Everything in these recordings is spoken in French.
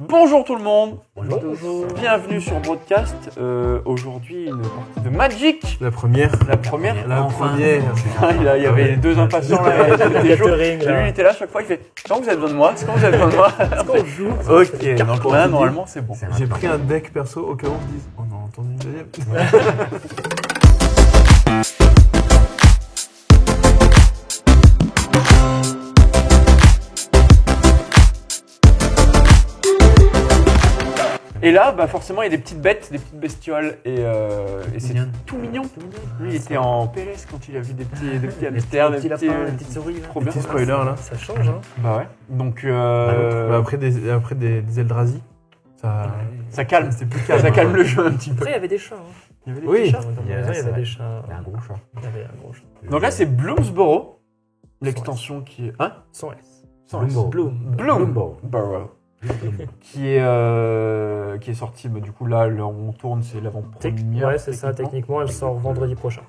Bonjour tout le monde. Bonjour. Bienvenue sur Broadcast. Aujourd'hui une partie de Magic. La première. La première. Il y avait les deux impatients là. C'était chaud. Lui il était là chaque fois. Il fait quand vous avez besoin de moi. Est-ce que vous avez besoin de moi? Est-ce qu'on joue? Ok. Donc là normalement c'est bon. J'ai pris un deck perso au cas où on se dise on a entendu une deuxième. Et là, bah forcément, il y a des petites bêtes, des petites bestioles, et c'est tout mignon. Lui, il était en PLS quand il a vu des petits hamsters, des petites souris. Trop bien. Petit spoiler là. Ça change, hein. Bah ouais. Donc Après des Eldrazi, ça calme. C'est plus calme. Ça calme le jeu un petit peu. Après, il y avait des chats. Hein. Il y avait des Oui. petits chats. Dans ma maison, il y avait des chats. Il y a un gros chat. Il y avait un gros chat. Donc là, c'est Bloomsboro, l'extension qui est Sans S. Bloomsboro. Qui est sorti, bah, du coup là on tourne, c'est l'avant-première. Ouais, c'est ça, techniquement, elle sort vendredi prochain.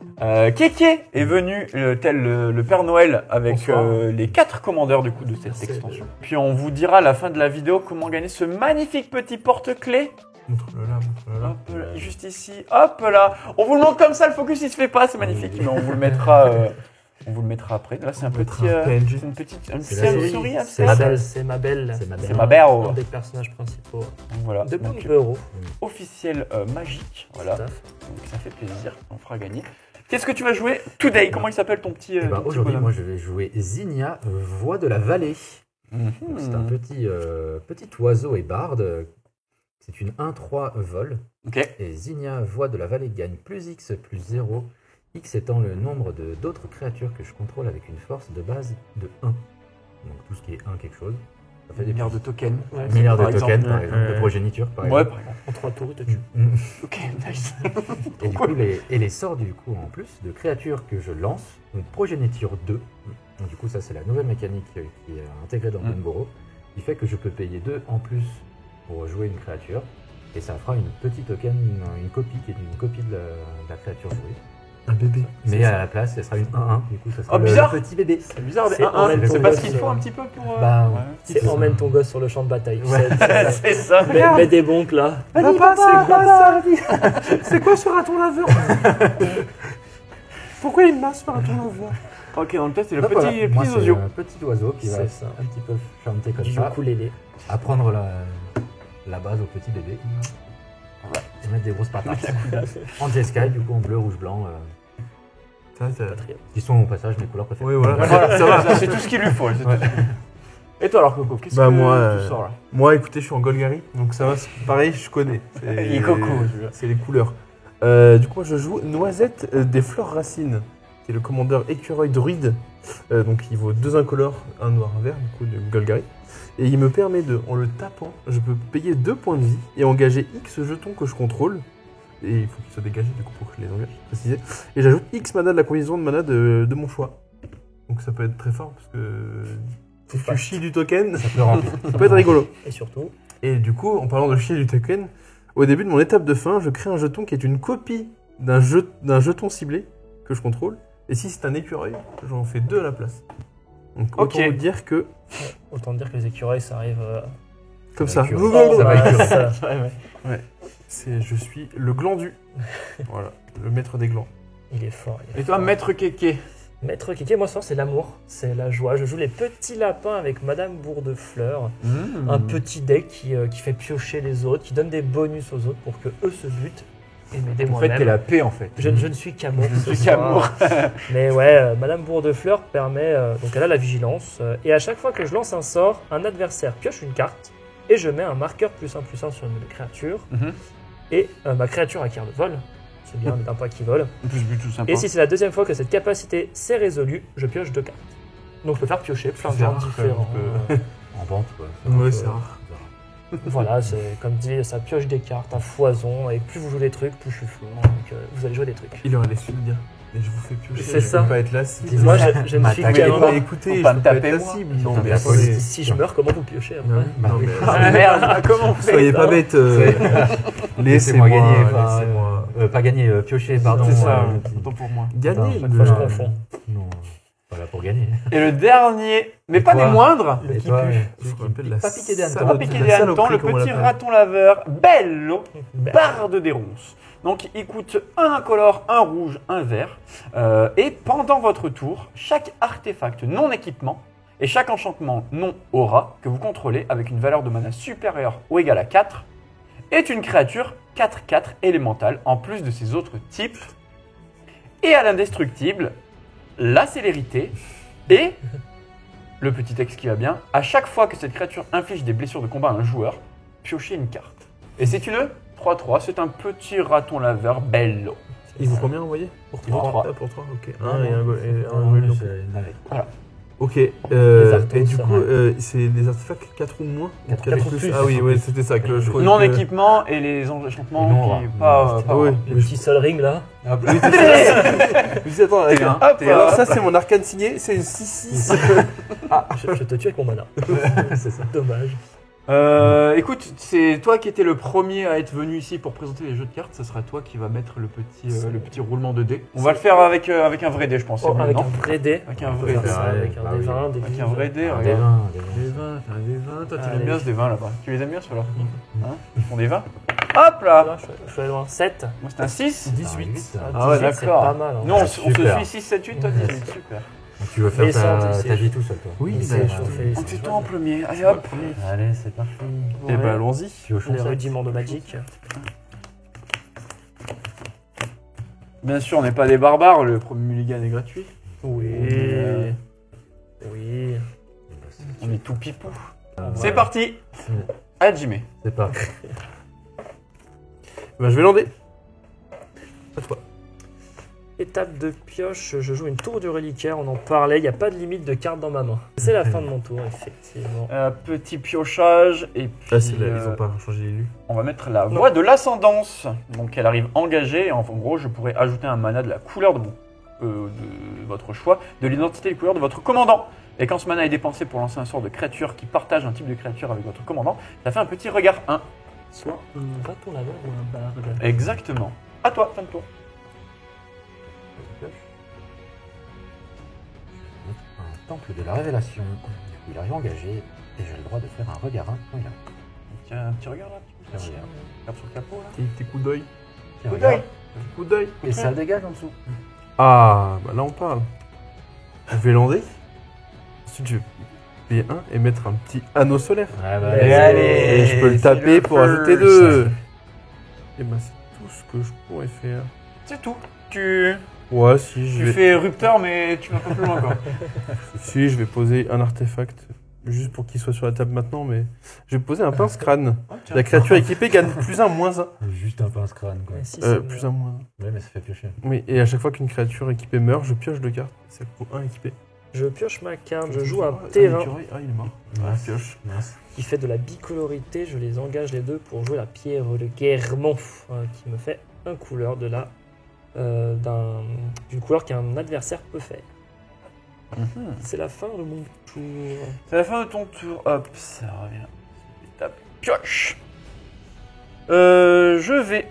Kéké est venu tel le Père Noël avec Bonsoir. les 4 commandeurs du coup de cette extension. Puis on vous dira à la fin de la vidéo comment gagner ce magnifique petit porte-clés. Montre-le là. Hop là, juste ici, hop là. On vous le montre comme ça, le focus il se fait pas, c'est magnifique, mais on vous le mettra. On vous le mettra après. Là, c'est un petit. C'est une petite. Souris. C'est ma belle. C'est ma belle. C'est ma belle. Un des personnages principaux. Donc voilà. De Donc, Bloomsboro. officiel magique. Voilà. Donc ça fait plaisir. On fera gagner. Qu'est-ce que tu vas jouer today? Comment il s'appelle ton petit. Aujourd'hui, moi, je vais jouer Zinnia, voix de la vallée. C'est un petit oiseau et barde. C'est une 1-3 vol. Ok. Et Zinnia, voix de la vallée, gagne plus X plus 0. X étant le nombre d'autres créatures que je contrôle avec une force de base de 1. Donc tout ce qui est 1 quelque chose. Ça fait des milliards de tokens. Ouais, milliards de par tokens, exemple. par exemple, de progéniture, par Ouais, exemple. par exemple. En 3 tours, il te tue. Ok, nice. Et du coup, les sorts du coup en plus de créatures que je lance, donc progéniture 2. Donc du coup, ça c'est la nouvelle mécanique qui est intégrée dans Bloomsboro, qui fait que je peux payer 2 en plus pour jouer une créature. Et ça fera une petite token, une copie qui est une copie de la créature jouée. Un bébé. Mais à la place, ce sera une 1-1. Du coup, ça sera bizarre. le petit bébé. C'est bizarre. C'est C'est pas ce qu'il faut un petit peu pour. Bah, ouais. C'est emmène ton gosse sur le champ de bataille. Ouais. C'est ça. Mets des bonks là. Papa, c'est quoi ça? C'est quoi ce raton laveur? Pourquoi il masse par raton laveur? Ok, donc là c'est le Donc, voilà. petit Moi, c'est oiseau. un petit oiseau qui va C'est ça. un petit peu chanter comme Du ça, ukulélé. apprendre la base au petit bébé. Voilà. Et mettre des grosses patates. En Jeskai, du coup en bleu, rouge, blanc. Qui sont au passage mes couleurs préférées. Oui, voilà. Voilà, Ça va. c'est tout ce qu'il lui faut. C'est tout ce qu'il lui faut. Et toi alors Coco, qu'est-ce Bah, que moi, tu sors là? Moi, écoutez, je suis en Golgari, donc ça va. Pareil, je connais. Il est coco, celui-là. C'est les couleurs. Du coup, moi, je joue Noisette des Fleurs Racines, qui est le commandeur écureuil druide. Donc, il vaut 2 incolores, un noir, un vert, du coup, de Golgari. Et il me permet en le tapant, je peux payer 2 points de vie et engager X jetons que je contrôle. Et il faut qu'ils soient dégagés, du coup, pour que je les engage, préciser. Et j'ajoute X mana de la combinaison de mana de mon choix. Donc, ça peut être très fort, parce que si tu chies du token, Ça peut remplir. ça peut être rigolo. Et surtout, Et du coup, en parlant de chier du token, au début de mon étape de fin, je crée un jeton qui est une copie d'un jeton ciblé que je contrôle. Et si c'est un écureuil, j'en fais 2 à la place. Donc autant Ok. vous dire que, autant dire que les écureuils, ça arrive. comme ça, écureuil. Ça va écureuil. Ça. je suis le glandu. Voilà, le maître des glands. Il est fort. Et toi, maître Kéké? Maître Kéké, moi, c'est l'amour, c'est la joie. Je joue les petits lapins avec Madame Bourdefleur. Un petit deck qui fait piocher les autres, qui donne des bonus aux autres pour que eux se butent et m'aider En fait, moi-même. t'es la paix en fait. Je ne suis qu'amour. Je ce suis soir. qu'amour. Mais ouais, Madame Bourdefleur permet. Donc elle a la vigilance. Et à chaque fois que je lance un sort, un adversaire pioche une carte et je mets un marqueur +1/+1 sur une créature. Et ma créature acquiert le vol. C'est bien d'un pas qui vole. En plus, but tout sympa. Et si c'est la deuxième fois que cette capacité s'est résolue, je pioche 2 cartes. Donc je peux faire piocher plein de C'est gens rare, différents. quand même, En vente, quoi. Ouais, c'est rare. Voilà, c'est comme dit, ça pioche des cartes à foison. Et plus vous jouez des trucs, plus je suis fort. Donc vous allez jouer des trucs. Il aurait laissé le dire. Mais je vous fais piocher. C'est je ça. peux pas être la cible. Moi, je ne suis Mais qu'un non, homme. mais Écoutez, faut je pas peux me pas être taper, la moi. cible. Non, Non, mais mais c'est- Si je meurs, comment vous piochez après? Non, mais Ah merde, comment on fait? soyez pas bête. Laissez-moi gagner. enfin, Laissez-moi. Pas gagner, piocher, pardon. C'est ça, euh, autant pour moi. Gagner. Enfin, Chaque fois, je confonds. Non, pas là pour gagner. Et le dernier, mais pas toi des moindres, Le Et qui toi, pue. Ce qu'on appelle la Pas piquer des hannetons. pas saloperie. piqué La des hannetons, saloperie, le comme on petit l'appelle. raton laveur, Bello, Ben, barde des ronces. Donc il coûte un incolore, un rouge, un vert. Et pendant votre tour, chaque artefact non équipement et chaque enchantement non aura que vous contrôlez avec une valeur de mana supérieure ou égale à 4 est une créature 4/4 élémentale en plus de ses autres types. Et à l'indestructible, la célérité et le petit texte qui va bien. À chaque fois que cette créature inflige des blessures de combat à un joueur, piochez une carte. Et c'est une 3/3, c'est un petit raton laveur Bello. Il vaut combien envoyé pour Il vaut 3. 3. Ah, pour 3, ok. Non, Un et un non, gold. Donc. c'est une navette. Ok, Arthos, et du ça coup, va. c'est des artefacts 4 ou moins 4 4 ou plus. Ah oui, ouais, c'était ça que je croyais Non que- équipement et les enchantements Et non aura. qui pas. Non, pas Ah oui, Le petit sol ring là. Hop, Oui, c'est ça. Oui, attends, T'es un. hop, alors ça c'est mon arcane signé, c'est une 6/6. Je te tue avec mon mana. c'est ça. Dommage. Écoute, c'est toi qui étais le premier à être venu ici pour présenter les jeux de cartes. Ce sera toi qui va mettre le petit roulement de dés. On va le faire avec un vrai dé, je pense. c'est Oh, mieux, avec non un vrai dé. Avec un On peut vrai faire dé. ça avec un Bah des oui. 20, des Avec 12. un vrai dé, Des regarde. 20. Des 20, fais un des 20, toi tu Allez. l'aimes bien. Bien, des 20 là-bas. Tu les aimes bien ceux-là hein Ils font des 20 Hop là Là, je suis allé loin. 7. Moi c'est un 6. 18. Ah ouais, 18, c'est d'accord. pas mal. Hein. Non, on se Super. suit 6, 7, 8, toi 18. Super. Tu veux faire Et ça, ta c'est- vie tout seul, toi. Oui, Il bah, s'est je- chauffé. On fait toi en premier. Allez hop. Allez, c'est parti. Eh ben allons-y. Piochons Les ça. rudiments de Magic. Bien sûr, on n'est pas des barbares. Le premier mulligan est gratuit. Oui. Euh, Oui. On est tout pipou. Ah, C'est voilà. parti. À Jimmy. C'est parti. Bah, je vais lander. À toi. Étape de pioche, je joue une tour du reliquaire, on en parlait, il n'y a pas de limite de cartes dans ma main. C'est la fin de mon tour, effectivement. Petit piochage. Et puis, Ah, c'est là, ils ont pas changé l'élu. on va mettre la Non. voie de l'ascendance. Donc elle arrive engagée. En gros, je pourrais ajouter un mana de la couleur de votre choix, de l'identité et de couleur de votre commandant. Et quand ce mana est dépensé pour lancer un sort de créature qui partage un type de créature avec votre commandant, ça fait un petit regard 1. Soit un raton laveur ou un barde. Exactement. À toi, fin de tour. Un temple de la révélation. Du coup, il arrive engagé et j'ai le droit de faire un regard 1 quand il arrive. Tiens, un petit regard là. Petit regard. Regarde sur le capot là. Petit coup d'œil. Petit Coup regard. d'œil. Petit coup d'œil. Et ça dégage en dessous. Ah, bah là on parle. Je vais lander. Ensuite je vais payer 1 et mettre un petit anneau solaire. Ouais, bah, Allez. Et je peux le c'est taper le pour first. ajouter 2. Et bah c'est tout ce que je pourrais faire. C'est tout. Tu Ouais, si je vais... fais rupteur, mais tu vas pas plus loin quoi. Si, je vais poser un artefact. Juste pour qu'il soit sur la table maintenant, mais... Je vais poser un pince-crâne. La créature équipée gagne +1, -1. Juste un pince-crâne, quoi. Mais si, c'est +1, -1. Ouais, mais ça fait piocher. Oui, et à chaque fois qu'une créature équipée meurt, je pioche 2 cartes. C'est pour 1 équipé. Je pioche ma carte, je joue un Ah, terrain l'écureuil. Ah, il est mort. Ah, Mince. pioche. Mince. qui fait de la bicolorité, je les engage les deux pour jouer la pierre de Guermont, qui me fait un couleur de la d'une couleur qu'un adversaire peut faire. C'est la fin de mon tour. C'est la fin de ton tour. Hop, ça revient. Étape pioche. Je vais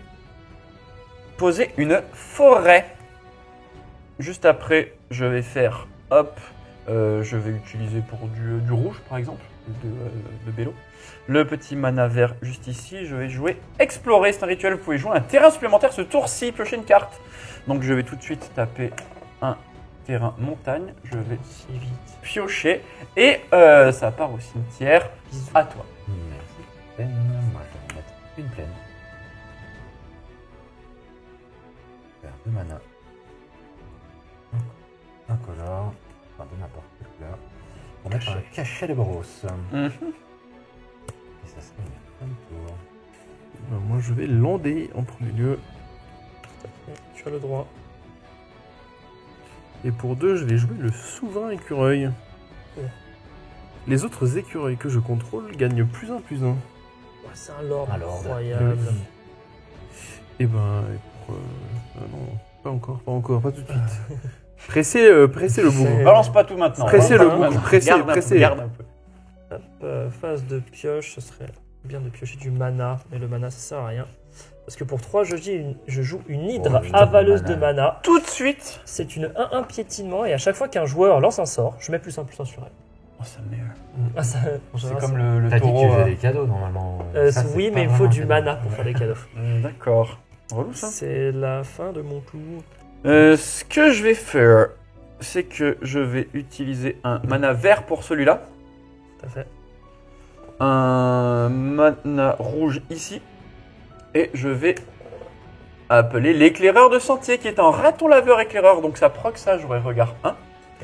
poser une forêt. Juste après, je vais faire. Hop. Je vais utiliser pour du rouge, par exemple, de Bello. Le petit mana vert juste ici. Je vais jouer explorer. C'est un rituel. Vous pouvez jouer un terrain supplémentaire ce tour-ci. Piocher une carte. Donc je vais tout de suite taper un terrain montagne. Je vais Si vite. piocher et ça part au cimetière. Bisous. À toi. Merci. Plaine. Moi, je vais mettre une plaine. Faire 2 mana. Un color. Enfin, de n'importe quelle couleur. On va mettre un cachet de brosse. Et ça serait une fin de tour. Ben, moi, je vais lander en premier lieu. Tu as le droit. Et pour 2, je vais jouer le souverain écureuil. Oh. Les autres écureuils que je contrôle gagnent +1, +1. Ouais, c'est un lord Un lord. incroyable. Et ben, pour, non, pas encore, pas tout de suite. Pressez le bouton. Balance pas tout maintenant. Pressez le Balance pas bouton, tout. pressez, Garde un peu, pressez. garde un peu. Hop, phase de pioche, ce serait bien de piocher du mana, mais le mana ça sert à rien. Parce que pour 3, je joue une hydre putain, avaleuse mana. de mana. Tout de suite. C'est une 1-1 piétinement et à chaque fois qu'un joueur lance un sort, je mets +1/+1 sur elle. Oh, ça me met. Ah, ça, en C'est général, comme ça- le T'as dit que taureau. tu faisais des cadeaux normalement. Ça, c'est oui, pas mais il me faut vraiment du un mana cadeau. pour faire des cadeaux. D'accord. Relou ça. C'est la fin de mon tour. Ce que je vais faire, c'est que je vais utiliser un mana vert pour celui-là, Tout à fait. un mana rouge ici, et je vais appeler l'éclaireur de sentier qui est un raton laveur éclaireur, donc ça proc ça, j'aurai regard 1. Tout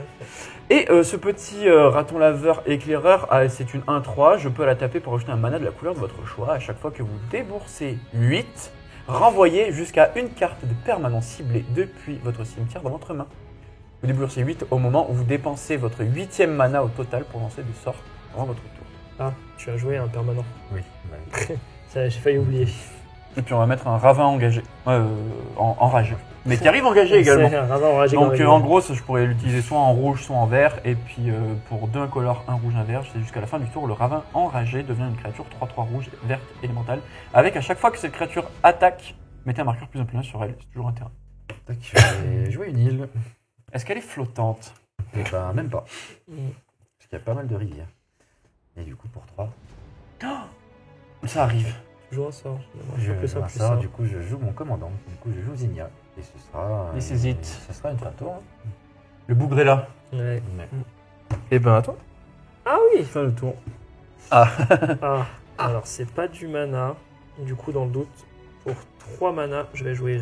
à fait. Et ce petit raton laveur éclaireur, c'est une 1-3, je peux la taper pour ajouter un mana de la couleur de votre choix. À chaque fois que vous déboursez 8, renvoyez jusqu'à une carte de permanent ciblée depuis votre cimetière dans votre main. Vous déboursez 8 au moment où vous dépensez votre 8e mana au total pour lancer des sorts pendant votre tour. Ah, tu as joué un permanent. Oui, ouais. Ça, j'ai failli oublier. Et puis on va mettre un ravin engagé, enragé. Mais qui arrive engagé également. C'est un ravin enragé Donc comme en gros, je pourrais l'utiliser soit en rouge, soit en vert. Et puis pour 2 incolores, 1 rouge, 1 vert, c'est jusqu'à la fin du tour, le ravin enragé devient une créature 3-3 rouge, verte, élémentale. Avec à chaque fois que cette créature attaque, mettez un marqueur plus un sur elle. C'est toujours un terrain. Tac, je vais jouer une île. Est-ce qu'elle est flottante? Et ben même pas. Mm. Parce qu'il y a pas mal de rivières. Et du coup pour 3, Ça arrive. Tu joues un sort. je Je plus joue un un plus sort, un. du coup je joue mon commandant. Du coup je joue Zinnia. Et ce sera. This is it. Ce sera une fin de tour. hein. Le bougre est là. Ouais. Mais Et ben à toi. Ah oui. Fin le tour. Ah, alors c'est pas du mana. Du coup, dans le doute, pour 3 mana, je vais jouer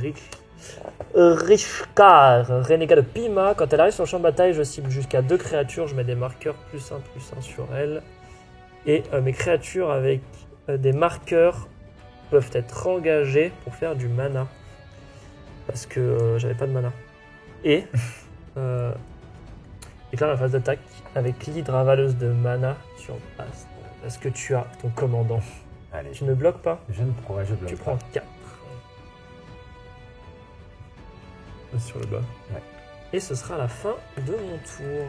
Richkar, renégat de Pima. Quand elle arrive sur le champ de bataille, je cible jusqu'à 2 créatures. Je mets des marqueurs +1/+1 sur elle. Et mes créatures avec des marqueurs peuvent être engagées pour faire du mana. Parce que j'avais pas de mana. Et déclare la phase d'attaque avec l'hydre avaleuse de mana sur base. Est-ce que tu as ton commandant? allez, Tu ne bloques pas? je ne prends, je bloque Tu pas. prends 4. Sur le bas. Et ce sera la fin de mon tour.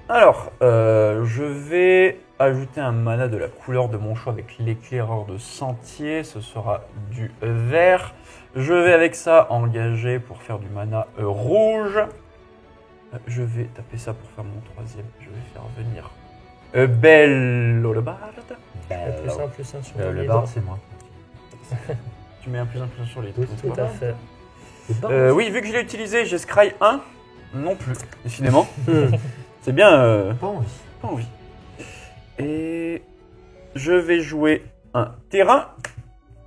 Alors, je vais ajouter un mana de la couleur de mon choix avec l'éclaireur de sentier. Ce sera du vert. Je vais avec ça engager pour faire du mana rouge. Je vais taper ça pour faire mon 3e. Je vais faire venir Bello le bard. +1/+1 sur Le l'hydre. bar c'est moi. Tu mets un plus sur les Tout à fait. Le bar, Oui, vu que je l'ai utilisé, j'ai Scry 1. Non plus, décidément. C'est bien. pas envie. Pas envie. Et je vais jouer un terrain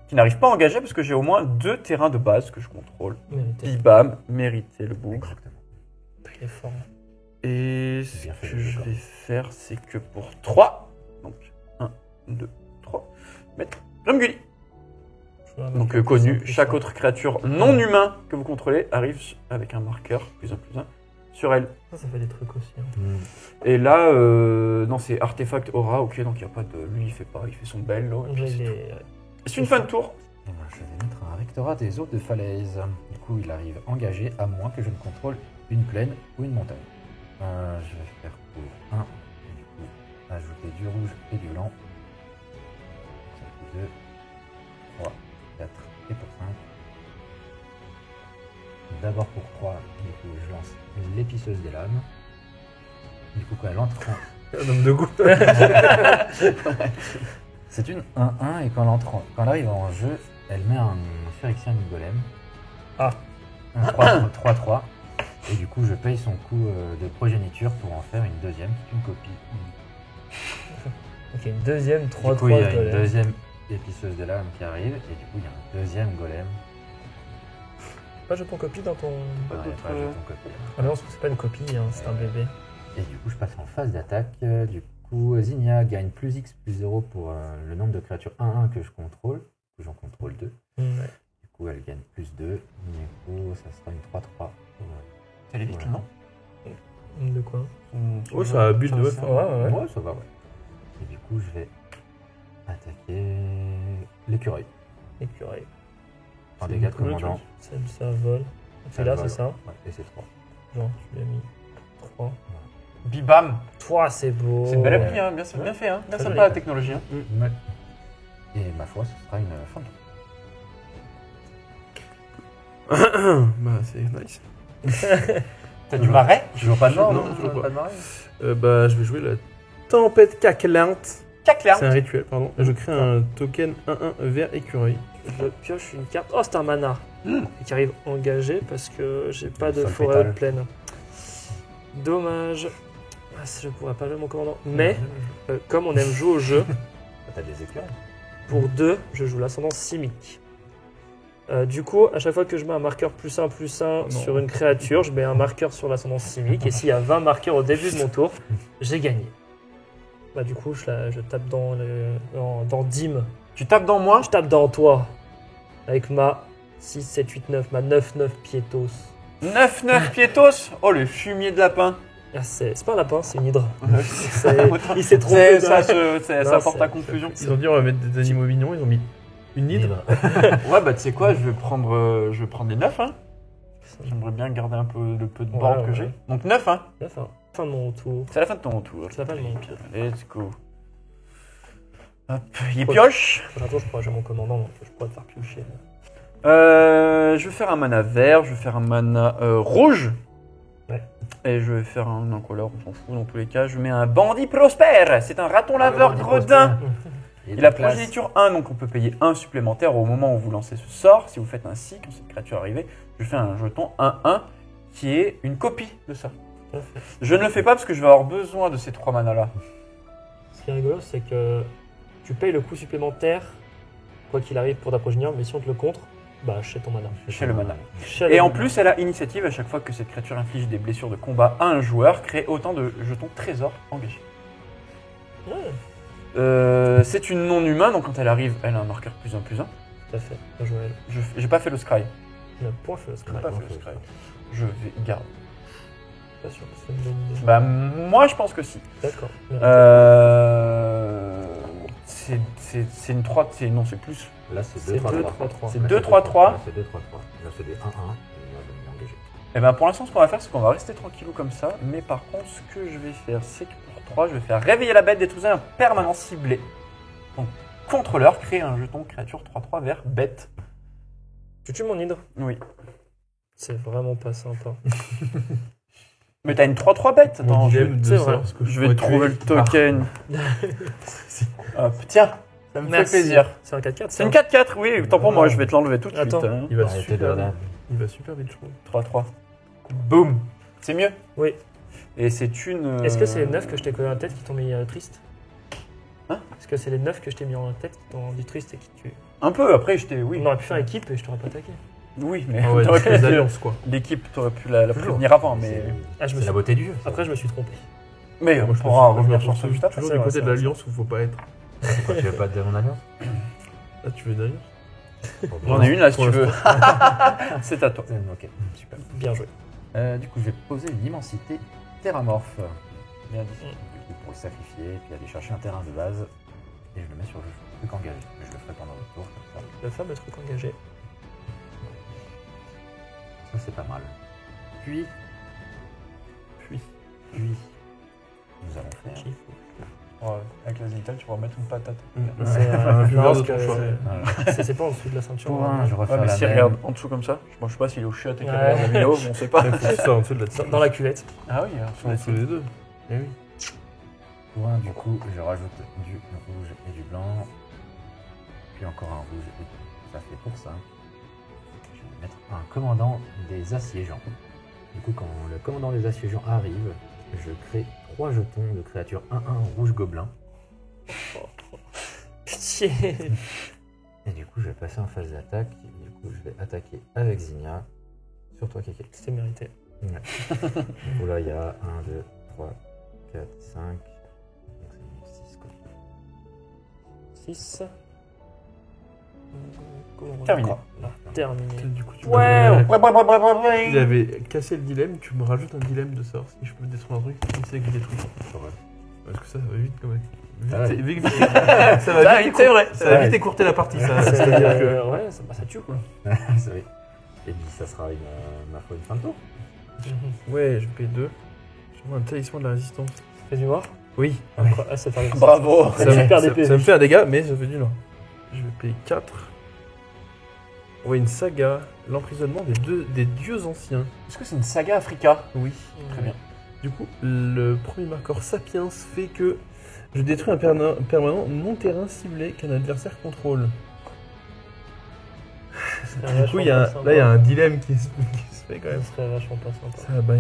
qui n'arrive pas à engager parce que j'ai au moins 2 terrains de base que je contrôle. Mérité. Bibam, mérité le bougre. Exactement. Très fort. Et ce Bien fait, que je d'accord. vais faire, c'est que pour 3, donc 1, 2, 3, mettre Grimgully. Je vois un Donc marqueur connu, +1/+1. chaque autre créature non humain que vous contrôlez arrive avec un marqueur +1/+1 sur elle. Ça fait des trucs aussi. hein. Et là, non, c'est artefact aura, ok, donc il n'y a pas de. Lui, il fait pas, il fait son bel. C'est une fin de tour. Je vais mettre un rectorat des eaux de falaise. Du coup, il arrive engagé à moins que je ne contrôle une plaine ou une montagne. Je vais faire pour 1. Du coup, ajouter du rouge et du blanc. Ça fait 2, 3, 4 et pour 5. D'abord pour 3, du coup, je lance l'épiceuse des lames. Du coup, quand elle entre en... Un homme de goût. C'est une 1-1 et quand elle arrive en jeu, elle met un Phyrexian Golem. Ah. Un 3-3. Et du coup, je paye son coût de progéniture pour en faire une deuxième, une copie. Ok, une deuxième 3-3 Du coup, il y a une golem. deuxième épiceuse de l'âme qui arrive. Et du coup, il y a un deuxième golem. Pas jeton copie dans ton. Ouais, d'autres, pas jeton copie. Ah non, c'est pas une copie, hein, c'est un bébé. Et du coup, je passe en phase d'attaque. Du coup, Zinnia gagne plus X plus 0 pour le nombre de créatures 1-1 que je contrôle. Que j'en contrôle 2. Ouais. Du coup, elle gagne plus 2. Du coup, ça sera une 3-3. Elle est vite, Voilà. non De quoi? Oh, ça a build de ouf. Ouais, ouais. Ouais, ça va, ouais. Et du coup, je vais attaquer l'écureuil. Écureuil. En dégâts de commandant. Ça vole. C'est là, c'est ça. Ouais, et c'est 3. Genre, tu l'as mis 3. Bibam. 3, c'est beau. C'est une belle appli, hein, bien fait, hein. Bien Très sympa bien. la technologie. Hein. Ouais. Et ma foi, ce sera une fin de tour. Bah, c'est nice. T'as du marais Toujours pas de mort, Non, non, toujours pas de marée. Bah, je vais jouer la tempête caquelante. Caclin. C'est un rituel, pardon. Je crée un token 1-1 vert écureuil. Je pioche une carte. Oh, c'est un mana. Et qui arrive engagé parce que j'ai pas de Sol forêt pétale. pleine. Dommage. Ah, je pourrais pas jouer mon commandant. Mais, comme on aime jouer au jeu, T'as des écureuils. pour 2, je joue l'ascendant simique. Du coup, à chaque fois que je mets un marqueur +1/+1 sur une créature, je mets un marqueur sur l'ascendant simique. Et s'il y a 20 marqueurs au début de mon tour, j'ai gagné. Bah, du coup, je tape dans Dim. Tu tapes dans moi. Je tape dans toi. Avec ma 6, 7, 8, 9, ma 9 piétos. 9 piétos. Oh, le fumier de lapin. Ah, c'est pas un lapin, c'est une hydre. C'est- Il s'est trompé. Ça, de- ça Non, porte c'est- à confusion. Ils ont dit on va mettre des animaux mignons, ils ont mis une hydre. Ouais, bah tu sais quoi, je vais prendre les 9. Hein. J'aimerais bien garder un peu le peu de Ouais, board que ouais. j'ai. Donc 9, hein. La fin de mon tour. C'est la fin de ton tour. C'est la fin de mon tour. Let's go. Hop, il pioche. Prochain tour, je pourrais jouer mon commandant, donc je pourrais te faire piocher. Je vais faire un mana vert, je vais faire un mana rouge. Ouais. Et je vais faire un couleur, on s'en fout dans tous les cas. Je mets un bandit prospère. C'est un raton laveur bandit gredin. Il a place. progéniture 1, donc on peut payer 1 supplémentaire au moment où vous lancez ce sort. Si vous faites un si, quand cette créature arrive, je fais un jeton 1-1 qui est une copie de ça. Tout à fait. Je ne le fais pas parce que je vais avoir besoin de ces 3 manas là. Ce qui est rigolo, c'est que tu payes le coût supplémentaire, quoi qu'il arrive, pour ta progéniture, mais si on te le contre, bah achète ton mana. Chez le mana. Achète Et le en mana. plus, elle a initiative à chaque fois que cette créature inflige des blessures de combat à un joueur, crée autant de jetons trésors engagés. Ouais, C'est une non-humaine, donc quand elle arrive, elle a un marqueur +1/+1. tout à fait. Bien joué, elle. J'ai pas fait le scry. 9 points, je le scry. J'ai pas fait le scry. Je vais garder. Pas sûr que c'est une bonne idée. Bah, moi, je pense que si. D'accord. C'est une 3, non, c'est plus. Là, c'est C'est 2, 3, 2, 3. 3, 3. C'est 2, 3, 3. Là, c'est 2, 3, 3. Là, c'est des 1, 1. Et moi, je vais m'engager. Et ben pour l'instant, ce qu'on va faire, c'est qu'on va rester tranquillou comme ça. Mais par contre, ce que je vais faire, c'est que pour 3, je vais faire réveiller la bête, détruire un permanent ciblé. Donc, contrôleur, créer un jeton créature 3/3 vert bête. Tu tues mon hydre. Oui. C'est vraiment pas sympa. Mais t'as une 3/3 bête. Mon Attends, dilemme de c'est savoir vrai. ce que je vais pourrais trouver le tuer. token. Hop, tiens, ça me fait plaisir. C'est un 4-4. C'est une 4/4, oui, tant pour moi, je vais te l'enlever tout de suite. Attends. hein. Il va Arrêtez super de vite. regarder. Il va super vite, je trouve. 3/3. Boum. C'est mieux. Oui. Et c'est une. Est-ce que c'est les 9 que je t'ai collé dans la tête qui t'ont mis triste Hein? Est-ce que c'est les 9 que je t'ai mis en tête qui t'ont rendu triste et qui tu... Un peu, après, j'étais. Oui. On aurait pu faire équipe et je t'aurais pas attaqué. Oui, mais. Ah ouais, t'aurais pu- les alliances quoi. L'équipe, t'aurais pu la prévenir avant, mais. Ah, je me C'est suis... la beauté du jeu. ça. Après, je me suis trompé. Mais Moi, on je pourra pense- revenir je sur pense ça juste après. toujours c'est du vrai, côté de c'est l'alliance où faut pas être. Pourquoi tu veux pas te dire mon alliance? Ah, tu veux une alliance J'en ai une là si Pour tu veux. C'est à toi. Ok, super. Bien joué. Du coup, je vais poser une immensité terramorphe. Bien dit. Du coup, pour le sacrifier, puis aller chercher un terrain de base. Et je le mets sur le truc engagé. Mais je le ferai pendant le tour, comme ça. Le fameux truc engagé. Ça, c'est pas mal. Puis, nous allons faire. Chief. Avec la Zintel, tu vas remettre une patate. C'est Un viveur non, de parce ton choix. que c'est pas en dessous de la ceinture. Pour hein. un, je refais Ouais, mais la si même. regarde en dessous comme ça, je sais pas s'il est au shot et qu'il Ouais. regarde la vidéo, on sait pas. Il faut que ça en dessous de la tête. Dans la cuvette. Ah oui, sur En la dessous les deux. Eh oui. Pour un, du coup, je rajoute du rouge et du blanc. Puis encore un rouge et ça fait pour ça. Je vais mettre un commandant des assiégeants. Du coup, quand le commandant des assiégeants arrive, je crée 3 jetons de créatures 1-1 rouge gobelin. Pitié. Et du coup, je vais passer en phase d'attaque. Du coup, je vais attaquer avec Zinnia. Sur toi, Kéké. C'était mérité. Du coup, là, il y a 1, 2, 3, 4, 5. Donc, c'est 6 quoi. 6. Terminé. Terminé. Du coup, tu Ouais, m'avais- Il avait cassé le dilemme, tu me rajoutes un dilemme de sort. Si je peux détruire un truc, qui c'est qui détruit. Parce que ça va vite quand même. Vite, Ah ouais. vite, vite. Ça va vite, c'est vrai. ça va vite écourter la partie. Ça. C'est- C'est-à-dire que- ouais, ça tue quoi. C'est vrai. Et puis, ça sera ma foi une fin de tour. Ouais, je paye 2. Je vois un talisman de la résistance. Fais du noir. Oui. Ah, c'est pas Bravo. Ça me perd des ça PV. me fait un dégât, mais ça fait du noir. Je vais payer 4. On voit une saga, l'emprisonnement des dieux anciens. Est-ce que c'est une saga Africa? Oui. Très bien. Du coup, le premier marqueur Sapiens fait que je détruis un permanent non-terrain ciblé qu'un adversaire contrôle. Du coup, il y a un dilemme qui se fait quand Ça même. serait vachement pas sympa. Ça, bah,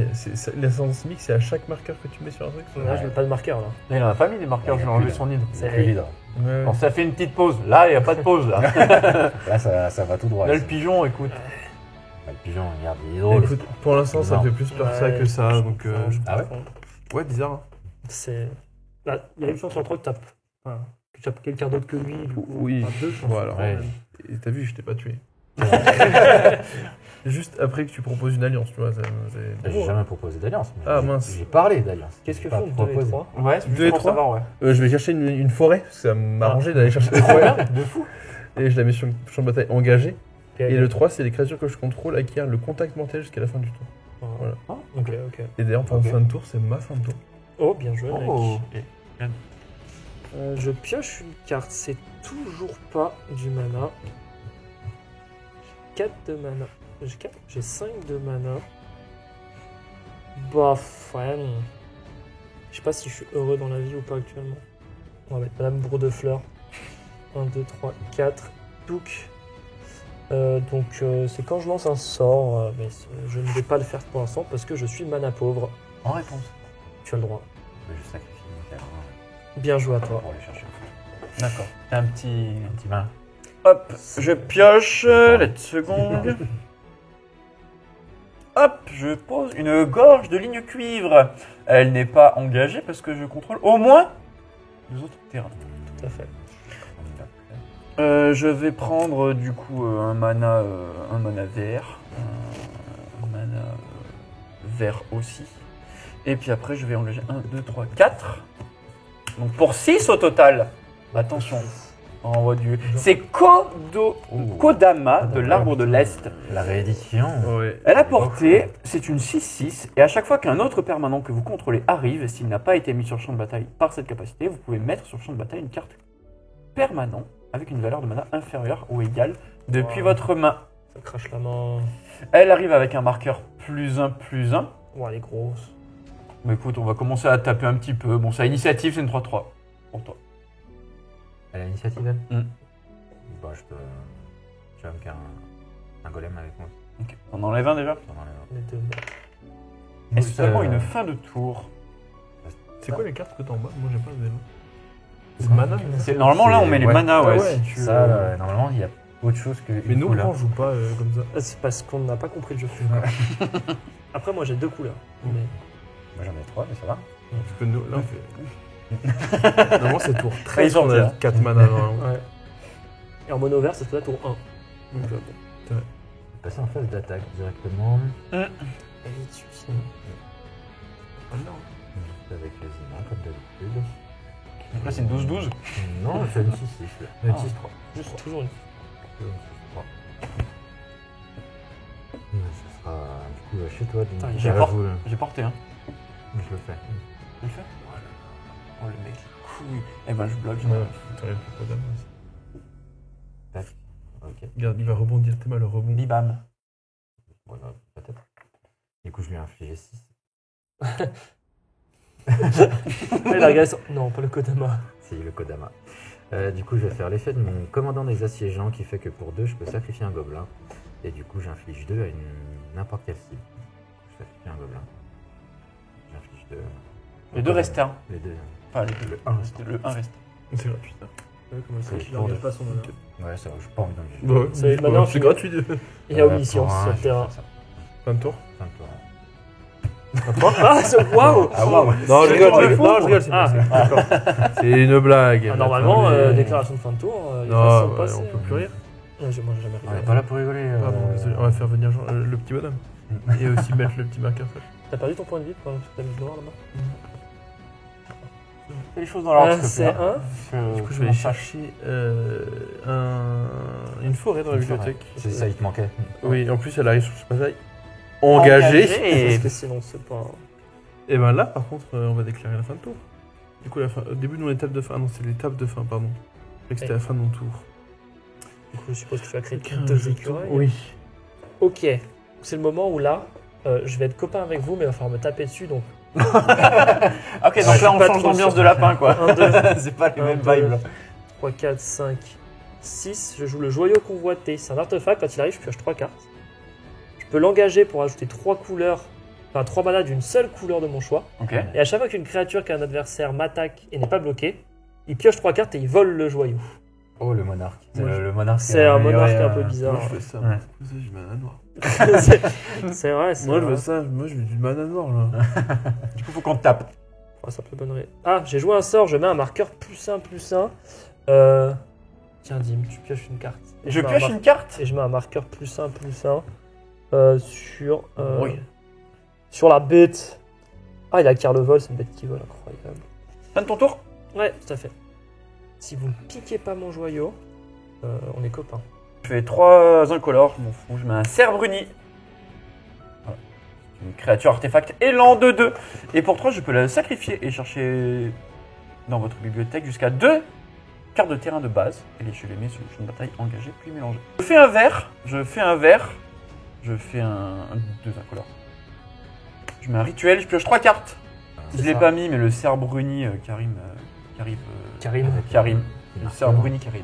l'ascendance mix, c'est à chaque marqueur que tu mets sur un truc. Là, je mets pas de marqueur là. Là, il en a pas mis des marqueurs, Il y je a vais enlever plus, son hydre. C'est plus l'hydre. Ouais. Bon, ça fait une petite pause. Là, il n'y a pas de pause. Là, Là, ça va tout droit. là le pigeon, écoute. Bah, le pigeon, regarde, il est drôle. Écoute, pour l'instant, ça me fait plus peur ça que ça. je Donc, comprends, je Ah ouais comprends. ouais, bizarre. Hein. C'est. Là, il y a une chance sur trois que tu tapes quelqu'un d'autre que lui. Du coup. Oui. Enfin, deux chances. Bon, alors, Ouais. et t'as vu, je t'ai pas tué. Juste après que tu proposes une alliance, tu vois. J'ai jamais proposé d'alliance. mais Ah, j'ai- mince. J'ai parlé d'alliance. Qu'est-ce que J'ai pas font 2 et proposé. 3 Ouais, c'est juste 2 et pour 3. savoir, ouais. Je vais chercher une forêt, parce que ça m'arrangeait d'aller chercher une forêt. De fou. Et je la mets sur le champ de bataille engagé. Et Et le 3, c'est les créatures que je contrôle acquièrent le contact mental jusqu'à la fin du tour. Voilà. Ok, ok. Et d'ailleurs, en Ok. fin de tour, c'est ma fin de tour. Oh, bien joué, mec. Oh. Je pioche une carte, c'est toujours pas du mana. J'ai 4 de mana. J'ai 5 de mana. Bah, ouais. Je sais pas si je suis heureux dans la vie ou pas actuellement. On va mettre Madame Bourdefleur. 1, 2, 3, 4. Donc, c'est quand je lance un sort, mais je ne vais pas le faire pour l'instant parce que je suis mana pauvre. En réponse. Tu as le droit. Mais je sacrifie mon terrain Bien joué à toi. pour aller chercher le feu. D'accord. Un petit. Un petit main. Hop, je pioche. Let's seconde. Hop, je pose une gorge de ligne cuivre. Elle n'est pas engagée parce que je contrôle au moins 2 autres terrains. Tout à fait. Je vais prendre du coup un mana vert. Un mana vert aussi. Et puis après, je vais engager 1, 2, 3, 4. Donc pour 6 au total. Attention. On envoie du. C'est Kodama de l'arbre de l'Est. La réédition. Ouais. Elle a porté, c'est une 6-6, et à chaque fois qu'un autre permanent que vous contrôlez arrive, et s'il n'a pas été mis sur le champ de bataille par cette capacité, vous pouvez mettre sur le champ de bataille une carte permanent avec une valeur de mana inférieure ou égale depuis votre main. Ça crache la main. Elle arrive avec un marqueur +1/+1. Oh, elle est grosse. Mais écoute, on va commencer à taper un petit peu. Bon, sa initiative, c'est une 3-3 pour toi. Elle a l'initiative, elle Mm. Bah, je peux. Je vais me faire un golem avec moi. Ok. On enlève un déjà. J'en enlève un. Les deux. Et c'est seulement euh, une fin de tour. C'est quoi les cartes que t'as en bas? Moi, j'ai pas le vélo. C'est mana, mais ça. Normalement, là, on met les Ouais. manas, Ah ouais. ouais, si tu veux. Ça, normalement, il y a autre chose que. Mais une nous, couleur. on joue pas comme ça. C'est parce qu'on n'a pas compris le jeu. Après, moi j'ai 2 couleurs. Mais... Moi, j'en ai 3, mais ça va. Parce que nous, là, on fait. Normalement, c'est tour 13 ils ont qu'on dit, a hein. 4 mana normalement. Ouais. Et en mono vert, c'est peut-être tour 1. Donc, bon. Passer en phase d'attaque directement. Vas-y dessus. Ah non. Avec les humains, comme d'habitude. Donc là, c'est une 12-12. Non, c'est une 6-6. Une Ah. 6-3. Juste toujours une. Une 6-3. Ce sera du coup chez toi. donc Putain, j'avoue, J'ai porté, hein. Je le fais. Tu le fais Voilà. Oh, le mec, couille. Eh ben, je bloque. Ouais, t'enlèves le Kodama aussi. Tac. Ok. Regarde, il va rebondir, t'es mal le rebond. Bibam. Voilà, peut-être. Du coup, je lui ai infligé 6. Et la regarde. Non, pas le Kodama. C'est le Kodama. Du coup, je vais faire l'effet de mon commandant des assiégeants qui fait que pour 2, je peux sacrifier un gobelin. Et du coup, j'inflige 2 à n'importe quelle cible. Je sacrifie un gobelin. J'inflige 2. Les deux restent 1. Les deux. Enfin, le 1 reste. Le 1 reste. C'est gratuit ça. Ouais, comment ça, C'est il pour engage deux. pas son honneur. Ouais, ça va, je suis pas envie d'en juger. Bah ouais, C'est- c'est maintenant, c'est tu- gratuit. Il y a omniscience Pour un, sur le je vais terrain. faire ça. Fin de tour. Fin de tour. Ah, waouh! Ah, waouh! Non, je rigole, toi, je le rigole. fou. Non, je rigole, c'est Ah. d'accord. C'est une blague. Ah, normalement, Attends, mais- déclaration de fin de tour, il faut Non, s'en ouais, passer. on peut plus rire. Moi, j'ai jamais On rigolé. n'est pas là pour rigoler. Pardon, désolé, on va faire venir le petit bonhomme. Et aussi mettre le petit marqueur flash. T'as perdu ton point de vie pendant que t'as mis le noir là-bas? Fais les choses dans l'ordre, s'il te C'est plaît. un. Du coup, je vais aller chercher une forêt dans la bibliothèque. C'est ça, il te manquait. Oui, en plus, elle arrive sur ce bataille. Engagée. Parce que sinon, c'est pas. Et ben là, par contre, on va déclarer la fin de tour. Du coup, au début de mon étape de fin. Ah non, c'est l'étape de fin, pardon. Je croyais que c'était la fin de mon tour. je suppose que tu vas créer 2 écureuils. Oui. Ok, c'est le moment où là, je vais être copain avec vous, mais il va falloir me taper dessus, donc Ok, donc là, on pas change trop d'ambiance sûr. de lapin, quoi. 1, 2, C'est pas les Un, mêmes deux. vibes, là. 3, 4, 5, 6. Je joue le joyau convoité. C'est un artefact, quand il arrive, je pioche 3 cartes. Je peux l'engager pour ajouter 3 couleurs, enfin 3 manas d'une seule couleur de mon choix. Ok. Et à chaque fois qu'une créature qu'un adversaire m'attaque et n'est pas bloquée, il pioche 3 cartes et il vole le joyau. Oh, le monarque. Moi, Le monarque. C'est un amélioré, monarque un peu Moi, bizarre. je fais ça. Ouais. Pour ça, je mets un noir. C'est vrai, c'est Moi, je vrai. veux ça. Moi, je veux du mana noir, là. Du coup, faut qu'on te tape. Oh, ça peut bonnerait. Ah, j'ai joué un sort, je mets un marqueur +1/+1. Tiens, Dim, tu pioches une carte. Et Je mets un pioche une carte. Et je mets un marqueur +1/+1 sur, Oui. sur la bête. Ah, il acquiert le vol, c'est une bête qui vole, incroyable. Fin de ton tour. Ouais, tout à fait. Si vous ne piquez pas mon joyau, on est copains. Je fais 3 incolores, je m'en fous. Je mets un cerf bruni. Voilà. Une créature artefact élan de 2. Et pour 3, je peux la sacrifier et chercher dans votre bibliothèque jusqu'à 2 cartes de terrain de base. Et je les mets sur une bataille engagée puis mélangée. Je fais un vert. Je fais un 2 incolores. Je mets un rituel, je pioche 3 cartes. Je l'ai pas mis, mais le cerf bruni Karim. Karim. Le cerf bruni Karim.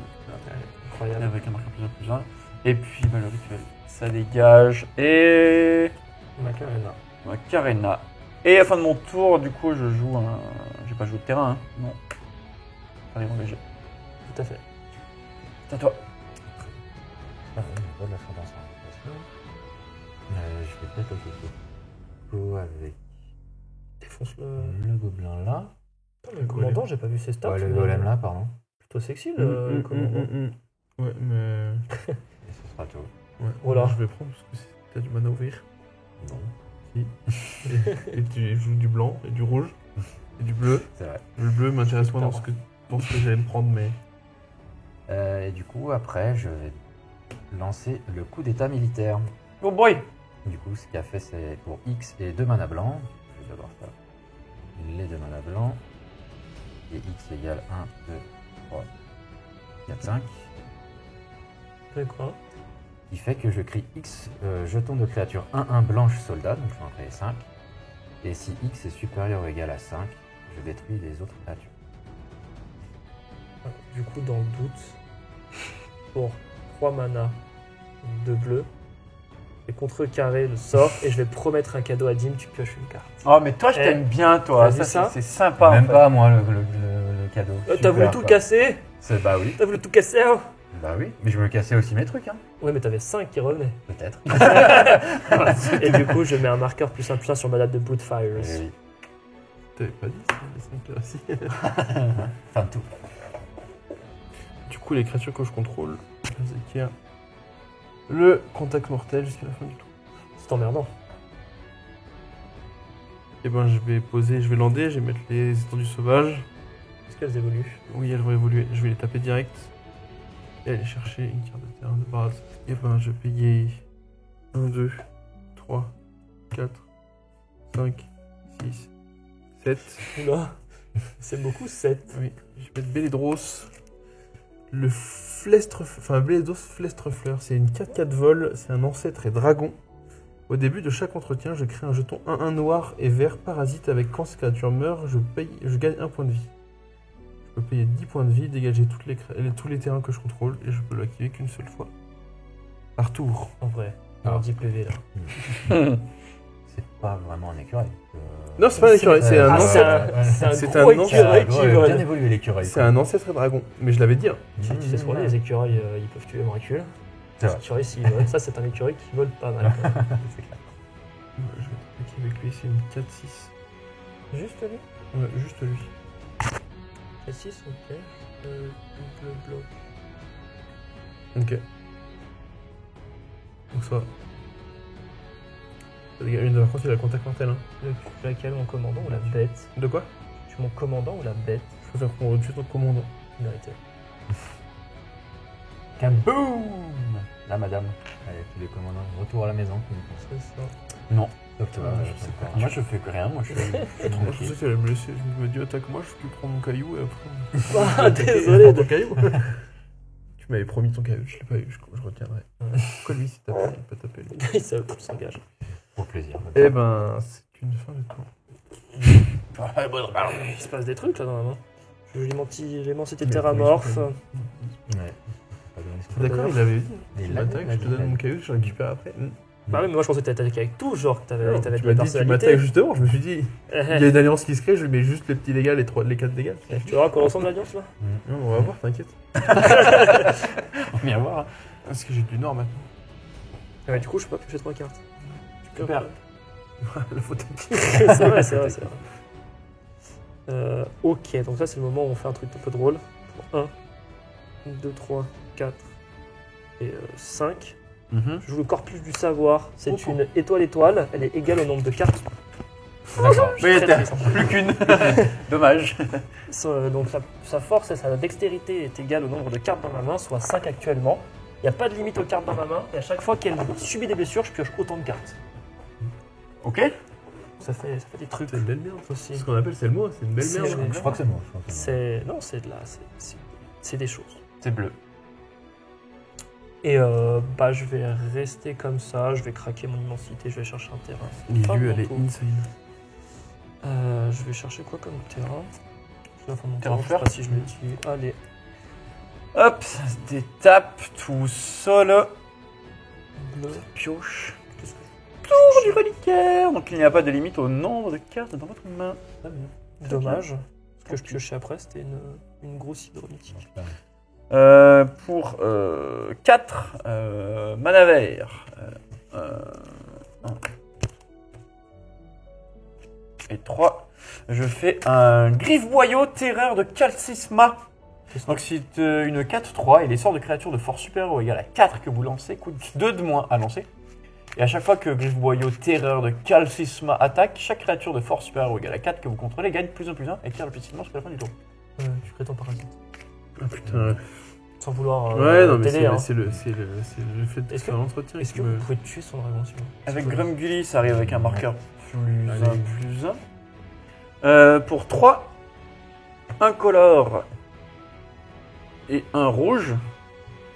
Incroyable. Avec un marqueur +1/+1. Et puis bah, le rituel, ça dégage. Et Macarena. ma Karena. Et à la fin de mon tour, du coup, je joue un. J'ai pas joué de terrain, hein. Non. Arrive engagé. Tout à fait. C'est à toi. Ah, oui, pas de la fondance en je vais peut-être attaquer Go avec Défonce-le. le gobelin là. Putain, mais le commandant, j'ai pas vu ses stats. Ouais, le mais golem là, pardon. Plutôt sexy le commandant. Ouais, mais. Et ce sera tout. Ouais. Voilà. Je vais prendre parce que t'as du mana à ouvrir. Non. Et tu joues du blanc et du rouge et du bleu. C'est vrai. Le bleu m'intéresse moins Putain. dans ce que j'allais me prendre, mais. Et du coup, après, je vais lancer le coup d'état militaire. Oh boy. Du coup, ce qu'il a fait, c'est pour X et 2 mana blancs. Je vais d'abord faire les 2 mana blancs. Et X égale 1, 2, 3, 4, 5. C'est quoi? Qui fait que je crie X jeton de créature 1-1 blanche soldat, donc je vais en créer 5. Et si X est supérieur ou égal à 5, je détruis les autres créatures. Du coup, dans le doute, pour 3 mana de bleu, et contrecarrer le sort, et je vais promettre un cadeau à Dim, tu pioches une carte. Oh, mais toi, je Eh, t'aime bien, toi. t'as vu ça C'est sympa. Même en fait. pas moi le cadeau. T'as Super, voulu tout quoi. casser? Bah oui, T'as voulu tout casser? Oh bah oui. Mais je me cassais aussi mes trucs, hein. Ouais, mais t'avais 5 qui revenaient. Peut-être. Et du coup, je mets un marqueur +1/+1 sur ma date de Bloodfires. Et oui. T'avais pas dit ça, les 5 là aussi. Fin de tout. Du coup, les créatures que je contrôle, elles acquièrent le contact mortel jusqu'à la fin du tour. C'est emmerdant. Et ben, je vais lander, je vais mettre les étendues sauvages. Est-ce qu'elles évoluent? Oui, elles vont évoluer. Je vais les taper direct et aller chercher une carte de terrain de base. Et ben, je vais payer 1, 2, 3, 4, 5, 6, 7. Oula, c'est beaucoup 7. Oui, je vais mettre Bélédros. Le Bélédros Flestrefleur, c'est une 4-4 vol, c'est un ancêtre et dragon. Au début de chaque entretien, je crée un jeton 1-1 noir et vert parasite avec quand cette créature meurt, je gagne 1 point de vie. Je peux payer 10 points de vie, dégager tous les terrains que je contrôle et je peux l'activer qu'une seule fois. Par tour. En vrai, Ah. 10 PV là. C'est pas vraiment un écureuil. Non, c'est pas un écureuil, c'est un Ah, ancêtre. c'est un C'est gros un écureuil qui bien vole. évolué l'écureuil. C'est un ancêtre et dragon. Mais je l'avais dit. Hein. Tu sais ce qu'on dit, les écureuils, ils peuvent tuer Dracul. C'est Les vrai. écureuils, s'ils volent, ça c'est un écureuil qui vole pas mal. quoi. C'est clair. Je vais attaquer avec lui, c'est une 4-6. Juste lui? Ouais, juste lui. 6, ok. Double bloc. Ok. Donc ça. Une de la France, il a le contact mortel. Hein. Laquelle, mon commandant ou la bête? De quoi? Tu es mon commandant ou la bête? Je préfère qu'on retue ton commandant. Vérité. Kaboom. Là, madame. Allez, tous les commandants, retour à la maison. C'est ça. Non. Sauf toi, je sais pas. Moi, je fais que rien. Moi, je suis Moi, je tranquille. pensais qu'elle allait me laisser. Je me dis, attaque-moi, je peux prendre mon caillou et après. Ah, désolé. Ton caillou. Tu m'avais promis ton caillou, je l'ai pas eu, je retiendrai. Pourquoi lui s'est tapé, il peut taper lui. Il s'engage. Pour plaisir. Eh ben, c'est une fin de tour. Il se passe des trucs là dans la main. L'aimant c'était Mais terramorphe. oui, Ouais. D'accord, il avait dit. Et Tu là, m'attaques, je te donne mon caillou, je le récupère après. Bah oui, mais moi je pensais que t'allais attaquer avec tout, genre que t'avais Non, de tu la m'as dit, tu m'attaques personnalité. justement, je me suis dit, il y a une alliance qui se crée, je lui mets juste les petits dégâts, les 4 dégâts. Tu verras qu'on ressemble l'alliance là. Non, on va voir, t'inquiète. On va bien voir. Hein. Parce que j'ai du nord maintenant. Ouais, du coup, je peux pas piocher 3 cartes. Super. La faute c'est vrai, c'est vrai, c'est vrai. Ok, donc ça c'est le moment où on fait un truc un peu drôle. Pour 1, 2, 3, 4 et 5. Mhm. Je joue le corpus du savoir. C'est Oh, une étoile, elle est égale au nombre de cartes. D'accord. Oui, Très t'as triste. plus qu'une. Dommage. Donc sa force et sa dextérité est égale au nombre de cartes dans ma main, soit 5 actuellement. Il n'y a pas de limite aux cartes dans ma main, et à chaque fois qu'elle subit des blessures, je pioche autant de cartes. Ok. Ça fait des trucs C'est une belle merde. aussi. C'est ce qu'on appelle, c'est le mot, c'est une belle C'est- merde. Je crois que c'est moi. Non, c'est de la, c'est des choses. C'est bleu. Et bah je vais rester comme ça, je vais craquer mon immensité, je vais chercher un terrain. Pas Lilu, mon elle est tour. insane. Je vais chercher quoi comme terrain? Je vais faire mon Terrain tour, je sais fleur. pas si je le dis. Allez, Hop, ça se détape tout seul. bleu. Pioche. Qu'est-ce que Tour du reliquaire. Donc il n'y a pas de limite au nombre de cartes dans votre main. Dommage. Ce que je piochais après, c'était une grosse hydrolytique. Pour 4 mana vert. 1 et 3. Je fais un griffe-boyau terreur de Calcisma. Donc c'est une 4-3 et les sorts de créatures de force supérieure ou égale à 4 que vous lancez coûtent 2 de moins à lancer. Et à chaque fois que griffe-boyau terreur de Calcisma attaque, chaque créature de force supérieure ou égale à 4 que vous contrôlez gagne plus 1 et tire le petit jusqu'à la fin du tour. Tu crées ton parasite. Ah putain. Sans vouloir Ouais, non, mais t'aider. Hein. c'est le fait de Est-ce faire l'entretien. Est-ce que vous pouvez tuer son dragon s'il vous plaît? Avec Grumgully, ça arrive avec un marqueur plus Allez. 1, plus 1. Pour 3, incolore et un rouge,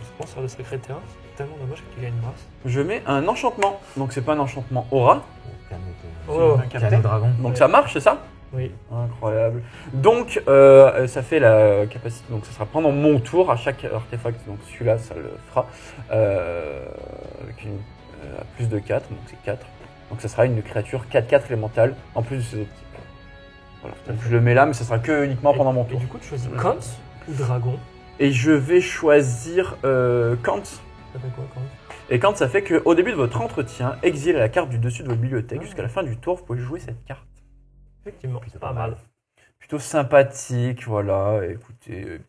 C'est bon, sur le secrétaire, c'est tellement dommage que tu gagnes une race. je mets un enchantement. Donc c'est pas un enchantement aura, Oh, Canon dragon. donc ça marche, c'est ça? Oui. Incroyable. Donc ça fait la capacité, donc ça sera pendant mon tour à chaque artefact, donc celui-là ça le fera, avec une, à plus de 4, donc c'est 4. Donc ça sera une créature 4-4 élémentale, en plus de ses autres types. Voilà. Donc je le mets là, mais ça sera que uniquement pendant mon Et tour. du coup, tu choisis Kant ou dragon? Et je vais choisir Kant. Ça fait quoi quand même? Et Kant, ça fait qu'au début de votre entretien, exilez la carte du dessus de votre bibliothèque. Jusqu'à la fin du tour, vous pouvez jouer cette carte. Effectivement, Plutôt pas pas mal. mal. Plutôt sympathique, voilà. Écoutez,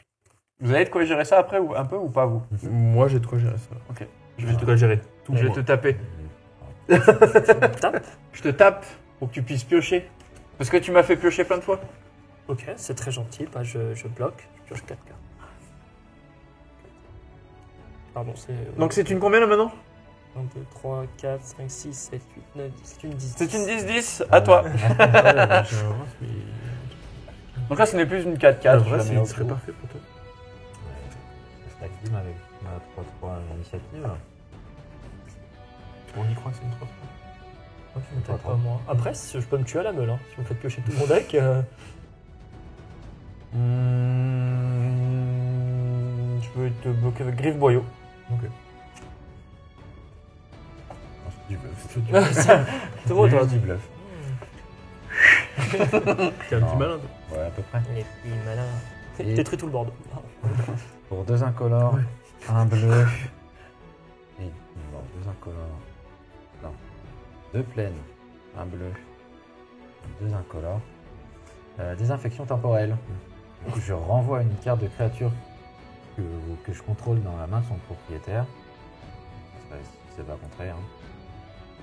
vous avez de quoi gérer ça après, ou un peu ou pas vous? Moi, j'ai de quoi gérer ça. Je J'ai de quoi gérer. Tout je vais moi. te taper. Tape. Je te tape pour que tu puisses piocher. Parce que tu m'as fait piocher plein de fois. Ok, c'est très gentil. Bah, je bloque, je pioche 4 cartes. Pardon, c'est. Donc c'est une combien là maintenant? 1, 2, 3, 4, 5, 6, 7, 8, 9, 10. C'est une 10. C'est une 10-10, à toi. Ouais, j'ai un ras, mais. Donc là ce n'est plus une Un 4-4. ras, je la mets il serait autour. parfait pour toi. Stack Dim avec ma 3-3 initiative. On y croit que c'est une 3. Ok, peut-être pas moi. Après, je peux me tuer à la meule. Hein. Si vous me faites piocher tout mon deck. Je vais te bloquer avec griffe boyau. Ok. Du bluff. C'est bon, toi. Du bluff. T'es un Non. petit malin, toi. Ouais, à peu près. Les petits malins. Et- Détruis tout le board. Pour 2 incolores, Ouais. un bleu. Et non, 2 incolores. Non. 2 plaines, un bleu. 2 incolores. Désinfection temporelle. Du coup, je renvoie une carte de créature que je contrôle dans la main de son propriétaire. Si c'est pas contraire. Hein.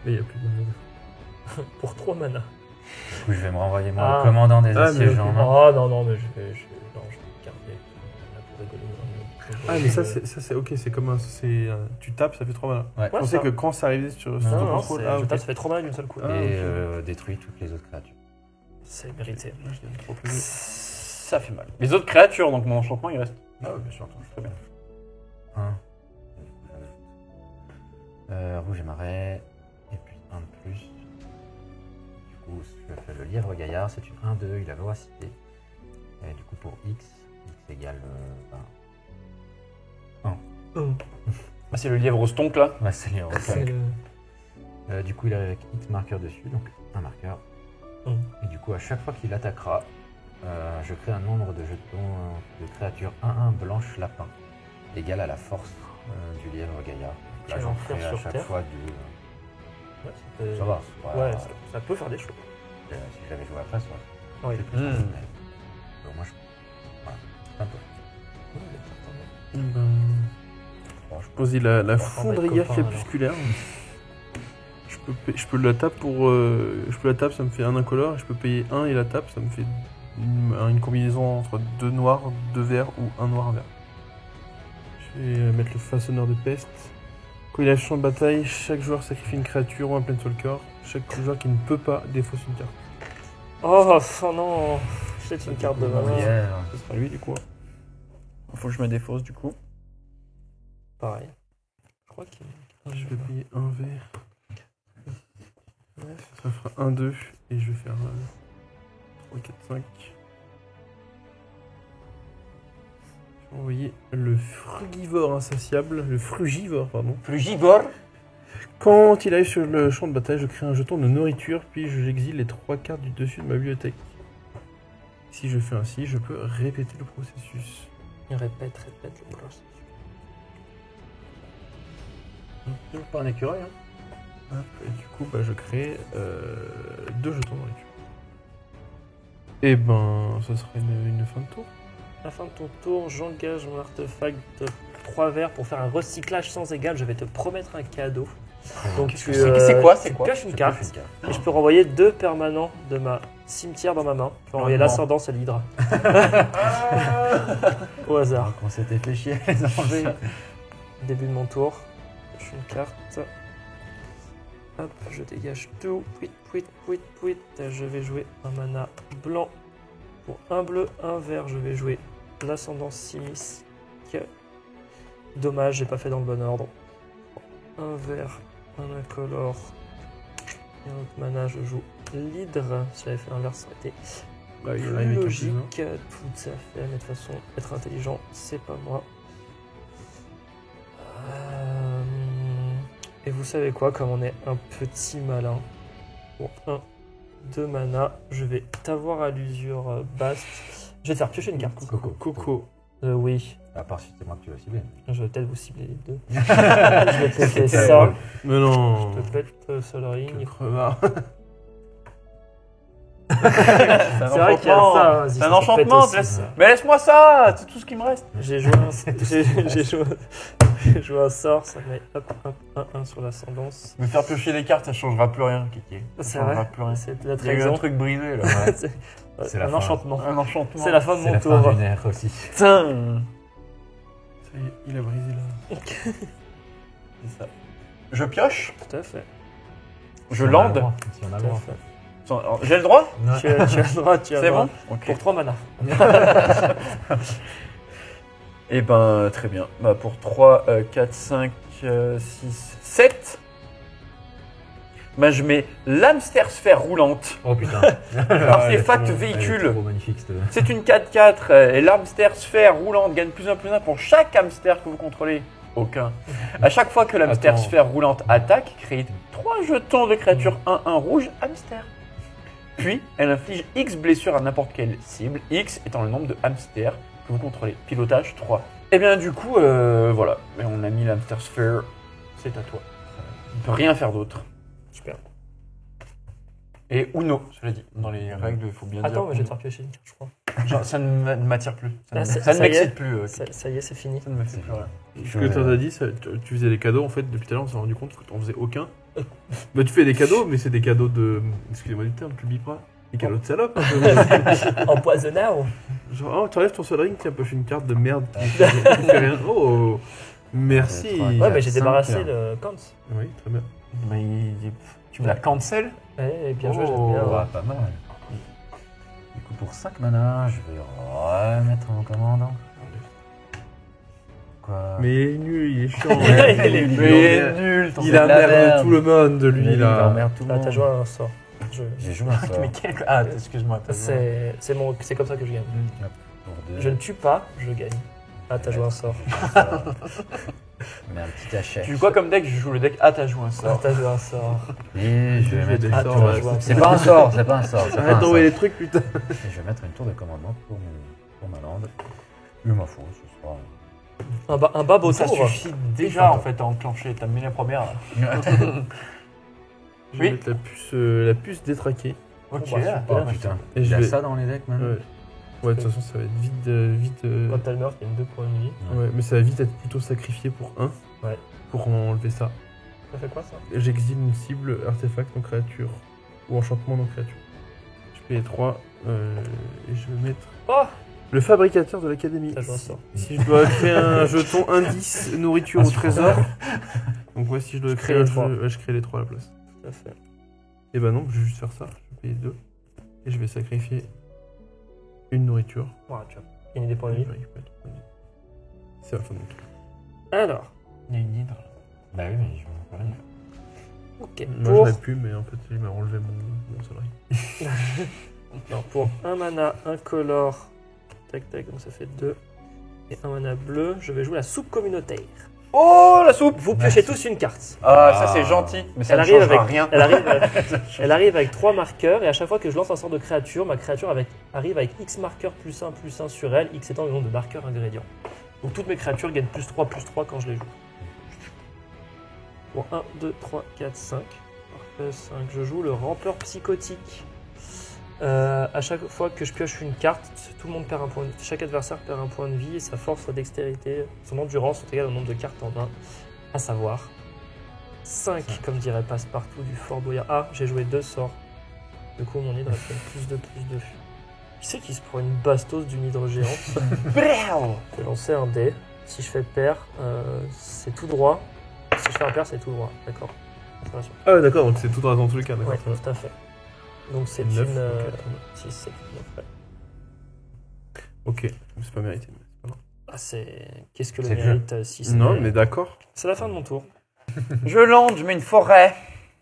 Mais il n'y a plus de mana. Pour 3 mana. Du coup, je vais me renvoyer moi Ah. le commandant des Ah, mais assièges ok. en main. Oh non, non, mais je vais garder. Là, pour rigoler. Ah, mais ça, c'est ok, c'est comme un. Tu tapes, ça fait 3 mana. Ouais. Je pensais ça. que quand ça arrivait sur Non, ton non, contrôle. c'est- Ah, je ok. tape, ça fait 3 mana d'une seule coup. Ah, Et ok. détruit toutes les autres créatures. C'est mérité. Je viens de trop plaisir. Ça fait mal. Les autres créatures, donc mon enchantement il reste. Ah, bien sûr. Très bien. Rouge et marais. Et puis 1 de plus. Du coup, je fais le lièvre gaillard. C'est une 1-2. Il a voracité. Et du coup, pour X égale 1. Ah, c'est le lièvre stonk là. Ouais, c'est lièvre. C'est le... Du coup, il a avec X marqueur dessus. Donc, un marqueur. Et du coup, à chaque fois qu'il attaquera, je crée un nombre de jetons de créatures 1-1 blanche lapin, égal à la force du lièvre gaillard. Donc là, Tu j'en vas en faire ferai à sur chaque terre. fois Ouais, ça peut- ça va. Ouais, ça peut faire des choses. Si j'avais joué après, ça aurait Oui. été plus simple, mais moi, voilà, un peu. Je posais la va fondrière être copain, crépusculaire. Je peux la tape pour. Je peux la tape, ça me fait un incolore. Et je peux payer 1 et la tape, ça me fait une combinaison entre 2 noirs, 2 verts ou 1 noir, 1 vert. Je vais mettre le façonneur de peste. Quand il a champ de bataille, chaque joueur sacrifie une créature ou un planeswalker. Chaque joueur qui ne peut pas défausse une carte. Oh non, c'est une carte de Mon mana. lièvre. Ce sera lui du coup. Faut que je me défausse du coup. Pareil. Je crois qu'il Je vais payer 1 vert. Ça fera 1, 2 et je vais faire 3, 4, 5. Je vais envoyer le frugivore insatiable, le frugivore, pardon. Frugivore. Quand il arrive sur le champ de bataille, je crée un jeton de nourriture, puis j'exile les 3 cartes du dessus de ma bibliothèque. Si je fais ainsi, je peux répéter le processus. répète le processus. Toujours pas un écureuil, hein. Hop, et du coup, je crée 2 jetons de nourriture. Et ben, ça serait une fin de tour. À la fin de ton tour, j'engage mon artefact de 3 verres pour faire un recyclage sans égal. Je vais te promettre un cadeau. Donc tu, c'est quoi, c'est tu quoi pioches une carte et je peux renvoyer 2 permanents de ma cimetière dans ma main. Je peux envoyer non. l'ascendance à l'hydre. Au hasard. Alors qu'on s'était fait chier à les enlever. Début de mon tour. Je fais une carte. Hop, je dégage tout. Puit. Je vais jouer un mana blanc. Pour un bleu, un vert, je vais jouer l'ascendance sinistre. Dommage, j'ai pas fait dans le bon ordre. Un vert, un incolore. Et un autre mana, je joue l'hydre. Si j'avais fait l'inverse, ça aurait été Il y en a plus avec un logique. plus un. Tout à fait, mais de toute façon, être intelligent, c'est pas moi. Et vous savez quoi, comme on est un petit malin, pour 1, 2 mana, je vais t'avoir à l'usure basse. Je vais te faire piocher une carte. Coco. Oui, À part si c'est moi que tu vas cibler. je vais peut-être vous cibler les deux. Je vais péter ça. Mais non. Je te pète Sol Quel Ring. crevard. C'est vrai qu'il y a ça. hein, C'est si un ça te pète enchantement, aussi, laisse- ça. Mais laisse-moi ça, c'est tout ce qui me reste. J'ai joué j'ai joué un sort, ça met hop, 1 sur l'ascendance. Me faire piocher les cartes, ça changera plus rien, Kiki. Ça C'est changera vrai, plus rien. c'est de la Il y a eu un trahison. truc brisé là. C'est C'est la un fin. enchantement. Un enchantement. C'est la fin de C'est mon la tour. fin d'une ère aussi. Putain. Ça y est, il a brisé là. C'est ça. Je pioche, Tout à fait. je Si on a le lande. droit, Si on a le Tout à droit. fait. J'ai le droit Tu as le droit, tu as le C'est droit. bon Ok. Pour 3 mana. Eh ben, très bien. Pour 3, 4, 5, 6, 7. Je mets l'hamster sphère roulante. Oh putain. Artefact Elle est véhicule. trop magnifique cette. C'est une 4-4 et l'hamster sphère roulante gagne plus 1 pour chaque hamster que vous contrôlez. Aucun. À chaque fois que l'hamster Attends. sphère roulante attaque, créez 3 jetons de créature 1-1 rouge hamster. Puis, elle inflige X blessures à n'importe quelle cible, X étant le nombre de hamsters que vous contrôlez. Pilotage 3. Et bien du coup, voilà. Et on a mis l'hamster sphère. C'est à toi. On peut rien faire d'autre. Super. Et Uno, cela dit. Dans les règles, il faut bien dire. Attends, mais je vais te Uno. faire piocher une carte, je crois. Genre, ça ne m'attire plus. Ça, Ah, ne- ça- ça ne ça y est. m'excite plus. Ça y est, c'est fini. Ça ne me fait plus rien. Ce que t'as dit, tu faisais des cadeaux en fait. Depuis tout à l'heure, on s'est rendu compte que t'en faisais aucun. Tu fais des cadeaux, mais c'est des cadeaux de. Excusez-moi du terme, tu le biperas. Des cadeaux de salope. Empoisonnard. Genre, oh, tu enlèves ton Sol Ring, tu poche une carte de merde qui fait rien. Oh, merci. Ouais, mais j'ai 5, débarrassé le Kant. Oui, très bien. Mais tu me la cancel. Eh, bien joué, j'aime bien. Ouais, pas mal. Du coup, pour 5 mana, je vais remettre en commandant. quoi. Mais il est nul, il est chiant. Il est Mais il est nul, t'en Il fais a de la merde tout le monde de lui Il là. emmerde tout le Là, monde. t'as joué un sort. J'ai joué un sort. Mais quel... Ah, excuse-moi. t'as joué. C'est comme ça que je gagne. Hop, pour deux. Je ne tue pas, je gagne. Ah, t'as joué un sort. Mais un petit hachette. Tu joues quoi comme deck? Je joue le deck. Ah, t'as joué un Ah, sort. t'as joué un sort. Et je vais J'ai mettre des une sorts, tour ouais. de- C'est pas un sort, c'est pas un sort. c'est pas Arrête un d'envoyer sort. les trucs, putain. Et je vais mettre une tour de commandement pour ma lande. Je m'en fous, ce sera. Un bas beau Ça tour. suffit déjà en fait à enclencher. T'as mis la première. Là. Je Oui. vais mettre la puce détraquée. Ok. Bon, bah, Oh super. putain. Et Il y je a vais. ça dans les decks maintenant. Ouais, de toute façon, ça va être vite. Quand elle meurt, il y a une 2 points de vie. Ouais, mais ça va vite être plutôt sacrifié pour 1. Ouais. Pour enlever ça. Ça fait quoi ça? J'exile une cible, artefact, non créature. Ou enchantement, non créature. Je paye 3. Et je vais mettre. Oh! Le fabricateur de l'académie. T'as joué un sort. Si je dois créer un jeton indice nourriture au trésor. Donc, ouais, si je dois Je créer crée un les trois. jeu, ouais, je crée les 3 à la place. Tout à fait. Et bah non, je vais juste faire ça. Je vais payer 2. Et je vais sacrifier une nourriture. Ouais, tu vois. Gagner des points de vie. C'est la fin de mon tour. Alors, Il y a une hydre. Bah oui, mais je m'en rien. ok. Moi, Pour, je l'ai plus, mais en fait, il m'a enlevé mon salarié. non, pour un mana incolore, tac tac, donc ça fait 2. Et un mana bleu, je vais jouer la soupe communautaire. Oh, la soupe. Vous piochez tous une carte. Ah, ça c'est gentil. Mais ça Elle ne arrive changera avec rien. Elle arrive avec 3 marqueurs et à chaque fois que je lance un sort de créature, ma créature arrive avec X marqueurs +1 sur elle, X étant le nombre de marqueurs ingrédients. Donc toutes mes créatures gagnent +3 quand je les joue. Bon, 1, 2, 3, 4, 5. Parfait, 5. Je joue le rampeur psychotique. À chaque fois que je pioche une carte, tout le monde perd un point de... Chaque adversaire perd un point de vie et sa force, sa dextérité, son endurance sont égales au nombre de cartes en main, à savoir 5, comme dirait Passepartout du Fort Boyard. Ah, j'ai joué 2 sorts. Du coup, mon hydre a fait +2. Qui c'est qui se prend une bastos d'une hydre géante? Je vais lancer un dé. Si je fais pair, c'est tout droit. Si je fais un pair, c'est tout droit. D'accord. Ça rassure. Ah ouais, d'accord, donc c'est tout droit dans tous les cas, d'accord. Ouais, très bien. tout à fait. Donc c'est 9, une... ok, très bien. 6, 7, 9, ouais. Ok, c'est pas mérité. Mais c'est pas grave. Ah, c'est... Qu'est-ce que le C'est mérite si c'est... Non, mais d'accord. C'est la fin de mon tour. Je lande, je mets une forêt.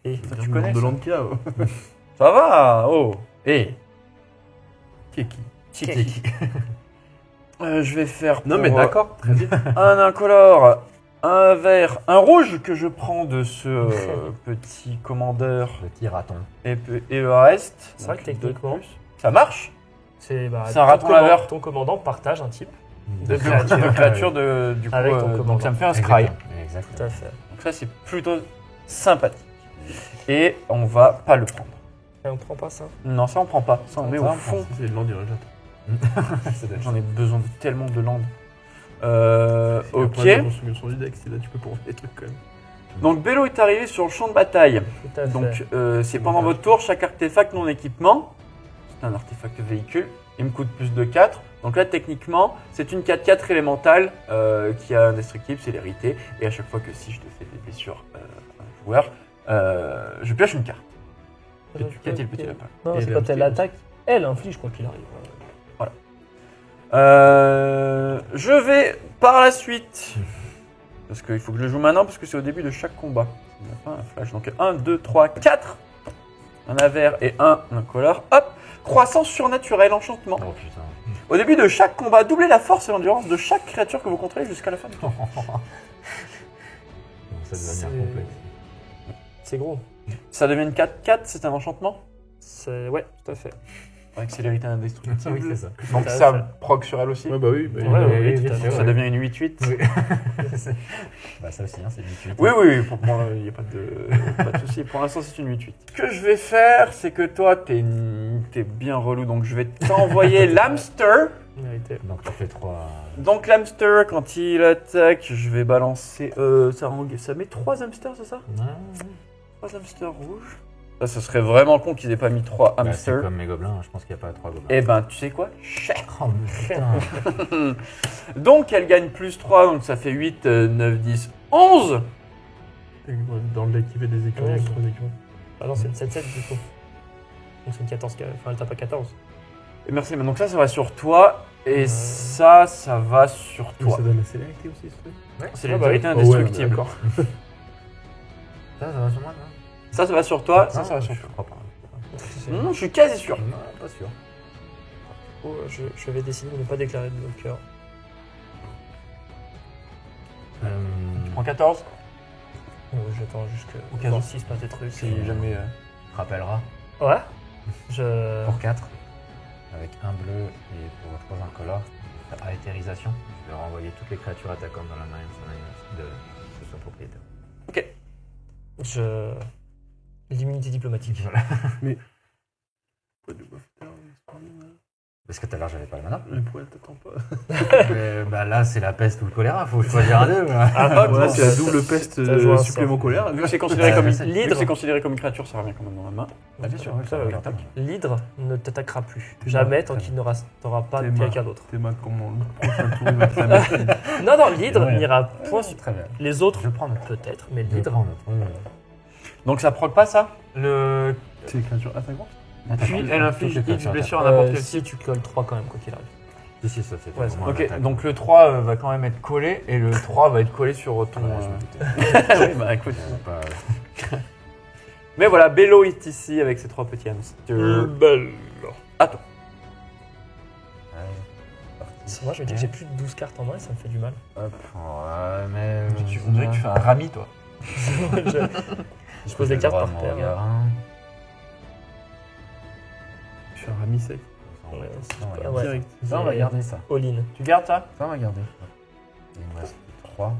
Et Ça, tu connais de ça Landkia. Ça va. Oh. Et Qui Keki. je vais faire. Non, pour, mais d'accord, très bien. Un incolore, un vert, un rouge que je prends de ce petit commandeur Petit raton. et le reste. C'est vrai que donc deux de techniquement, plus. Ça marche. c'est C'est un ton raton laveur. Ton commandant partage un type De créature du coup. Avec ton donc commandant. ça me fait un scry. Exactement. tout à fait. Donc ça c'est plutôt sympathique. Et on va pas le prendre. Et on prend pas ça. Non, ça on prend pas. Ça on met Ça, au on fond. C'est le land du Rajat. J'en ai besoin de tellement de landes. Ok. La construction du deck, c'est là tu peux pour des trucs quand même. Donc Bello est arrivé sur le champ de bataille. Tout à fait. Donc c'est pendant votre tour, chaque artefact non équipement, c'est un artefact véhicule, il me coûte plus de 4. Donc là techniquement c'est une 4-4 élémentale qui a indestructible, c'est l'hérité. Et à chaque fois que si je te fais des blessures à un joueur, je pioche une carte. Qu'a-t-il le petit lapin? Non, Et c'est elle quand elle inflige. attaque, elle inflige quand il arrive. Je vais par la suite, parce qu'il faut que je le joue maintenant, parce que c'est au début de chaque combat. Il n'y a pas un flash. Donc 1, 2, 3, 4. Un avers et un incolore. Hop, croissance surnaturelle, enchantement. Oh putain. Au début de chaque combat, doublez la force et l'endurance de chaque créature que vous contrôlez jusqu'à la fin du tour. Donc ça devient C'est- complexe. C'est gros. Ça devient une 4-4, c'est un enchantement. C'est... Ouais, tout à fait. Avec célérité indestructible. Oui, c'est ça. Donc Tout à ça fait. proc sur elle aussi. Ouais, bah oui. Bah, Ouais, oui. oui, tout à fait. Donc ça devient une 8-8. Oui. Bah ça aussi, hein, c'est 18. Oui, oui, pour moi, il n'y a pas de souci. Pour l'instant, c'est une 8-8. Ce que je vais faire, c'est que toi, t'es bien relou, donc je vais t'envoyer l'hamster. Mérité. Donc tu fais 3. Donc l'hamster, quand il attaque, je vais balancer... ça met 3 hamsters, c'est ça? 3 hamsters rouges. Ça serait vraiment con qu'ils aient pas mis 3 C'est hamsters. comme mes gobelins, je pense qu'il n'y a pas 3 gobelins. Eh ben, tu sais quoi? Chef. Oh putain. Donc elle gagne plus 3, donc ça fait 8, 9, 10, 11. Dans le deck, il fait des écureuils, Ouais. 3 écureuils. Ah non, c'est une 7-7 du coup. Donc c'est une 14, enfin elle tape à 14. Et merci, donc ça va sur toi. Et ça va sur Mais toi. ça donne la célérité aussi, ce truc. C'est Ah les bah vérités oui. indestructibles. D'accord. Ça va sur moi, non? Ça va sur toi, ça Non, va sur je toi. crois pas. Je suis quasi sûr. Non, pas sûr. Oh, je vais décider de ne pas déclarer de bloqueur. Tu prends 14 Oh, j'attends jusque Au cas où. 6 pas des trucs. si jamais. Tu te rappelleras Ouais. Je. pour 4 avec un bleu et pour 3 incolores. À éthérisation, je vais renvoyer toutes les créatures attaquantes dans la marine de ce soit propriétaire. Je. L'immunité diplomatique. Quoi de bof Parce que tout à l'heure j'avais pas le mana. Le poil t'attend pas. Bah là c'est la peste ou le choléra, faut choisir un d'eux. moi. Ah, Voilà, c'est la double peste Ça joue un supplément sort. colère. Vu que c'est considéré comme l'hydre. vu que c'est considéré comme une créature, ça revient quand même dans ma main. Bah, bien sûr, Ça va, oui, l'attaque. attaque. L'hydre ne t'attaquera plus. T'es Jamais mort, tant très qu'il ne restera pas T'es quelqu'un mort. d'autre. T'es mal comment le prochain tour il va te la mettre. Non, l'hydre Ouais. n'ira point sur. Très bien. Les autres, Je prends notre. peut-être, mais Je l'hydre. prends notre. Donc ça proc pas ça. Le. C'est une créature attaquante. Puis elle inflige Toutes les X créatures blessure à n'importe quel Si tu colles 3 quand même, quoi qu'il arrive. Si, ça fait Ouais, vraiment un Ok, attaque. donc le 3 va quand même être collé et le 3 va être collé sur ton. Ouais, je me doutais. Oui, bah écoute. Pas- Mais voilà, Bello est ici avec ses 3 petits hamsters. Belle. Attends. Moi, je me dis que j'ai plus de 12 cartes en main et ça me fait du mal. Hop, ouais, mais. On dirait que tu fais un rami toi. Je pose des cartes par terre. Je suis un rami sec. Ouais, Ça, ouais. Direct. on va garder ça. All-in. Tu gardes ça? Ça, on va garder. Il me reste 3.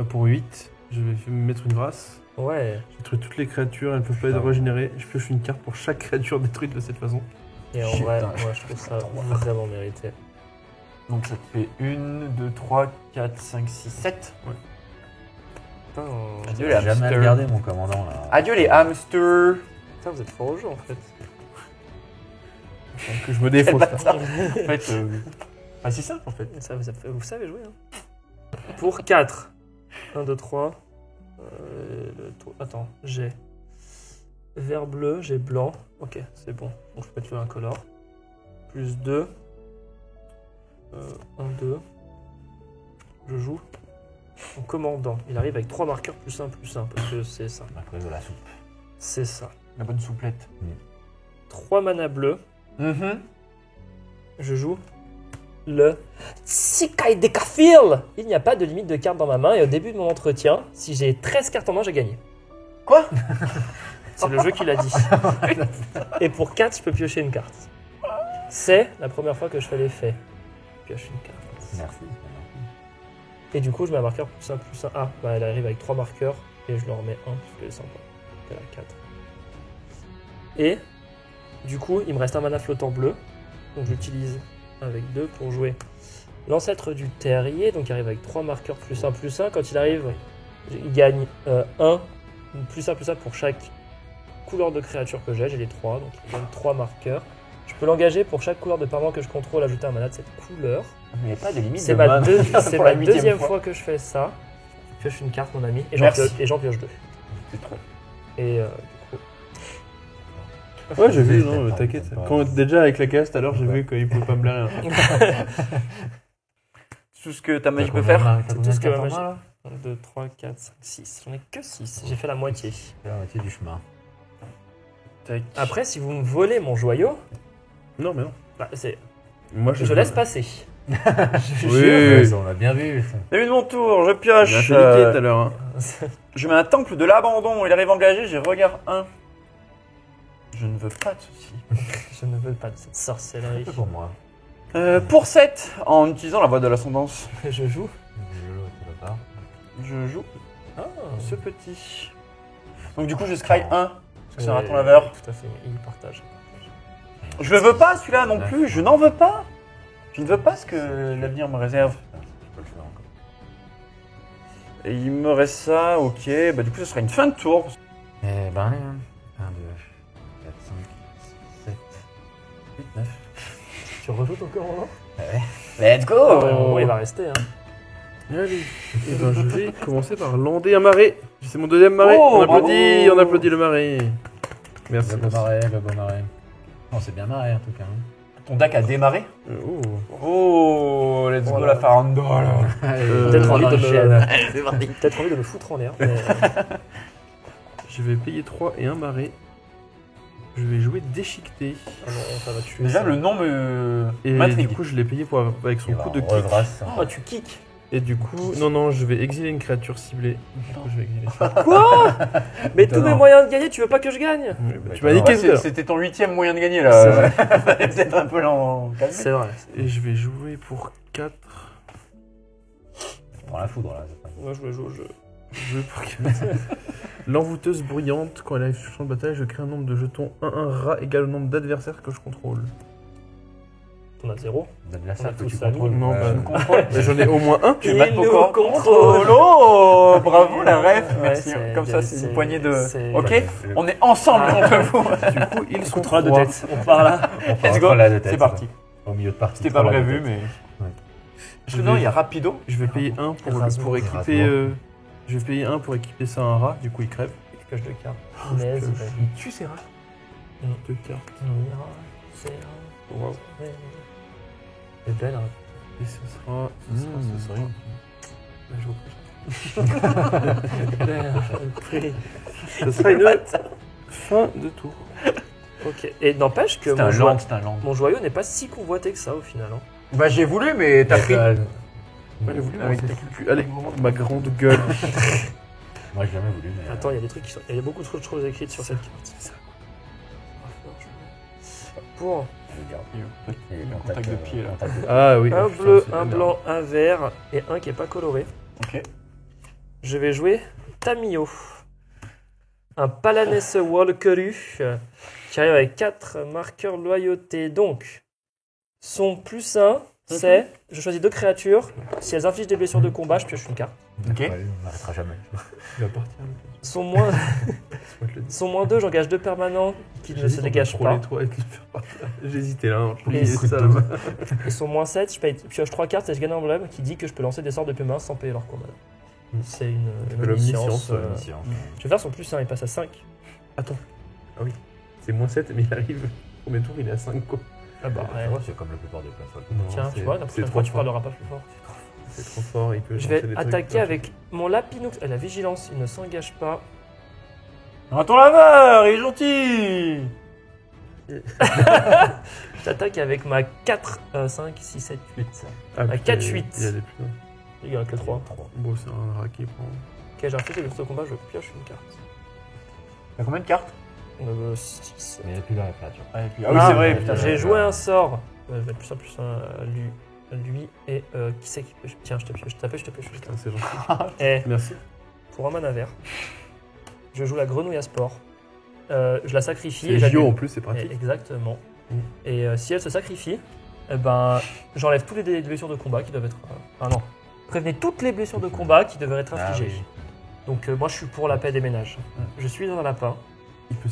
Pour 8, je vais me mettre une grâce. Ouais. J'ai détruit toutes les créatures, elles ne peuvent pas être régénérées. Je pioche une carte pour chaque créature détruite de cette façon. Et en Putain. vrai, moi, je trouve ça vraiment mérité. Donc ça te fait 1, 2, 3, 4, 5, 6, 7. Putain, Adieu J'ai les jamais hamsters. regardé mon commandant là. Adieu les hamsters. putain, vous êtes fort au jeu en fait. Que je me défonce. Ça, en fait, pas si simple en fait. Ça, vous savez jouer. Hein. Pour 4. 1, 2, 3. Attends, j'ai vert bleu, j'ai blanc. Ok, c'est bon. Donc je peux mettre le incolore. Plus 2. 1, 2. Je joue. Mon commandant, il arrive avec 3 marqueurs plus 1, parce que c'est ça. Après de la soupe. C'est ça. La bonne souplette. 3 mana bleus. Je joue le Tsikai Dekafil. Il n'y a pas de limite de cartes dans ma main et au début de mon entretien, si j'ai 13 cartes en main, j'ai gagné. Quoi? C'est le jeu qui l'a dit. Et pour 4, je peux piocher une carte. C'est la première fois que je fais l'effet. Je pioche une carte. Merci. Et du coup, je mets un marqueur plus 1, plus 1. Ah, bah elle arrive avec 3 marqueurs et je leur mets 1 puisqu'elle est sympa. Elle a 4. Et du coup, il me reste un mana flottant bleu. Donc j'utilise avec 2 pour jouer l'ancêtre du terrier. Donc il arrive avec 3 marqueurs plus 1, plus 1. Quand il arrive, il gagne 1, plus 1, plus 1 pour chaque couleur de créature que j'ai. J'ai les 3, donc il gagne 3 marqueurs. Je peux l'engager pour chaque couleur de permanent que je contrôle, ajouter un mana de cette couleur. Il n'y a pas de limite C'est de ma, mana. c'est Pour ma la huitième deuxième fois. fois que je fais ça. Je pioche une carte, mon ami, et Merci. j'en pioche 2. C'est trop. Et Ouais, j'ai vu, non, t'inquiète. Quand déjà avec la casse, tout à l'heure, j'ai vu qu'il pouvait pas me blairer. Tout ce que ta magie peut faire. c'est tout ce que ma magie. 1, 2, 3, 4, 5, 6. J'en ai que 6. J'ai fait la moitié. C'est la moitié du chemin. Tac. Après, si vous me volez mon joyau, Non, mais non. bah, Moi, je laisse passer. Oui, Ouais, ça, on l'a bien vu. ça. Début de mon tour, je Il a pioche. fait niquer tout à l'heure. Hein. Je mets un temple de l'abandon. Il arrive engagé, j'ai regard 1. Je ne veux pas de ceci. Je ne veux pas de cette sorcellerie. C'est pour moi. Pour 7, en utilisant la voie de l'ascendance, Je joue. je joue Ah, ce petit. Donc du coup, je scry 1, parce que c'est un raton laveur. Tout à fait, il partage. Je le veux pas celui-là non plus, je n'en veux pas. Je ne veux pas ce que l'avenir me réserve. Je peux le faire encore. Et il me reste ça, ok. Bah du coup, ce sera une fin de tour. Eh ben allez, 1, 2, 4, 5, 6, 7, 8, 9. Tu rejoues ton commandant Let's go. Il va rester. Hein. Allez. Et ben, je vais commencer par lander un marais. C'est mon deuxième marais. Oh, On bravo. applaudit le marais. Merci. Le beau marais, le beau marais. On s'est bien marré en tout cas. hein. Ton deck a démarré. Oh. Oh, let's go la farandole. Peut-être envie, C'est parti. peut-être envie de me foutre en l'air. mais- Je vais payer 3 et un marais. Je vais jouer déchiqueté. Ah non, ça va tuer. Déjà, ça. le nom me Et m'intrigue. du coup, je l'ai payé avec son coup de kick. Regrâce. Oh, tu kicks. Et du coup, non, je vais exiler une créature ciblée. Du coup, je vais exiler ça. Quoi? Mais tous mes Étonnant. moyens de gagner, tu veux pas que je gagne? Tu m'as niqué tout à l'heure. C'était ton 8ème moyen de gagner C'est là. vrai. Fallait peut-être un peu l'en calmer. C'est vrai. Et je vais jouer pour 4. Prends la foudre là. c'est pas- Moi, je vais jouer au jeu. Je vais pour 4. L'envoûteuse bruyante, quand elle arrive sur le champ de bataille, je crée un nombre de jetons 1-1 rat égal au nombre d'adversaires que je contrôle. On a 0. L'adversaire On a que tous tu ça, nous. contrôles. Non, Ouais. bah, mais j'en ai au moins un. Tu Il mates nous Pocor. contrôle. Oh, bravo la ref. Ouais, Merci. c'est- Comme ça, c'est une poignée de. c'est- Ok, Ouais. on est ensemble Ah. contre vous. Du coup, ils sont Contrôle de 3. tête. On part là. On Let's fera go. la de tête, C'est parti. Au milieu de partie. C'était pas trois, la de prévu, tête. mais. Ouais. Parce que non, il y a Rapido. Je vais payer 1 Erasmus. pour équiper. Erasmus. Je vais payer 1 pour équiper ça à un rat, du coup il crève. Je pioche 2 cartes. Je Naise, pioche. vas-y. Il tue ses rats. Mm. 2 cartes. C'est un- Wow. C'est belle, hein. Et ce sera. Ce sera. Bah, je reprends. Ce sera une fin de tour. Ok. Et n'empêche que C'est un land, c'est un land. mon joyau n'est pas si convoité que ça au final. Hein. Bah, j'ai voulu, mais t'as pris. Moi j'ai voulu, Ah oui, mais c'est plus. Allez, ma grande gueule. Moi j'ai jamais voulu, mais. Attends, il y a des trucs qui sont. Il y a beaucoup trop de choses écrites sur cette carte. Pour Je garde. Le contact de pied là. Ah oui. un putain, bleu, c'est de la un merde. blanc, un vert et un qui est pas coloré, Ok. je vais jouer Tamio. Un Palanès Walkeru qui arrive avec 4 marqueurs loyauté. Donc, son plus 1, c'est je choisis 2 créatures. Si elles infligent des blessures de combat, je pioche une carte. Ok. Ouais, on n'arrêtera jamais. Il va partir. Son moins, Laisse-moi te le dire. son moins 2, j'engage 2 permanents qui ne J'hésite se entre dégagent troller pas. toi et te le faire partir. J'hésitais là, hein. Je Et oubliais ça là-bas. Et son moins 7, je pioche 3 cartes et je gagne un emblème qui dit que je peux lancer des sorts de main sans payer leur combat. C'est une l'omniscience, omniscience. Omniscience. Je vais faire son plus 1, il passe à 5. Attends. Ah oui. C'est moins 7, mais il arrive. Premier tour, il est à 5 quoi. Ah bah Ouais, ouais. c'est comme la plupart des places. Non, Tiens, tu c'est- vois, la c'est prochaine trop fois tu fort. parleras pas plus fort. C'est trop fort, il peut. Je lancer vais des trucs. attaquer avec mon Lapinox. La vigilance, il ne s'engage pas. Attends laveur, il est gentil. J'attaque avec ma 4, 5, 6, 7, 8. Ah, à putain, 4-8. Il y a des plus. Il y en a que 3. Bon, c'est un rat qui prend. Ok, j'ai refusé le combat, je pioche une carte. T'as combien de cartes 6. Mais il n'y a plus la créature. Ah oui, c'est vrai, putain. J'ai joué un sort. Plus un, plus un, lui et qui c'est qui pioche. Tiens, je te pioche, je t'appelle, je te pioche une Putain, carte. c'est gentil. Et Merci. pour un mana vert, je joue la grenouille à sport. Je la sacrifie. C'est et Gio j'annule. en plus, c'est pratique. Exactement. Mm. Et si elle se sacrifie, eh ben, j'enlève toutes les blessures de combat qui doivent être. Ah non. Prévenez toutes les blessures de combat qui devraient être Ah infligées. oui. Donc moi je suis pour la paix des ménages. Je suis un lapin. Il peut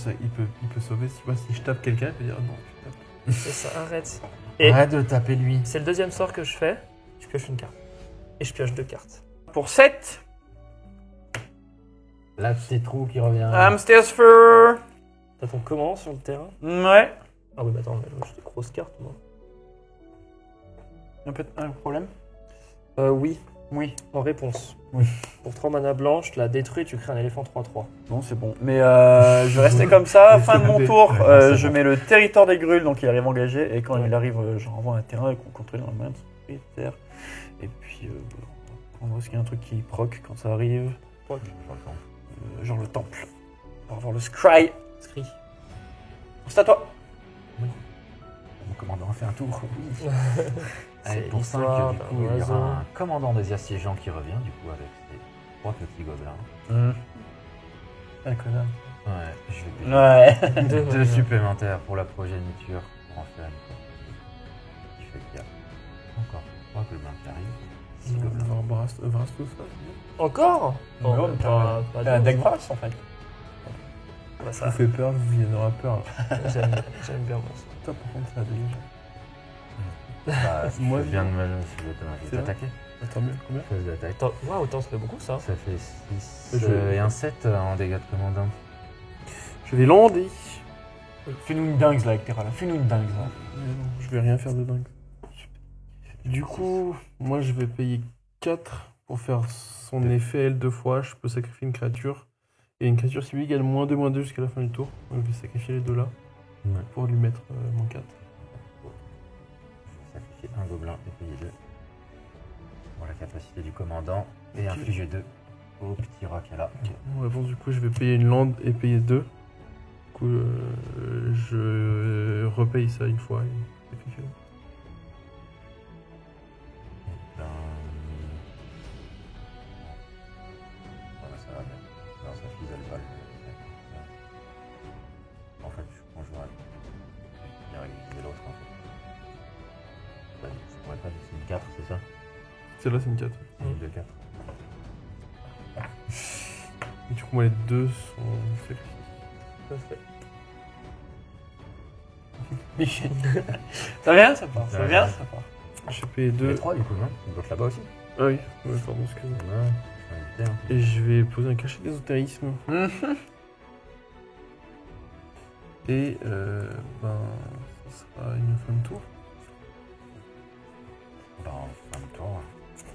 sauver. Si je tape quelqu'un, il peut dire non, tu tapes. C'est ça, arrête. Et Arrête de le taper lui. c'est le deuxième sort que je fais. Je pioche une carte. Et je pioche 2 cartes. Pour 7, Là, petit trou qui revient. Hamster's Fur. T'as ton comment sur le terrain? Ouais. Ah oui, bah attends, j'ai des grosses cartes moi. Un problème Oui, Oui. en réponse. Oui. Pour 3 mana blanches, tu la détruis et tu crées un éléphant 3-3. Bon, c'est bon. Mais je vais rester comme ça. Fin de mon tour, je mets le territoire des grules, donc il arrive engagé. Et quand il arrive, je renvoie un terrain qu'on contrôle dans la main de son propriétaire. Et puis, on voit qu'il y a un truc qui proc quand ça arrive. Genre le temple. On va voir le scry. Scry. C'est à toi. Mon commandant a fait un tour. Oui. Allez, C'est pour 5, l'histoire du d'un coup, il y oiseau. aura un commandant des assiégeants qui revient, du coup, avec ses 3 petits gobelins. Ah, connard. Ouais, je vais payer Ouais. 2 supplémentaires pour la progéniture pour en faire une copie. Ce qui fait qu'il y a encore 3 gobelins qui arrivent. 6 On va gobelins. voir Brastos là. Encore? Non, Oh, mais pas T'as un de- deck Vras en fait. Bah, Ça ça, vous fait peur, vous en aura peur. j'aime bien moi ça. Toi, par contre, ça dégage. Bah, Moi, je viens de me C'est vrai t'attaquer. Attends, mieux, combien Phase d'attaque. Attends, waouh, autant ça fait beaucoup ça. Ça fait 6 Je- et un 7 en dégâts de commandant. Je vais lander. Fais-nous une dingue là avec Terra, là. Fais-nous une dingue là. Mais non, je vais rien faire de dingue. Du coup, moi je vais payer 4 pour faire son effet elle 2 fois. Je peux sacrifier une créature. Et une créature ciblée égale -2/-2 jusqu'à la fin du tour. Donc je vais sacrifier les deux là pour lui mettre -4. Je vais sacrifier un gobelin et payer 2. Pour la capacité du commandant. Et infliger 2 au petit rat qu'il y a là. Bon, avant, du coup, je vais payer une lande et payer 2. Du coup, je repaye ça une fois. Et sacrifier. Ça va bien. Non, ça fise elle va. En fait, je jouerai bien réutiliser l'autre en fait. Je pourrais pas c'est une 4, c'est ça? Celle-là, c'est une 4. C'est une 2-4. Et du coup, moi, les deux sont sacrifiés. Parfait. Michel. Ça vient, ça part. Ça Ouais. vient, ça part. J'ai payé Les 2. 3 du coup, non? On bloque là-bas aussi. Ah oui, ouais, pardon, excuse-moi. Ouais, je vais éviter, Et je vais poser un cachet d'ésotérisme. Et ben, ça sera une fin de tour. Bah, en fin de tour, je vais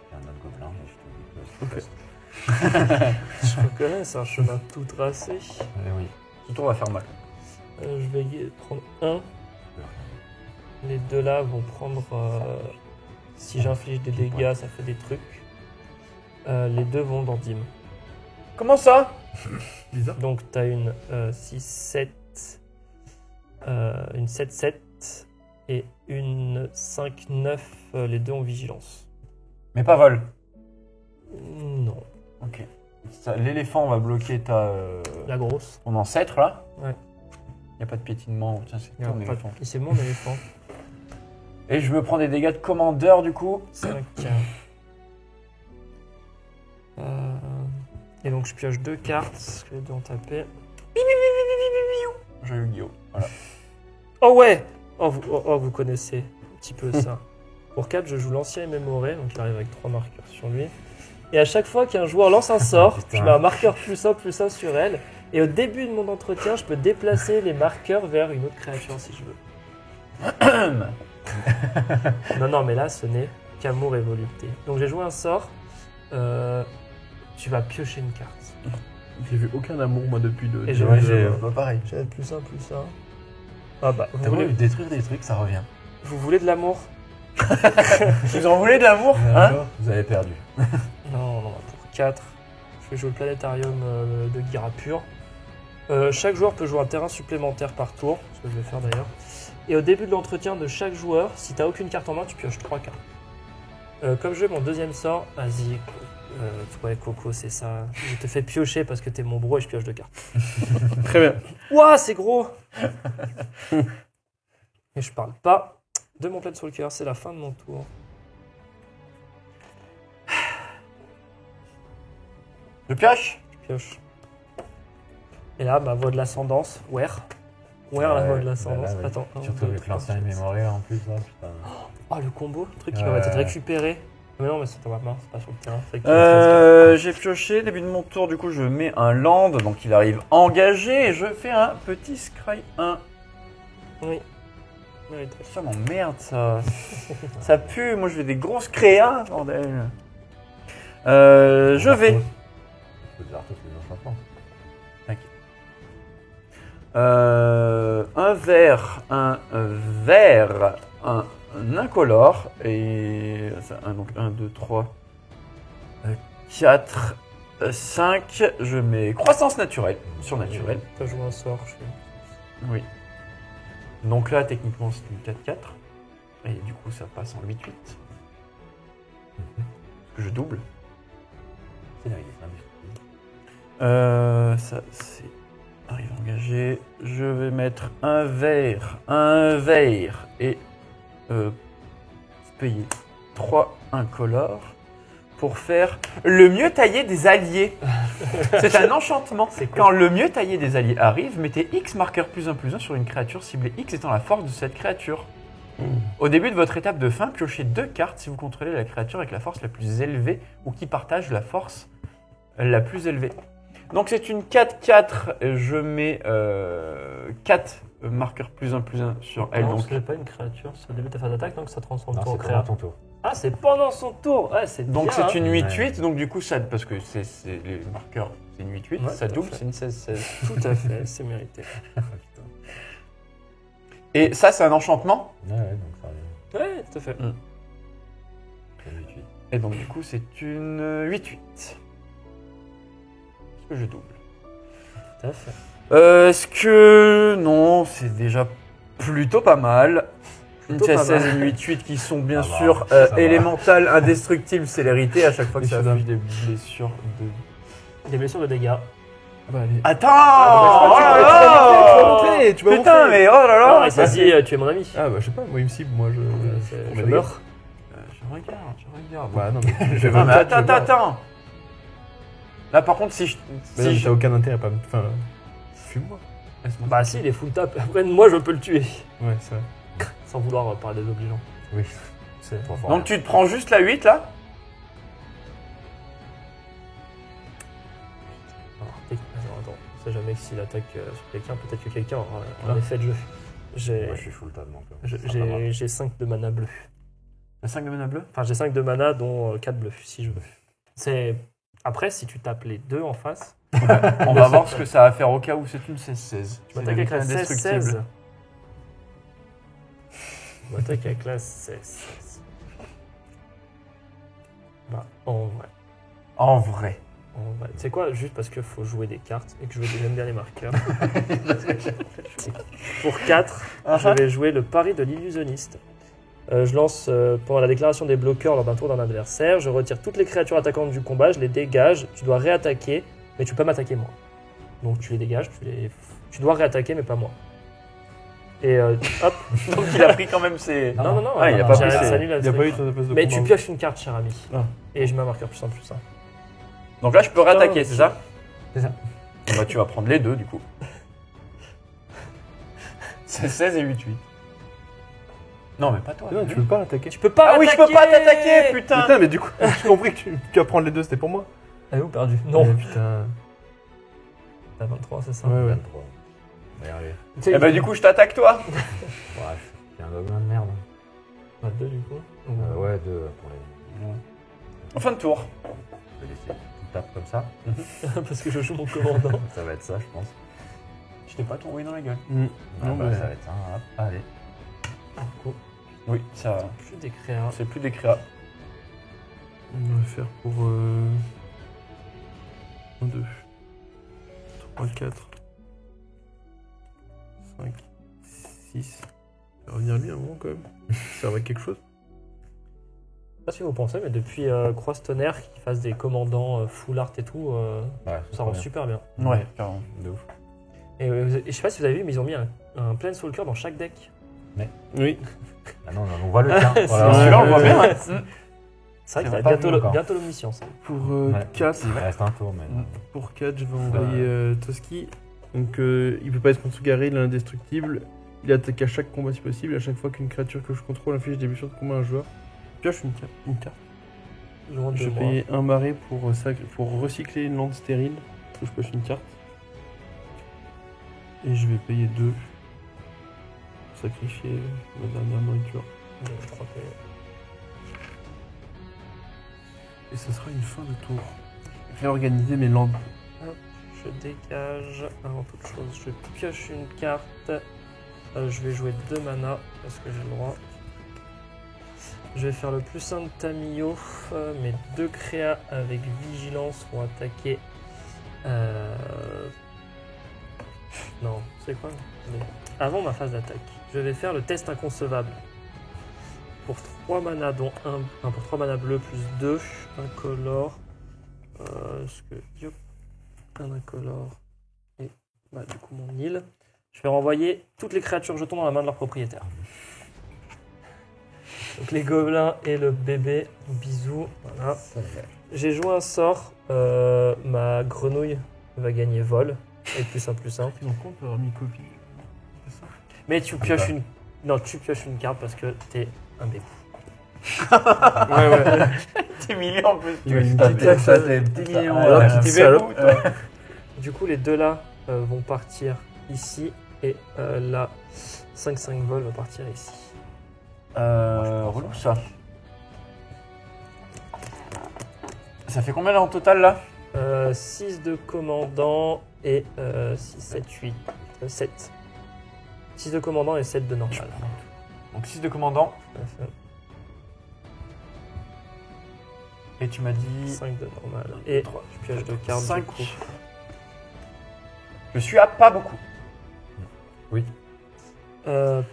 faire un autre gobelin et je te dis que Ok. Je reconnais, c'est un chemin tout tracé. oui. Ce tour va faire mal. Je vais prendre un. Les deux là vont prendre. Si j'inflige des dégâts, ça fait des trucs. Les deux vont dans Dim. Comment ça? Bizarre. Donc t'as une 6-7, une 7-7 et une 5-9. Les deux ont vigilance. Mais pas vol. Non. Ok. L'éléphant va bloquer ta, La grosse. ton ancêtre là. Ouais. Y a pas de piétinement. Tiens, c'est ton éléphant. Et c'est mon éléphant. Et je me prends des dégâts de commandeur du coup. 5. Et donc je pioche 2 cartes, parce que les deux ont tapé. J'ai eu Guillaume. Voilà. Oh ouais vous connaissez un petit peu ça. Pour 4, je joue l'ancien Mémoré, donc il arrive avec 3 marqueurs sur lui. Et à chaque fois qu'un joueur lance un sort, Putain. je mets un marqueur +1/+1 sur elle. Et au début de mon entretien, je peux déplacer les marqueurs vers une autre créature si je veux. Non, mais là, ce n'est qu'amour et volupté. Donc j'ai joué un sort. Tu vas piocher une carte. J'ai vu aucun amour, moi, depuis le. Et début Ouais, de- j'ai pareil. J'ai +1/+1. Ah bah, T'as voulu détruire des trucs, ça revient. vous voulez de l'amour? Vous en voulez d'amour hein? Vous avez perdu. Non, pour 4, je vais jouer le planétarium de Girapur. Chaque joueur peut jouer un terrain supplémentaire par tour, ce que je vais faire d'ailleurs. Et au début de l'entretien de chaque joueur, si t'as aucune carte en main, tu pioches 3 cartes. Comme je vais mon deuxième sort, vas-y, ouais, Coco, c'est ça. Je te fais piocher parce que t'es mon bro et je pioche 2 cartes. Très bien. Ouah, c'est gros. Et je parle pas de mon plaid sur le cœur, c'est la fin de mon tour. Je pioche. Je pioche. Et là, ma voix de l'ascendance, Where, la voix de l'ascendance. Bah là, oui. Attends. un, Surtout deux, avec trois, l'ancien quatre. mémorial en plus, là, putain. Oh, le combo, le truc qui va être récupéré. Mais non, mais c'est dans ma main, c'est pas sur le terrain. Fait que J'ai pioché, début de mon tour, du coup je mets un land, donc il arrive engagé et je fais un petit scry 1. oui. Oui, Ça m'emmerde ça. Ça pue, moi je veux des grosses créas, bordel. Je vais. Faut dire tous les enchantements. Un vert, un incolore, et donc 1, 2, 3, 4, 5, je mets croissance naturelle, surnaturelle. T'as joué un sort, je fais. Oui. Donc là, techniquement, c'est une 4-4, et du coup, ça passe en 8-8. Je double. C'est là, il est industrie. Ça, c'est... Arrive engagé. Je vais mettre un vert, et payer 3 incolores pour faire le mieux taillé des alliés. C'est un enchantement. Quand le mieux taillé des alliés arrive, mettez X marqueur +1/+1 sur une créature ciblée X étant la force de cette créature. Au début de votre étape de fin, piochez 2 cartes si vous contrôlez la créature avec la force la plus élevée ou qui partage la force la plus élevée. Donc c'est une 4-4. Je mets 4 marqueurs +1 sur elle. Non, Donc ce n'est pas une créature, c'est au début de ta phase d'attaque, donc ça transforme Non, tout en c'est créa. pendant ton tour. Ah, c'est pendant son tour. Ouais, c'est donc bien, c'est hein. une 8-8. Ouais. Donc du coup, ça, parce que c'est les marqueurs, c'est une 8-8. Ouais, ça tout à double, fait. c'est une 16-16. Tout à fait, c'est mérité. Ah, putain. Et ça, c'est un enchantement. Ouais, donc ça revient. Ouais, tout à fait. C'est 8-8. Et donc du coup, c'est une 8-8. Est-ce que je double? Tout à fait. Est-ce que... Non, c'est déjà plutôt pas mal. Une Plutôt pas 16 et mal. une 8-8 qui sont bien Ça va, sûr ça va. élémentales, indestructibles, célérité à chaque fois que ça Messieurs, affiche des blessures de... Des blessures de dégâts. Ah bah allez. Attends bah, oh là tu là vas montrer, tu vas Putain, montrer. mais oh là Non, là et ça se dit, tu es mon ami. Ah bah je sais pas, moi il me cible, moi je... Je je meurs. Je regarde. Bah non mais je vais Non mais 24, je vais attends. Là par contre, si je... Mais non, mais si je... t'as aucun intérêt à pas me... Enfin... Fume-moi. Laisse-moi Bah si, il est full tap. Après, moi, je peux le tuer. Ouais, c'est vrai. Sans vouloir parler désobligeant. Oui. C'est... Trop fort. Donc tu te prends juste la 8 là. Alors, attends, on sait jamais que s'il attaque sur quelqu'un, peut-être que quelqu'un aura un effet de jeu. J'ai, Moi, je suis full table, donc. j'ai 5 de mana bleu. La 5 de mana bleu. Enfin, j'ai 5 de mana, dont 4 bleus, si je veux. C'est... Après, si tu tapes les deux en face, On va voir ce que ça va faire au cas où c'est une 16-16. tu m'attaques avec la 16-16. Tu m'attaques avec la 16-16. Bah, en vrai. En vrai. En vrai. Tu sais quoi, juste parce qu'il faut jouer des cartes et que j'aime bien les marqueurs. Pour 4, je vais jouer le pari de l'illusionniste. Je lance pendant la déclaration des bloqueurs lors d'un tour d'un adversaire. Je retire toutes les créatures attaquantes du combat, je les dégage. Tu dois réattaquer, mais tu peux pas m'attaquer moi. Donc tu les dégages, tu dois réattaquer, mais pas moi. Et hop. Donc il a pris quand même ses... Non. Ah, il a pas pris ça ses- annule la Il n'y a pas eu truc. ton espèce de Mais tu combat. pioches une carte, cher ami. Ah. Et je mets un marqueur plus 1 plus 1. Donc là je peux réattaquer, c'est ça? C'est ça. Bah tu vas prendre les deux du coup. C'est 16 et 8-8. Non mais pas toi. Non, tu peux pas l'attaquer. Tu peux pas Ah oui, je peux pas t'attaquer, putain. Putain, mais du coup, j'ai compris que tu vas prendre les deux, c'était pour moi. Ah oui, perdu. Non. Putain. T'as 23, c'est ça. Ouais, ouais. 23. On va y arriver. Eh bah du coup je t'attaque toi. Bref, c'est un gobelin de merde. 22 du coup. Ouais, 2 pour les. En fin de tour. Je vais laisser tout tape comme ça. Parce que je joue mon commandant. Ça va être ça, je pense. Je t'ai pas tombé dans la gueule. Mm. Ah, Non, bah, mais- ça va être ça. Hop, allez. Oui, ça... Plus des créas. C'est plus des créas. On va faire pour 1, 2, 3, 4, 5, 6. Ça va revenir bien un moment quand même. Ça va quelque chose. Je sais pas si vous pensez, mais depuis Cross Tonnerre, qui fasse des commandants full art et tout, Ouais, ça rend super bien. Ouais, carrément. De ouf. Et je sais pas si vous avez vu, mais ils ont mis un Planeswalker dans chaque deck. Oui. Ah non, on voit le tien. Celui-là on le voit bien. ouais. Mm. C'est vrai On que l'a pas vu t'as encore. bientôt l'omniscience. Pour Ouais. 4, Il reste un tour, mais. pour 4, je vais envoyer Toski. Donc il peut pas être contre-garé, il est indestructible. Il attaque à chaque combat si possible. À chaque fois qu'une créature que je contrôle inflige des blessures de combat à un joueur, pioche une carte. Loin de Je vais moi. payer un marais pour recycler une lande stérile. Faut que je pioche une carte. Et je vais payer 2 pour sacrifier ma dernière nourriture. Je crois que- Et ce sera une fin de tour. Réorganiser mes landes. Je dégage. Avant toute chose, je pioche une carte. Je vais jouer 2 mana parce que j'ai le droit. Je vais faire le plus 1 de Tamio. Mes 2 créas avec vigilance vont attaquer. Non, c'est quoi? Mais avant ma phase d'attaque, je vais faire le test inconcevable. Pour 3 mana, dont pour 3 mana bleu plus 2, incolore. Un incolore. Et bah, du coup, mon île. Je vais renvoyer toutes les créatures jetons dans la main de leur propriétaire. Donc les gobelins et le bébé. Bisous. Voilà. J'ai joué un sort. Ma grenouille va gagner vol. Et plus 1 plus 1. Donc on peut avoir mis copie. Mais tu pioches une. Non, tu pioches une carte parce que t'es un bébé. Ouais. T'es million en plus. Il y a une Ah, petite taxe, t'es petit million. Alors, là. petit Petit salope. bébou, toi. Du coup, les deux là vont partir ici. Et là, 5-5 vol va partir ici. Relou ça. Ça fait combien là en total là 6 de commandant et 6, 7, 8, 7. 6 de commandant et 7 de normal. Donc 6 de commandant. Tout à fait. Et tu m'as dit 5 de normal. Et je pioche de cartes. 5. Du coup. Je suis à pas beaucoup.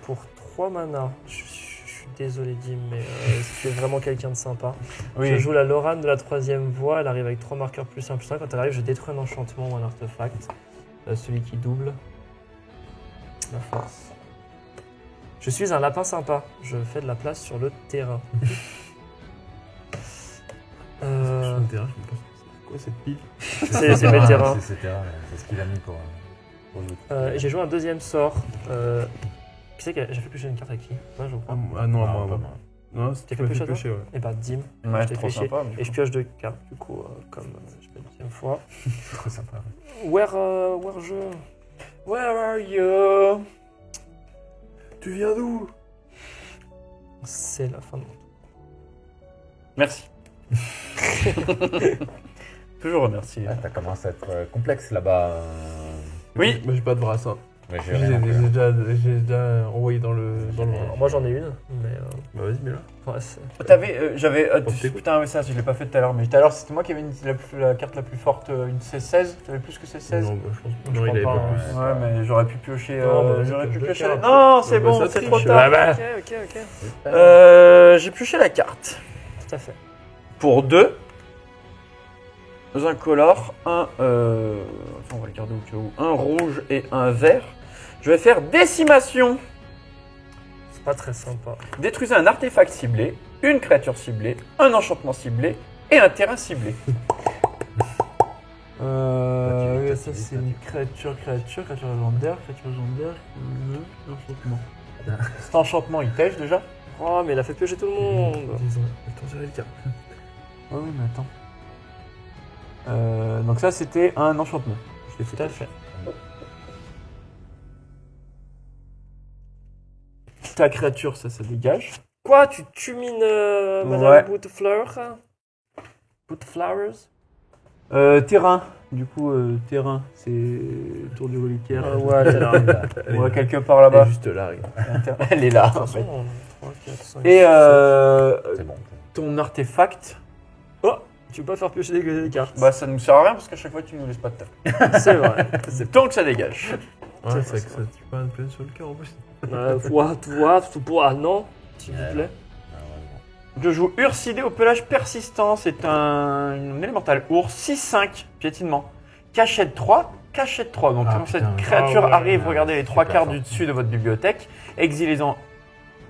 Pour 3 mana, je suis désolé Dim, mais c'est vraiment quelqu'un de sympa. Oui. Je joue la Lorane de la 3ème voie, elle arrive avec 3 marqueurs plus 1 plus 1. Quand elle arrive, je détruis un enchantement ou un artefact. Celui qui double la force. Je suis un lapin sympa, je fais de la place sur le terrain. Sur le terrain, je me pose, c'est quoi cette pile? C'est mes terrains. C'est ce qu'il a mis pour jouer. J'ai joué un deuxième sort. Qui c'est que j'ai fait piocher une carte à qui? Moi, je crois. Ah non, à moi. pas moi. Non, c'était fait pas piocher, fait piocher, ouais. Et bah, Dim. Ouais, je t'ai trop fait chier. sympa. Et je pioche 2 cartes, du coup, comme je fais la deuxième fois. Trop sympa. Where je. Where are you? Tu viens d'où? C'est la fin de mon tour. Merci. Toujours remercié. Ah, t'as commencé à être complexe là-bas. Oui. Moi j'ai pas de bras, ça. Mais J'ai déjà envoyé dans le. Alors, moi j'en ai une, mais. Bah vas-y, mets-la. Ouais, c'est- J'avais. Pour t'écouter. Putain, mais ça, je l'ai pas fait tout à l'heure. Mais tout à l'heure, c'était moi qui avais la carte la plus forte, une C16. T'avais plus que C16? Non, bah, je pense Je non, il crois avait pas, pas plus. Ouais, mais j'aurais pu piocher. Non, bah, J'aurais vas-y, pu pioche piocher. deux la- cartes. Non, c'est bah, bon, ça c'est triche. trop tard. Ah bah. Ok. J'ai pioché la carte. Tout à fait. Pour 2. Un color, un. On va le garder au cas où. Un rouge et un vert. Je vais faire décimation. C'est pas très sympa. Détruisez un artefact ciblé, une créature ciblée, un enchantement ciblé et un terrain ciblé. Ça c'est une créature légendaire, enchantement. Cet enchantement, il tèche déjà? Oh, mais il a fait piocher tout le monde. Disons, attends, j'avais le cas. Oui, mais attends. Donc ça, c'était un enchantement. Je l'ai fait. Tout à fait. Ta créature, ça dégage. Quoi, tu tumines Madame Ouais. Bootflower? Bootflowers? Terrain. Du coup, terrain, c'est tour du reliquaire. Ouais, t'es là. Ouais, quelque part là-bas. Juste là, regarde. Elle est là. De toute en façon, fait. on a 3, 4, 5. Et C'est bon. ton artefact, Oh, tu peux pas faire piocher des cartes. bah ça nous sert à rien parce qu'à chaque fois tu nous laisses pas de table. C'est vrai. Tant que ça dégage. Ouais, C'est c'est vrai ça. que ça tue pas un peu sur le cœur en plus. Non, s'il vous plaît. Je joue Ursidé au pelage persistant. C'est un élémental ours 6-5, piétinement. Cachette 3, cachette 3. Donc Ah, quand cette putain. créature Ah ouais, arrive, regardez les 3 super cartes fort. du dessus de votre bibliothèque, exilez-en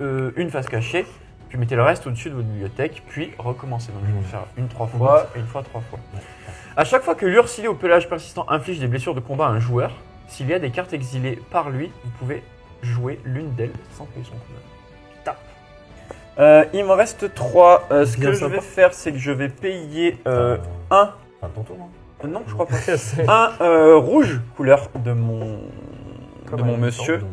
une face cachée, puis mettez le reste au-dessus de votre bibliothèque, puis recommencez. Donc je vais vous faire une 3 fois et une fois 3 fois. À chaque fois que l'Ursidé au pelage persistant inflige des blessures de combat à un joueur, s'il y a des cartes exilées par lui, vous pouvez jouer l'une d'elles sans payer son coup. Il me reste 3. Ce Bien que je sympa. vais faire, c'est que je vais payer un. Fin de ton tour, non Non, je crois pas. C'est- Un rouge, couleur de mon. Comme de mon un monsieur. Non,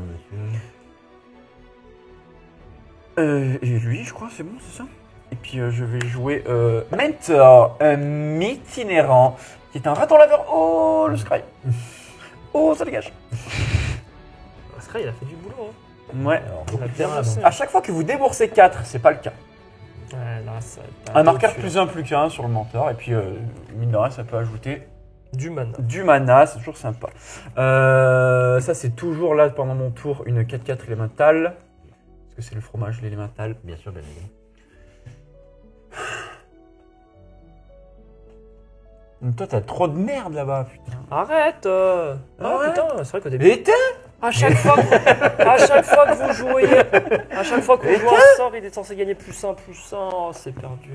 Et lui, je crois, c'est bon, c'est ça. Et puis je vais jouer Mentor, un itinérant, qui est un raton laveur. Oh, le Scry. Oh, ça dégage. Scry, il a fait du boulot. Hein. Ouais. Alors, Il beaucoup a de bien terrain, bossé. donc. À chaque fois que vous déboursez 4, c'est pas le cas. Ouais, là, ça. Un marqueur plus 1 plus qu'un sur le mentor, et puis mine de rien, ça peut ajouter Du mana. du mana, c'est toujours sympa. Ça, c'est toujours là pendant mon tour une 4-4 élémentale. Parce que c'est le fromage, l'élémental. Bien sûr, bien évidemment. Donc toi, t'as trop de merde là-bas, putain. Arrête Ah Ah ouais. putain, c'est vrai qu'au début. Et t'es À chaque fois que vous jouez. À chaque fois qu'on joue un sort, il est censé gagner plus 1, plus 1. Oh, c'est perdu.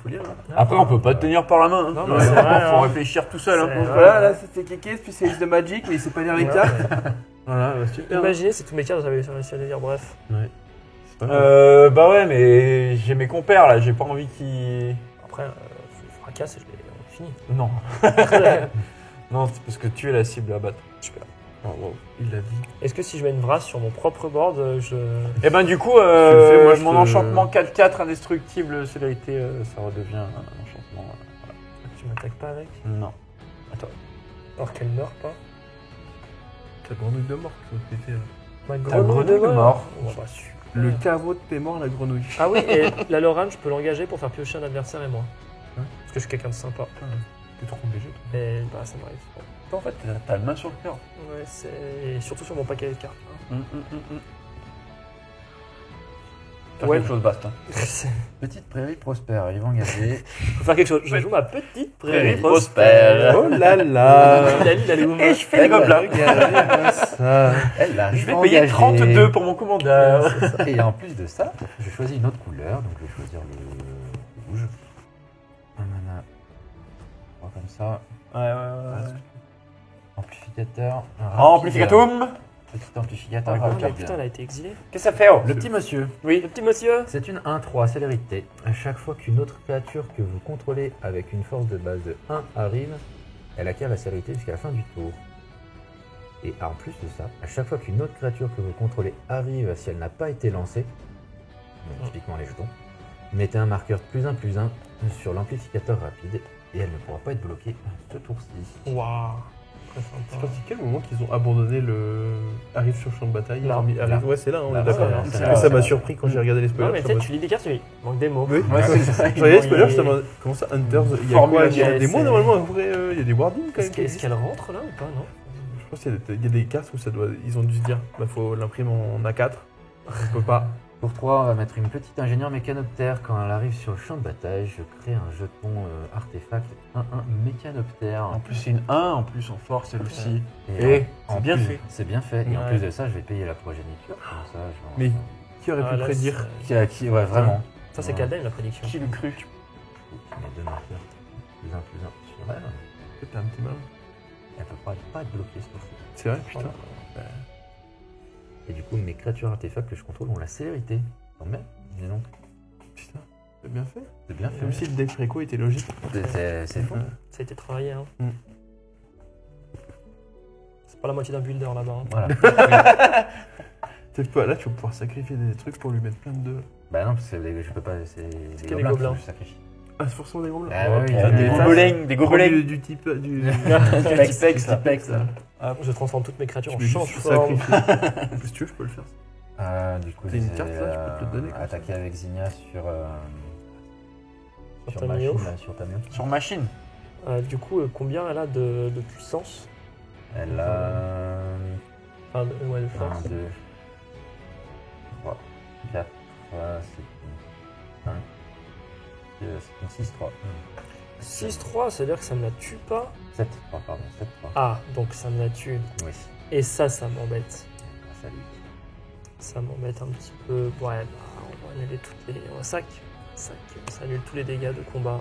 Faut lire, hein. Après, on peut pas te tenir par la main. Hein. Non, mais c'est vrai, Faut hein. réfléchir tout seul. Hein. C'est Donc vrai. voilà, là c'était Kéké, spécialiste de Magic, mais il sait pas lire les cartes. Voilà, bah, super. Imaginez si tous mes cartes avaient réussi à les lire, bref. C'est pas grave. Bah ouais, mais j'ai mes compères là, j'ai pas envie qu'ils. Après, je fracasse et on est fini. Non. Non, c'est parce que tu es la cible à battre. Super. Oh, wow, il l'a dit. Est-ce que si je mets une vraie sur mon propre board, je. Et ben du coup, le fais, moi, je mon te- enchantement 4-4 indestructible célérité, ça redevient un enchantement. Tu m'attaques pas avec Non. alors qu'elle meurt pas. Ta grenouille de mort qui va te péter, là. Ma grenouille de mort. Oh, bah, super. Le caveau de tes morts, la grenouille. Ah oui, et la Lorraine, je peux l'engager pour faire piocher un adversaire et moi. Parce que je suis quelqu'un de sympa. T'es trop obligé, toi. Et bah ça m'arrive. Toi, en fait, t'as la main sur le cœur. Ouais, c'est. Et surtout sur mon paquet de cartes. Faire Ouais. quelque chose, Bast. C'est- Petite prairie prospère, ils vont engager. Faut faire quelque chose. Je joue ma petite prairie Prairie prospère. prospère. Oh là là. Lalilalou. Et je fais les gobelins. Regardez-moi ça. Elle a Je vais payer 32 pour mon commandeur. Et en plus de ça, je choisis une autre couleur, donc je vais choisir le rouge. Un mana. 3 comme ça. Ouais. Amplificateur. un rapide. Amplificatum. Petit amplificateur. Ah, rapide. putain, elle a été exilée. Qu'est-ce que ça fait, oh? Le petit monsieur. Le petit monsieur. C'est une 1-3 célérité. À chaque fois qu'une autre créature que vous contrôlez avec une force de base de 1 arrive, elle acquiert la célérité jusqu'à la fin du tour. Et en plus de ça, à chaque fois qu'une autre créature que vous contrôlez arrive si elle n'a pas été lancée, donc typiquement les jetons, mettez un marqueur +1/+1 sur l'amplificateur rapide et elle ne pourra pas être bloquée ce tour-ci. Waouh. Très C'est sympa. parti quel moment qu'ils ont abandonné le. Arrive sur le champ de bataille Là. arrive- Là. Ouais, c'est là, on Là, est d'accord. ouais, Parce c'est que là, ça c'est m'a là. surpris quand j'ai regardé les Non, spoilers. mais tu sais, tu lis des cartes, tu lis. Manque des mots. Oui, Ouais, c'est ça. je regardais les spoilers, je me demandais comment ça, Hunters, il y a Formule quoi Il y a S, des mots c'est- normalement, en vrai, il y a des wordings quand même. Est-ce qu'elle rentre là ou pas, non? Je pense qu'il y a des cartes où ça doit. Ils ont dû se dire, bah faut l'imprimer en A4. On peut pas. Pour 3, on va mettre une petite ingénieure mécanoptère. Quand elle arrive sur le champ de bataille, je crée un jeton artefact 1/1 mécanoptère. En plus, c'est une 1 en plus en force, elle aussi. Et c'est bien fait. C'est bien fait. Et en Ouais. plus de ça, je vais payer la progéniture. Comme ça, je vais Mais qui aurait pu Ah, là, prédire ouais, vraiment. Ça, c'est Calden, la prédiction. Qui le cru? Je mets 2 marqueurs. +1/+1 sur elle. T'as un petit mal. Elle peut pas être bloquée ce tour-ci. C'est vrai, putain. Et du coup, mes créatures artefacts que je contrôle ont la célérité. Tant bien. Dis donc. Putain, c'est bien fait. C'est bien fait. Même si le deck préco était logique. C'est fou. Ouais. Ça a été travaillé, hein. Mm. C'est pas la moitié d'un builder là-bas. Hein. Voilà. Peut-être pas, là tu vas pouvoir sacrifier des trucs pour lui mettre plein de. Bah non, parce que je peux pas. C'est que des des gobelins gobelins. que je sacrifie. Ah, c'est forcément des gobelins. Ah ouais, il y Ah, a des des gobelins, des Prends gobelins. du type. Du... Pex, là. Pex, là. Je transforme toutes mes créatures Tu en peux change juste forme. sacrifier. Si tu veux, je peux le faire. Du coup, T'as une c'est, carte, là, je peux te le donner, comme ça. attaquer avec Zinnia sur Sur sur Tamio. machine, là, sur Tamio. Sur machine. Du coup, combien elle a de puissance? Elle a Enfin, ouais, de 1, force. 2, 3, 4, c'est une 6-3. 6-3, c'est-à-dire que ça me la tue pas. 7-3, pardon, 7-3. Ah, donc ça me la tue. Oui, Et ça m'embête. grâce à lui. Ça m'embête un petit peu. Ouais, bah, on va annuler toutes les. On sac. Ça annule tous les dégâts de combat.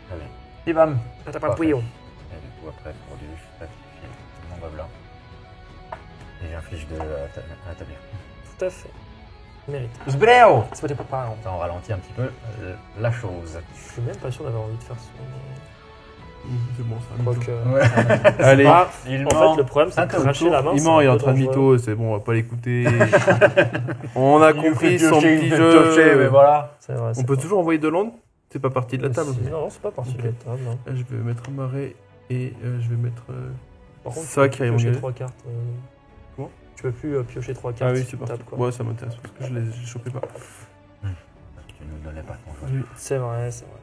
Très bien. Et bam. Ah, t'as pas pouillon. Et du coup, après, pour lui, je sacrifie mon gobelin. Et j'inflige à Tamir. Tout à fait. Mérite. Sbréo. C'est pas des papas. hein. Ça, on ralentit un petit peu la chose. Je suis même pas sûr d'avoir envie de faire son. C'est bon, ça. Quoique. Allez, Ah, Il en ment. fait, le problème, c'est Un que tour, cracher la main. il c'est ment, il est un en peu train de dangereux. mytho, c'est bon, on va pas l'écouter. On a Il nous compris fait son piocher, il petit fait jeu. piocher, mais voilà. C'est vrai. On peut toujours envoyer de l'onde. C'est pas parti de la table. Non, c'est pas parti de la table. Non. Là, je vais mettre un marais et je vais mettre. Par contre, Ça tu qui peux arrive en piocher gueule. 3 cartes. Comment Tu peux plus piocher 3 cartes. Ah oui, sur c'est ta parti. table, quoi. Ouais, ça m'intéresse parce que je les chopais pas. Tu ne nous donnais pas ton choix. Oui. C'est vrai, c'est vrai.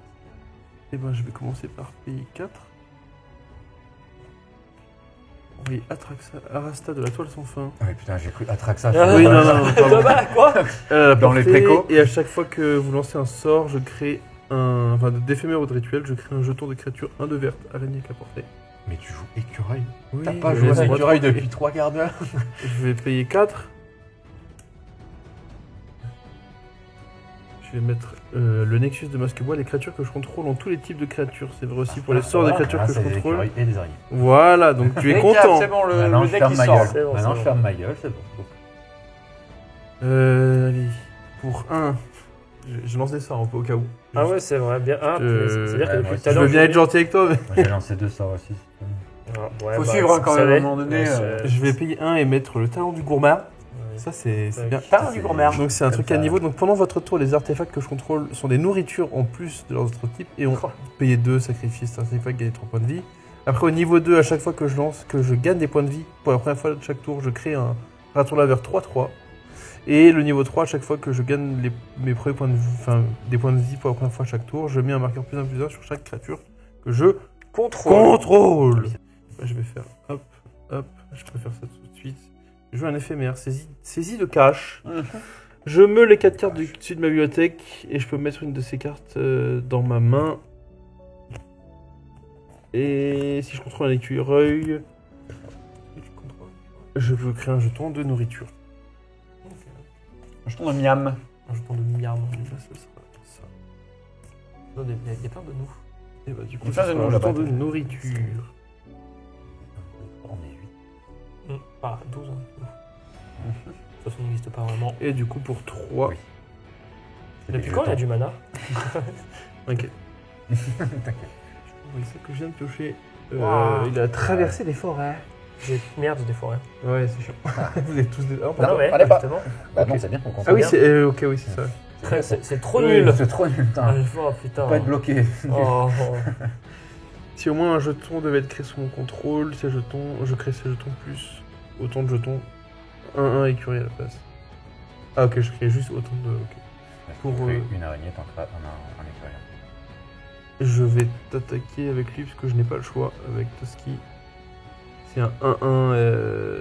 Et ben, je vais commencer par pays 4. Oui, Arasta de la toile sans fin. Ah oui, putain, j'ai cru Atraxa. Ah, Oui, non, non, pardon. Dommage, quoi. Dans les précos. Et à chaque fois que vous lancez un sort, je crée un. Enfin, d'éphémère ou de rituel, je crée un jeton de créature 1 de verte, araignée avec la portée. Mais tu joues écureuil. Oui, T'as pas je joué laisse à moi écureuil tranquille. depuis 3 quarts d'heure. Je vais payer 4. Je vais mettre le Nexus de Masque-Bois. Les créatures que je contrôle ont tous les types de créatures. C'est vrai aussi pour les sorts de créatures que je c'est des contrôle. écureuils et des araignées. Voilà, donc tu es Récap, content. c'est bon, Maintenant, le je deck ferme il ma sort. gueule. C'est bon, Maintenant, c'est je bon. ferme ma gueule, c'est bon. Allez, pour 1, je lance des sorts un peu au cas où. Ah ouais, c'est vrai. Bien. Ah, Je- c'est-à-dire que Ouais, depuis moi tout à Je l'heure. veux bien être gentil avec toi, mais. Moi, j'ai lancé 2 sorts aussi. Faut suivre hein, quand même à un moment donné. Je vais payer 1 et mettre le talent du gourmand. Ouais. Ça, c'est bien. Talent du gourmand. Donc, c'est un Comme truc à ça. niveau. Donc, pendant votre tour, les artefacts que je contrôle sont des nourritures en plus de leurs autres types. Et on paye 2, sacrifier cet artefact, gagner 3 points de vie. Après, au niveau 2, à chaque fois que je lance, que je gagne des points de vie, pour la première fois de chaque tour, je crée un raton laveur 3-3. Et le niveau 3, à chaque fois que je gagne mes premiers points de vie, enfin, des points de vie pour la première fois chaque tour, je mets un marqueur plus 1 sur chaque créature que je contrôle. Je vais faire hop, hop, je peux faire ça tout de suite. Je joue un éphémère, saisie de cache. Je mets les 4 cartes du dessus de ma bibliothèque et je peux mettre une de ces cartes dans ma main. Et si je contrôle un écureuil, je peux créer un jeton de nourriture. Un jeton de miam. Un jeton de miam, là, ce sera ça. Il y a plein de nous. Et bah du coup, Il y a ça plein de sera un noms, jeton là-bas. de nourriture. On est 8. Pas 12. Hein. De toute façon, il n'existe pas vraiment. Et du coup, pour 3. Oui. Depuis quand il y a du mana? Ok. T'inquiète. Oui, ça que je viens de piocher. Wow. Il a traversé des forêts. J'ai merde des forêts. Ouais, c'est chiant. Vous êtes tous des. Oh, Non, pardon. mais allez pas. justement. Bah Ok. non, c'est bien qu'on Ah contrôle oui, bien. c'est. Ok, oui, c'est ça. C'est trop Oui, nul. C'est trop nul, putain. Oh putain. Faut pas être bloqué. Oh, Si au moins un jeton devait être créé sous mon contrôle, ces jetons, je crée ces jetons plus autant de jetons. 1-1 écurie à la place. Ah ok, je crée juste autant de. Ok. Pour, Une araignée, t'en feras un écureuil. Je vais t'attaquer avec lui parce que je n'ai pas le choix avec Toski. C'est un 1-1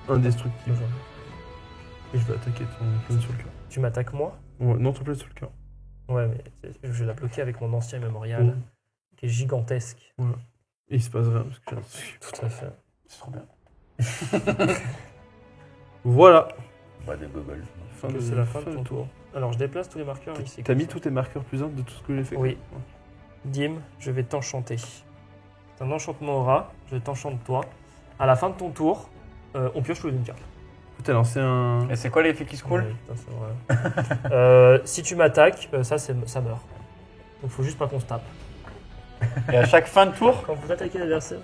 indestructible. Et je vais attaquer ton plein sur le cœur. tu m'attaques moi? Ouais, non, ton plein sur le cœur. Ouais, mais je vais la bloquer avec mon ancien mémorial, qui est gigantesque. Et il se passe rien parce que j'ai un dessus. Tout à fait. C'est trop bien. Voilà. Bah, des bubbles. Fin de, C'est la fin de du ton tour. Alors je déplace tous les marqueurs ici. T'as comme mis ça. tous tes marqueurs plus 1 de tout ce que j'ai fait. Oui. Dim, je vais t'enchanter. C'est un enchantement aura, je t'enchante toi. À la fin de ton tour, on pioche tous les une carte. T'as lancé un. Et c'est quoi l'effet qui se coule? Ouais, putain, c'est vrai. Si tu m'attaques, ça meurt. Donc faut juste pas qu'on se tape. Et à chaque fin de tour, Quand vous attaquez l'adversaire.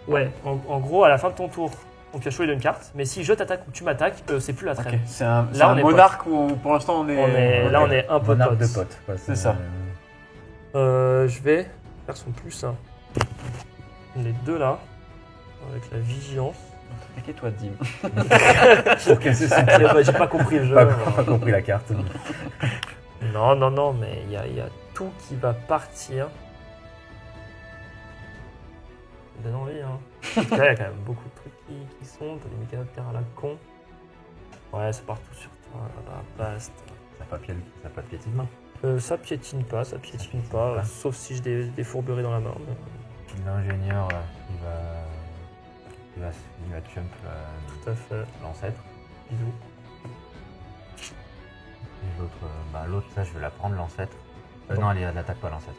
Ouais, en gros, à la fin de ton tour, on pioche tous les deux une carte. Mais si je t'attaque ou tu m'attaques, c'est plus la ok, traîne. c'est un, Là, on est monarque où pour l'instant on est. Là, on est un peu Monarque potes. de potes. quoi, C'est ça. Je vais faire son plus 1. Les deux là, avec la vigilance. Attaquez toi, Dim. Pour casser son J'ai pas compris le jeu. Pas compris la carte. Non, mais il y a tout qui va partir. Ça donne envie, hein. Parce que là, il y a quand même beaucoup de trucs qui sont. T'as des mécanos de terre à la con. Ouais, ça part tout sur toi. Basta. Ça pas de piétine de main. Ça piétine pas, sauf si j'ai des fourberies dans la main. mais- L'ingénieur, il va jump Tout à fait. l'ancêtre. Bisous. Et l'autre, ça, je vais la prendre, l'ancêtre. Bon. Non, elle n'attaque pas l'ancêtre.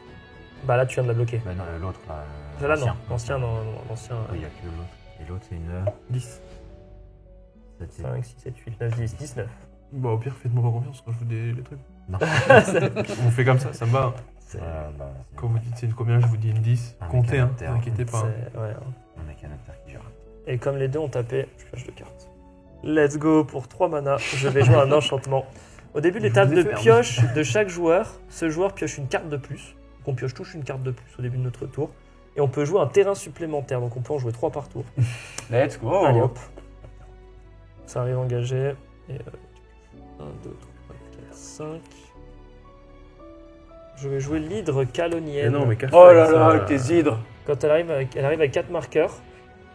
Bah là, tu viens de la bloquer. Bah, non, l'autre, là. Là, non. L'ancien, non. L'ancien. Oui, il n'y a que l'autre. Et l'autre, c'est une 10. 5, 6, 7, 8, 9, 10, 19. Bon, au pire, faites-moi pas confiance quand je vous dis les trucs. Non. On fait comme ça me va. Hein. C'est Quand vous dites c'est une combien, je vous dis une 10. Un Comptez, hein, ne mécanoptère. vous inquiétez pas. hein. C'est- ouais. un mécanoptère qui gère. Et comme les deux ont tapé, je pioche 2 cartes. Let's go pour 3 mana. Je vais jouer un enchantement. Au début de l'étape vous de ai fait, hein. pioche de chaque joueur, ce joueur pioche une carte de plus. Donc on pioche tous une carte de plus au début de notre tour. Et on peut jouer un terrain supplémentaire. Donc on peut en jouer 3 par tour. Let's go. Allez hop. Ça arrive engagé. Et 1, 2, 3, 4, 5. Je vais jouer l'hydre Mais calonienne. non, mais casse Oh là là, avec tes hydres. Quand elle arrive avec 4 marqueurs,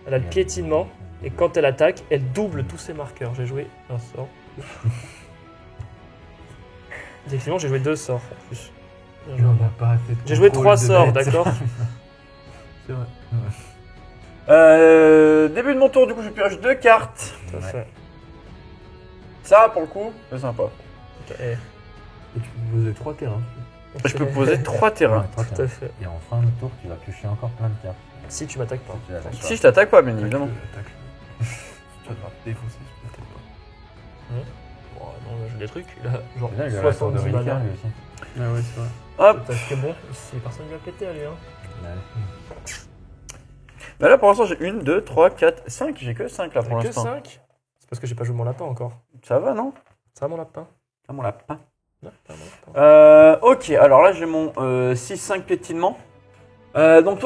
elle a le piétinement. Et quand elle attaque, elle double tous ses marqueurs. J'ai joué un sort. Effectivement, j'ai joué 2 sorts en plus. J'ai joué 3 sorts, d'accord. C'est vrai. Début de mon tour, du coup, je pioche 2 cartes. Tout à fait. Ça, pour le coup, c'est sympa. Ok, Et tu peux poser 3 terrains. Je peux poser 3 terrains. Tout à fait. Et en fin de tour, tu vas piocher encore plein de cartes. Si tu m'attaques pas. Tu vas faire Si je t'attaque pas, bien évidemment. Attaque. Tu vas devoir te défausser si tu l'attaques pas. Bon, non, là, j'ai des trucs. Là, genre Là, il a la tour de 70 reliquaire, mana. lui aussi. Ah ouais, c'est vrai. Hop. Parce que bon, c'est personne qui va péter à lui. Hein. Ouais. Bah là, pour l'instant, j'ai 1, 2, 3, 4, 5. J'ai que 5 là pour Que l'instant. 5. C'est parce que j'ai pas joué mon lapin encore. Ça va, non? Ça va mon lapin? Ah, mon lapin. Non, pas mon lapin. Ok, alors là, j'ai mon 6-5 piétinement. Donc,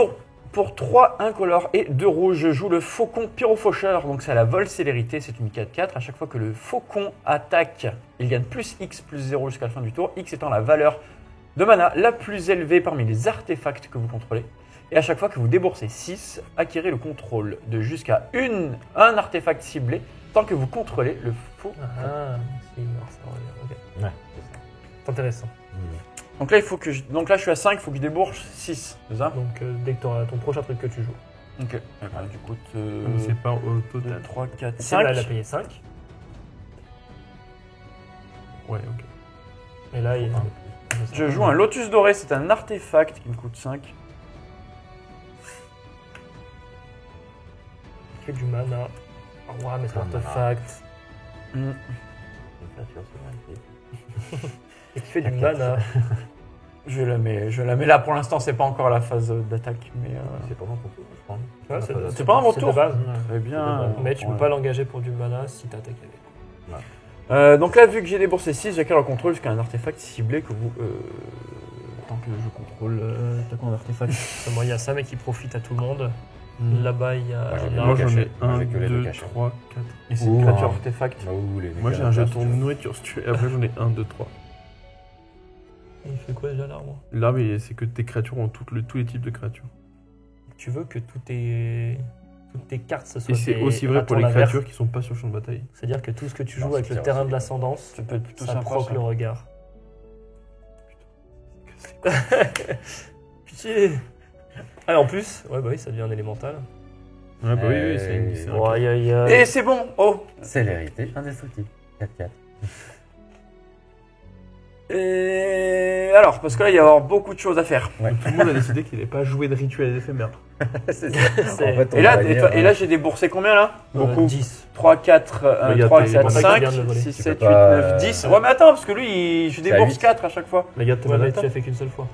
pour 3 incolores et 2 rouges, je joue le faucon pyrofaucheur. Donc, c'est à la vol célérité, c'est une 4-4. À chaque fois que le faucon attaque, il gagne plus X plus 0 jusqu'à la fin du tour. X étant la valeur de mana la plus élevée parmi les artefacts que vous contrôlez. Et à chaque fois que vous déboursez 6, acquérez le contrôle de jusqu'à un artefact ciblé tant que vous contrôlez le faux. Ah, si, non, ça revient. Ok. Ouais, c'est ça. C'est intéressant. Donc là, donc là, je suis à 5, il faut que je débourse 6, c'est ça? Donc, dès que tu auras ton prochain truc que tu joues. Ok. Du coup, Mais c'est pas au 2, total. 3, 4, Celle-là, elle a 5. payé 5. Ouais, ok. Et là, il. Je joue un lotus doré, c'est un artefact qui me coûte 5. Il fait du mana. Oh, ouais, mais c'est un Un mana. artefact. Hmm. Une créature célérité. Et qui fait du mana. Je la mets là pour l'instant, c'est pas encore la phase d'attaque. Mais C'est pendant ton tour, je crois. Ouais, C'est pas un c'est retour. de base. très bien. Mais tu peux Ouais. pas l'engager pour du mana si t'attaques avec. Donc là, vu que j'ai déboursé 6, j'acquiers le contrôle jusqu'à un artefact ciblé que vous. Tant que je contrôle. T'as quoi un artefact? Moi, il y a ça, mais qui profite à tout le monde. Là-bas, il y a. Moi, j'ai il y a bien Moi un- j'en ai cachet. 1, J'ai que les deux 2, cachets. 3, 4. Et c'est une Ouh, créature un- artefact. Moi j'ai un jeton de nourriture si tu veux. Et après j'en ai 1, 2, 3. Il fait quoi déjà l'arbre? Là, mais c'est que tes créatures ont tous les types de créatures. Tu veux que toutes tes cartes ce soit Et c'est des aussi vrai pour ratons les lavers. créatures qui sont pas sur le champ de bataille. C'est-à-dire que tout ce que tu Non, joues avec c'est le ça terrain aussi. de l'ascendance, Ça peut être plutôt ça sympa. proc ça. le regard. Pitié. Ah, en plus, ouais, bah oui, ça devient un élémental. Ouais, bah oui, c'est Oh, aïe, aïe, aïe. Et c'est bon. Oh. Célérité, indestructible. 4-4. Et alors, parce que là, il va y avoir beaucoup de choses à faire. Tout le monde a décidé qu'il n'allait pas jouer de rituels éphémères. C'est ça. C'est- En fait, on Et là, va dire, et là j'ai déboursé combien là? Beaucoup. 10. 3, 4, 1, Regarde, 3, t'es 4, bon, 5, vient de le voler. 6, Tu 7, peux 8, pas, 9, 10. Ouais, mais attends, parce que lui, je C'est à débourse 8. 4 à chaque fois. Regarde, t'es Ouais, mais malade. tu l'as fait qu'une seule fois.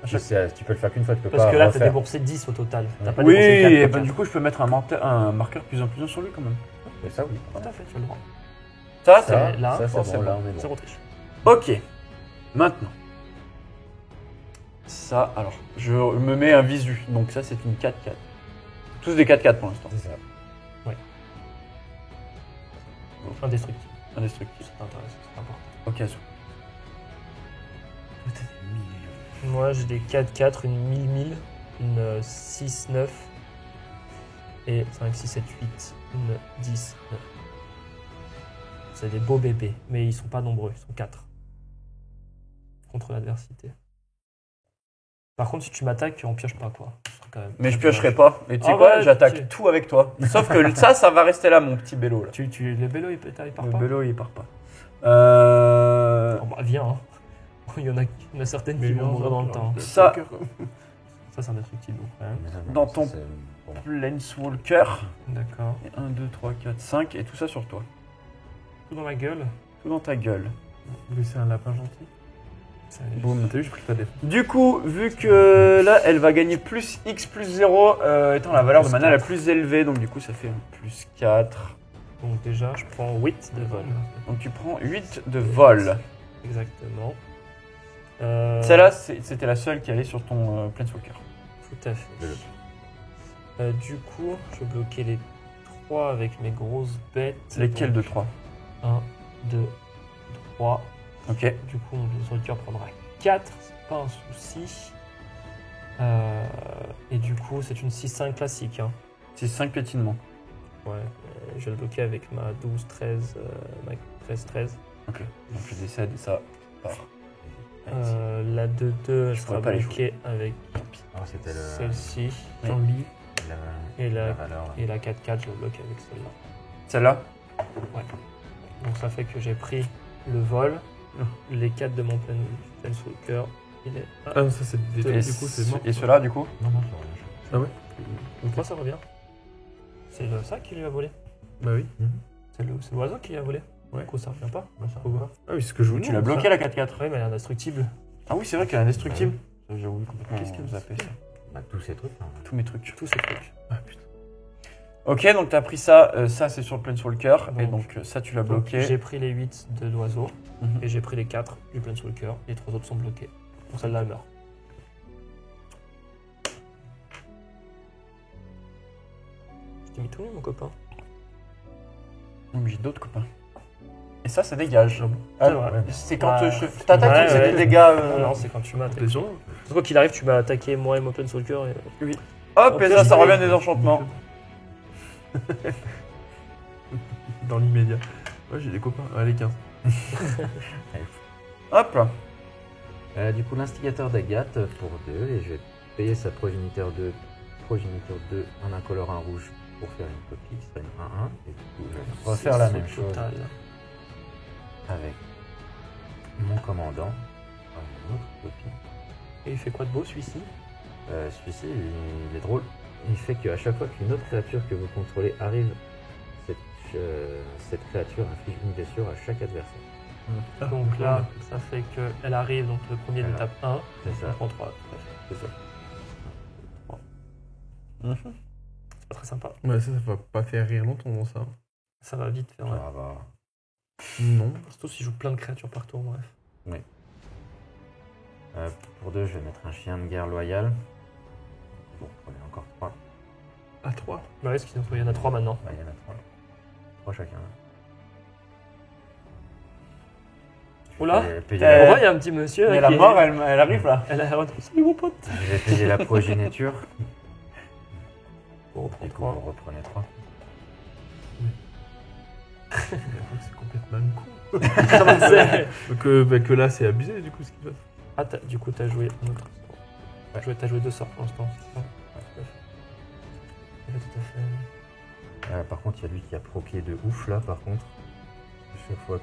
Tu peux le faire qu'une fois, tu peux Parce pas que là, t'as refaire. déboursé 10 au total. T'as pas Oui, déboursé 4 et fois ben, 4. du coup, je peux mettre un marqueur plus en plus sur lui quand même. Mais ça, oui. Tout à fait, tu as le droit. Ça, c'est Ça, bon. là, ça, oh, c'est c'est bon, là, bon. on est bon. Zéro triche. Ok. Maintenant. Ça, alors, je me mets un visu. Donc ça, c'est une 4-4. Tous des 4-4 pour l'instant. C'est ça. Indestructible. Indestructible. C'est intéressant, c'est important. Occasion. Moi, j'ai des 4-4, une 1000-1000, une 6-9 et 5, 6, 7, 8, une 10, 9. C'est des beaux bébés, mais ils sont pas nombreux, ils sont 4. Contre l'adversité. Par contre, si tu m'attaques, on pioche pas quoi. Ce sera quand même Mais je très piocherai dommage. pas. Et tu sais Ah quoi, ouais, j'attaque tu- tout avec toi. Sauf que ça va rester là, mon petit bélo là. Le bélo, il part Le pas. bélo, il part pas. Oh, bah, viens, hein. Il y en a certaines qui vont mourir dans le temps. Ça- Ça, c'est indestructible. Donc, ouais. Dans ton- C'est bon. Planeswalker. D'accord. Et 1, 2, 3, 4, 5. Et tout ça sur toi. Tout dans ma gueule. Tout dans ta gueule. Mais c'est un lapin gentil. Ça- Boum. T'as vu, j'ai pris ta défense. Du coup, vu que là, elle va gagner plus X plus 0, étant la valeur de Plus mana la 4. plus élevée. Donc du coup, ça fait un plus 4. Donc déjà, je prends 8 de vol. Donc tu prends 8 de vol. Exactement. Celle-là, c'était la seule qui allait sur ton Planeswalker. Tout à fait. Du coup, je bloquais les 3 avec mes grosses bêtes. Lesquelles de 3? 1, 2, 3. Ok. Du coup, mon Planeswalker prendra 4, c'est pas un souci. Et du coup, c'est une 6-5 classique. Hein. C'est 5 piétinements. Ouais, je vais le bloquer avec ma 12-13, ma 13-13. Ok. Donc je décède et ça part. La 2-2, elle Je sera pourrais pas les bloquée avec Ah, c'était le. celle-ci. Oui. La, Et la la, valeur. Là. et la 4-4, je le bloque avec celle-là. Celle-là? Donc ça fait que j'ai pris le vol, les 4 de mon Planeswalker. Il est... Ah non, ça c'est Et, du coup, c'est mort. et cela, du coup? Non, non, c'est rien. Moi, ça revient. C'est ça qui lui a volé. Bah oui. C'est l'oiseau qui lui a volé. Ouais. Du coup, ça revient pas. Ouais, ça Pourquoi va. Ah oui, c'est ce que je vous Tu l'as bloqué la 4-4. Oui, mais elle est indestructible. Ah oui, c'est vrai qu'elle est indestructible. J'ai oublié complètement. Qu'est-ce qu'elle zappé ça? Bah, tous ces trucs. Hein. Tous mes trucs. Tous ces trucs. Ah putain. Ok, donc t'as pris ça, ça c'est sur le Planeswalker, et Donc, donc ça tu l'as Donc, bloqué. j'ai pris les 8 de l'oiseau Mhm. et j'ai pris les 4 du Planeswalker. Les 3 autres sont bloqués. Donc celle-là elle meurt. Je t'ai mis tout mon copain. Mais j'ai d'autres copains. Et ça dégage. C'est vrai. C'est quand Ouais. je t'attaque Ouais, ou c'est ouais. des dégâts. Non, c'est quand tu m'as attaqué. T'es sûr? Quoi qu'il arrive, tu m'as attaqué moi et mon Planeswalker. Et... Hop, et Ok, ça revient des enchantements. Dans l'immédiat. Ouais, j'ai des copains. Allez, 15. Hop. Du coup, l'instigateur d'Agathe pour 2, et je vais payer sa progéniteur 2, un incolore, un rouge pour faire une copie qui serait une 1-1. Et du coup, je vais refaire la même chose Total. avec mon commandant. Une autre copie. Et il fait quoi de beau celui-ci? Celui-ci, il est drôle. Il fait qu'à chaque fois qu'une autre créature que vous contrôlez arrive, cette créature inflige une blessure à chaque adversaire. Donc là, ça fait qu'elle arrive, donc le premier Voilà. d'étape 1, C'est ça. on prend 3. Tout à fait. C'est ça. C'est pas très sympa. Ouais, ça va pas faire rire longtemps, ça. Ça va vite faire. Ça Ouais. va. Non. Surtout si je joue plein de créatures par tour, bref. Pour 2, je vais mettre un chien de guerre loyal. Vous prenez encore 3. À 3. Bah ouais, parce qu'il y en a 3 maintenant. Il y en a 3. 3 chacun. Oula, Payer on Euh, voit, il y a un petit monsieur. Mais qui la est- mort, elle arrive là. Elle a salut mon pote. Je vais payer la progéniture. On reprend Du coup, 3. vous reprenez 3. C'est complètement con. Que là, c'est abusé, du coup, ce qu'il passe. Ah, du coup, t'as joué un autre. Ouais. T'as joué 2 sorts pour l'instant. c'est ça Ouais, tout à fait. Par contre, il y a lui qui a proqué de ouf là, par contre. Chaque fois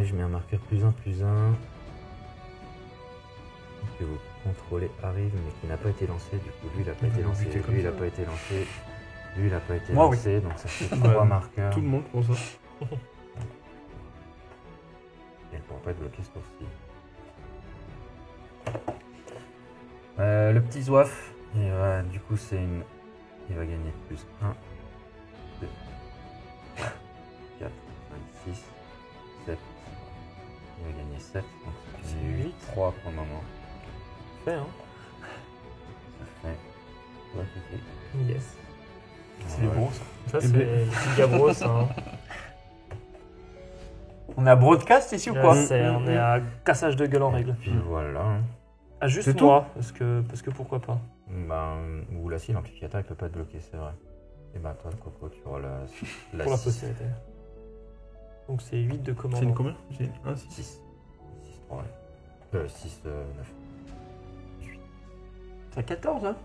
je mets un marqueur +1/+1 que vous contrôlez arrive mais qui n'a pas été lancé. Du coup, lui il n'a pas été lancé, buter comme lui il ça. n'a pas été lancé, lui il n'a pas été Moi, oui. lancé, donc ça fait Ouais. 3 marqueurs. Tout le monde pour ça. Et elle ne pourra pas être bloquée ce tour-ci. Le petit Zouaf, du coup il va gagner +1, 2, 3, 4, 5, 6, 7. Il va gagner 7, donc ça fait 8, 3 pour le moment. Fait, hein. Ça fait... Ouais, c'est Yes. C'est beau ça. Ça, Eh c'est ben. le petit Gavros. Hein. On est à broadcast ici ou quoi On est à cassage de gueule en règle. Et puis voilà. Hein. Ah, juste C'est moi, parce que pourquoi pas. Ou là, si l'amplificateur il peut pas te bloquer, c'est vrai. Et bah, toi, Coco, tu auras la Pour la 6. postérité. Donc c'est 8 de commande. C'est une combien? C'est un 6. 6. 6, 3, ouais. 6, 9. C'est à 14, hein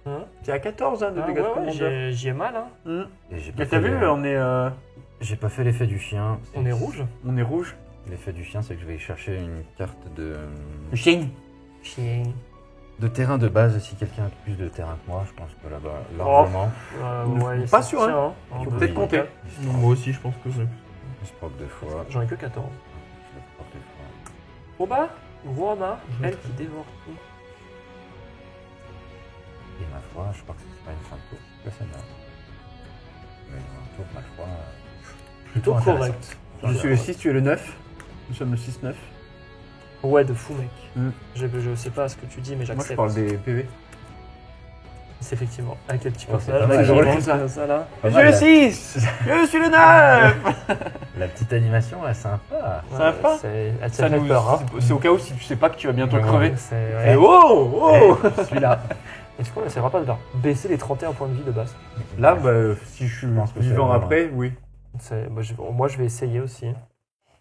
Hein C'est à 14, hein, de Ah, dégâts de ouais, commandeur. j'y ai mal, hein. Et j'ai Mais pas t'as fait vu, le- on est, J'ai pas fait l'effet du chien. On est rouge. on est rouge. L'effet du chien, c'est que je vais chercher une carte Chien. Chien. de terrain de base. Si quelqu'un a plus de terrain que moi, je pense que là-bas, largement. Ouais, Pas c'est sûr, hein. ça, Tu peux Un, peut-être deux, compter. quatre. Moi aussi, je pense que j'ai. Je proc 2 fois. J'en ai que 14. Je proc 2 fois. Bon bah, Roama, elle qui dévore tout. Et ma foi, je crois que ce sera une fin de tour. Que ça meurt. Mais un tour, ma foi. Plutôt intéressant. correct. Je suis le 6, tu es le 9. Nous sommes le 6-9. Ouais, de fou, mec. Mm. Je sais pas ce que tu dis, mais Moi, je j'accepte. parle des PV. C'est effectivement. Avec les petits Oh, c'est personnages. pas mal, qui drôle, commencent ça. ça là. Pas Je mal, suis le 6 Je suis le 9 La petite animation est sympa. Sympa. Elle Ça fait nous- peur, hein. C'est au cas où si tu sais pas que tu vas bientôt Ouais, crever. C'est. Et Ouais. oh Celui-là. Est-ce qu'on essaiera pas de leur baisser les 31 points de vie de base? Là, bah, si je suis pense que c'est vivant le moment. après, oui. Moi, je vais essayer aussi.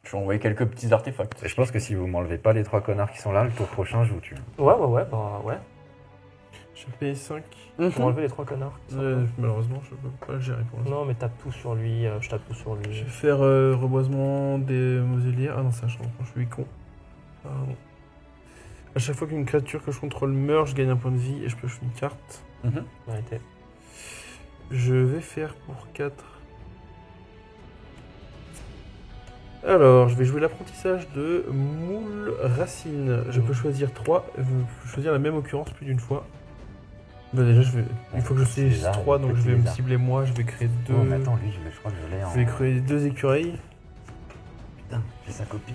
Je vais envoyer quelques petits artefacts. Et je pense que si vous m'enlevez pas les 3 connards qui sont là, le tour prochain, je vous tue. Ouais, ouais. J'ai payé 5. Pour enlever les 3 connards. qui sont là. Malheureusement, je peux pas le gérer pour l'instant. Non, mais tape tout sur lui. Je tape tout sur lui. Je vais faire reboisement des mausoléaires. Ah non, ça change. Je suis con. Pardon. À chaque fois qu'une créature que je contrôle meurt, je gagne un point de vie et je pioche une carte. Arrêtez. Je vais faire pour 4. Alors, je vais jouer l'apprentissage de moule racine. Je peux choisir 3. Je peux choisir la même occurrence plus d'une fois. Bah déjà, il faut que je Petit choisisse lézard, 3, donc petit je vais me lézard. cibler moi. Je vais créer 2. Oh, mais attends, lui, je crois que je l'ai en. Je vais créer 2 écureuils. Putain, j'ai sa copie.